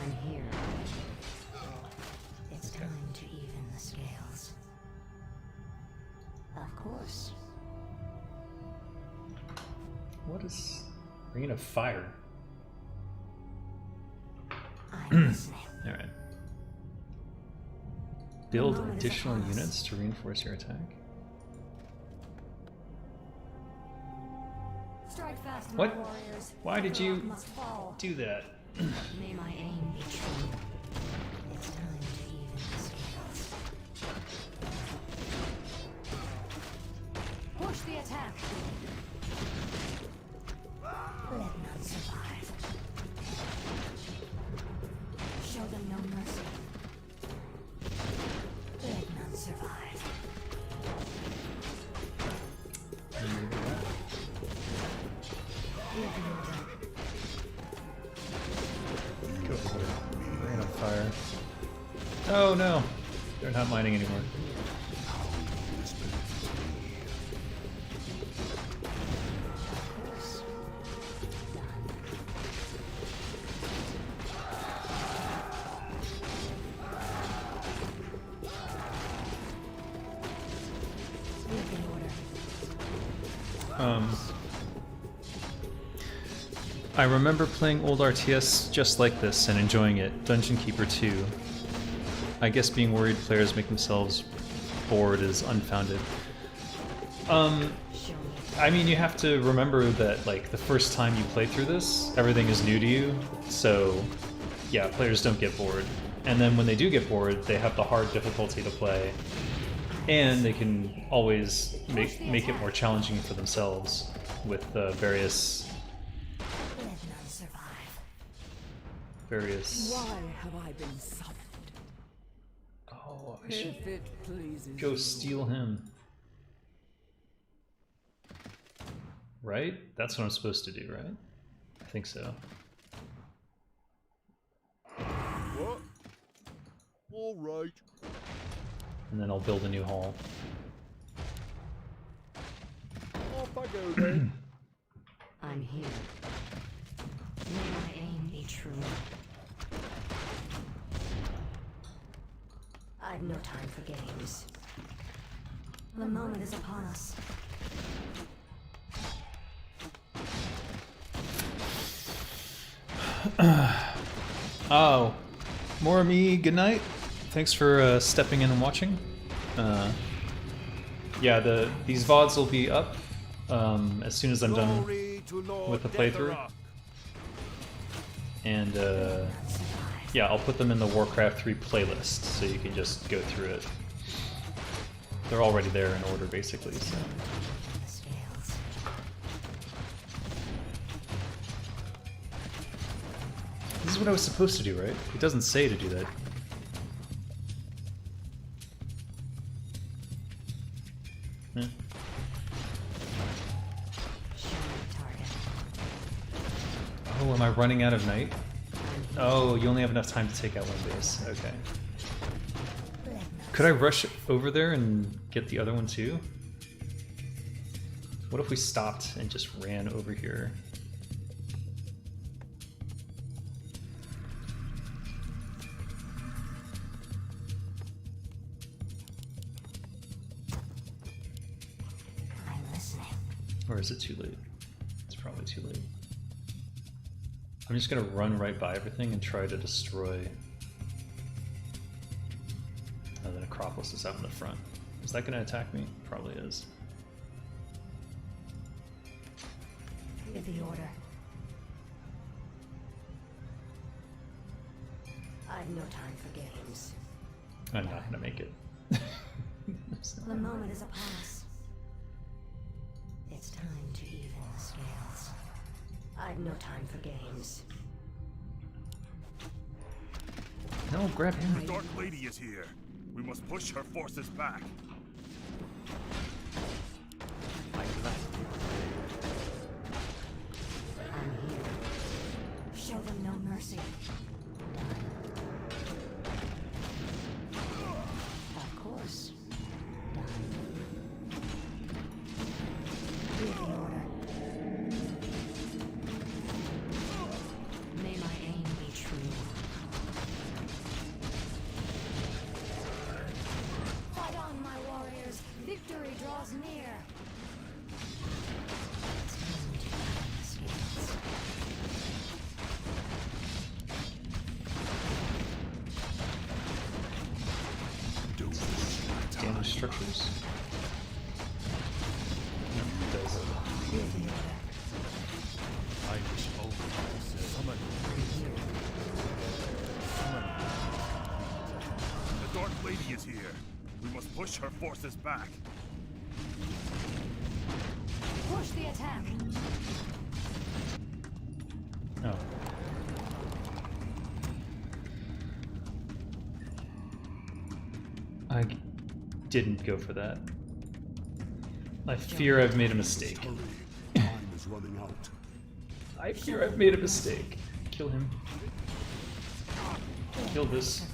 I'm here. It's time to even the scales. Of course. What is Ring of Fire? I'm listening. Alright. Build additional units to reinforce your attack. Strike fast, my What? warriors. Why did you Must fall. do that? May my aim be true. It's time to even the scales. Push the attack. Let none survive. Show them no mercy. Let none survive. Go for it. Ring of Fire. Oh no! They're not mining anymore. I remember playing old RTS just like this and enjoying it. Dungeon Keeper 2. I guess being worried players make themselves bored is unfounded. I mean, you have to remember that, like, the first time you play through this, everything is new to you, so yeah, players don't get bored. And then when they do get bored, they have the hard difficulty to play, and they can always make it more challenging for themselves with various... Why have I been summoned? Oh, I should If it pleases go you. steal him. Right? That's what I'm supposed to do, right? I think so. What? All right. And then I'll build a new hall. Off I go then. I'm here. May my aim be true. I've no time for games. The moment is upon us. Oh, more of me. Good night. Thanks for stepping in and watching. Yeah, these VODs will be up as soon as I'm done with the playthrough. And yeah, I'll put them in the Warcraft 3 playlist, so you can just go through it. They're already there in order, basically. So. This is what I was supposed to do, right? It doesn't say to do that. Hmm. Oh, am I running out of night? Oh, you only have enough time to take out one base. Okay. Could I rush over there and get the other one too? What if we stopped and just ran over here? I'm listening. Or is it too late? It's probably too late. I'm just gonna run right by everything and try to destroy... Oh, the Necropolis is out in the front. Is that gonna attack me? Probably is. Give the order. I've no time for games. I'm not gonna make it. The moment is upon us. It's time to even the scales. I've no time for games. No, grab him. The Dark Lady is here. We must push her forces back. I'm here. mercy. Of course. Give the order. May my aim be true. Fight on, my warriors. Victory draws near. Damage structures. No, it does. I wish only to summon. The Dark Lady is here. We must push her forces back. Push the attack. Oh. I didn't go for that. I fear I've made a mistake. Hurry. Time is running out. I fear I've made a mistake. Kill him. Kill this.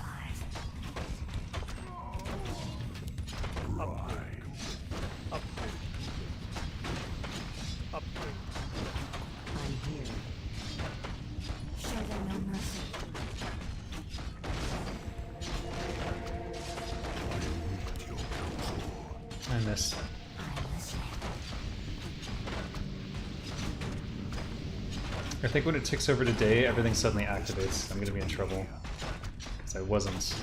I'm here. Show them no mercy. I miss. I'm listening. I think when it ticks over to day, everything suddenly activates. I'm gonna be in trouble. Because I wasn't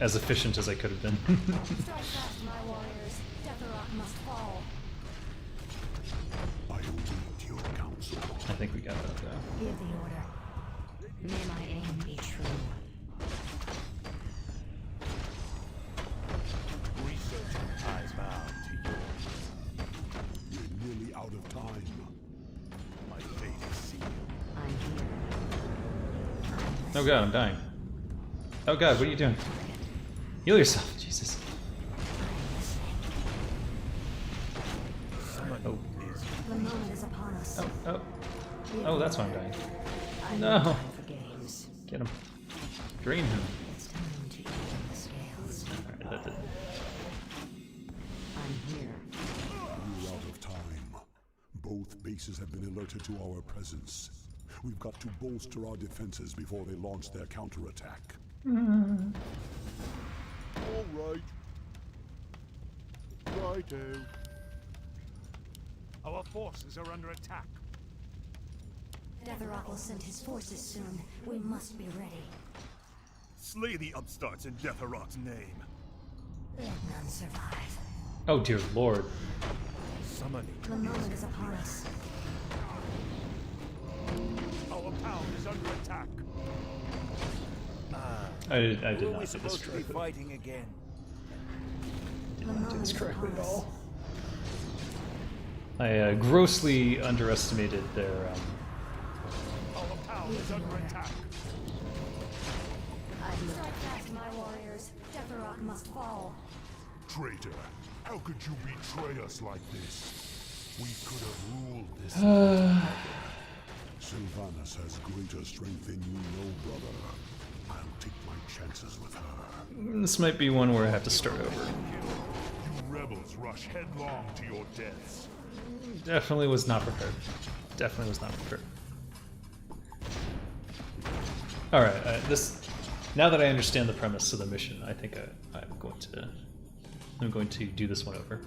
as efficient as I could have been. Strike fast, my warriors. Deathrock must fall. I await your counsel. I think we got that though. Give the order. May my aim be true. Researching ties bound to yours. We're nearly out of time. My fate is sealed. I'm here. Oh god, I'm dying. Oh god, what are you doing? Heal yourself, Jesus. Oh. The moment is upon us. Oh, oh. Oh, that's why I'm dying. I'm No. time for games. Get him. Drain him. It's time to even the scales. Alright, that did. I'm here. We're out of time. Both bases have been alerted to our presence. We've got to bolster our defenses before they launch their counterattack. All right. Righto. Our forces are under attack. Deathrock will send his forces soon. We must be ready. Slay the upstarts in Deathrock's name. Let none survive. Oh dear lord. Summoning. The moment is upon us. Our pound is under attack. I did Were not we do this supposed to be correctly. fighting again? Did not do this correctly at all. I grossly underestimated their Our pound is under attack. Strike fast, my warriors. Deathrock must fall. Traitor, how could you betray us like this? We could have ruled this. Sylvanas has greater strength than you know, brother. I'll take my chances with her. This might be one where I have to start over. You rebels rush headlong to your deaths. Definitely was not prepared. Definitely was not prepared. Alright, this... Now that I understand the premise of the mission, I think I'm going to do this one over.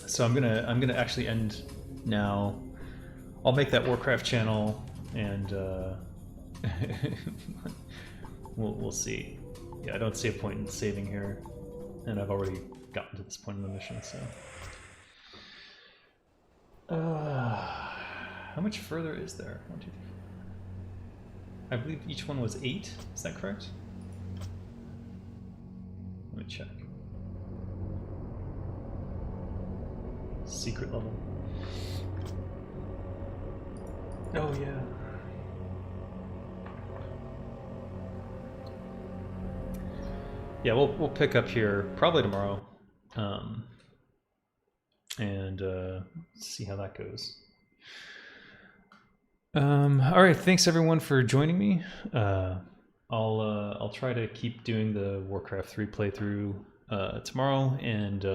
So I'm gonna actually end now. I'll make that Warcraft channel, and we'll see. Yeah, I don't see a point in saving here, and I've already gotten to this point in the mission. So, how much further is there? 1, 2, 3, 4. I believe each one was 8. Is that correct? Let me check. Secret level. Oh yeah. Yeah, we'll pick up here probably tomorrow, and see how that goes. All right, thanks everyone for joining me. I'll try to keep doing the Warcraft 3 playthrough tomorrow, and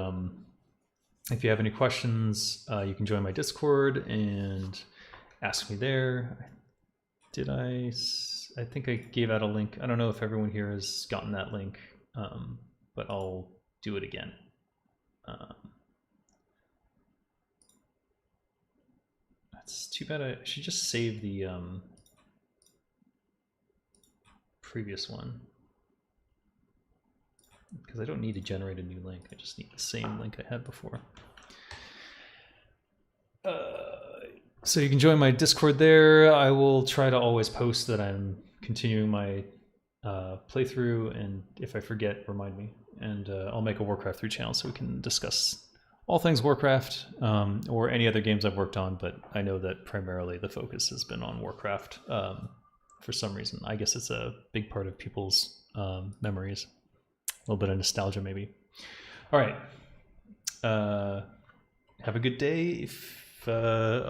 if you have any questions, you can join my Discord and ask me there. I think I gave out a link. I don't know if everyone here has gotten that link, but I'll do it again. That's too bad. I should just save the previous one, because I don't need to generate a new link. I just need the same link I had before. So you can join my Discord there. I will try to always post that I'm continuing my playthrough, and if I forget, remind me. And I'll make a Warcraft 3 channel so we can discuss all things Warcraft, or any other games I've worked on, but I know that primarily the focus has been on Warcraft for some reason. I guess it's a big part of people's memories. A little bit of nostalgia, maybe. All right. Have a good day. If other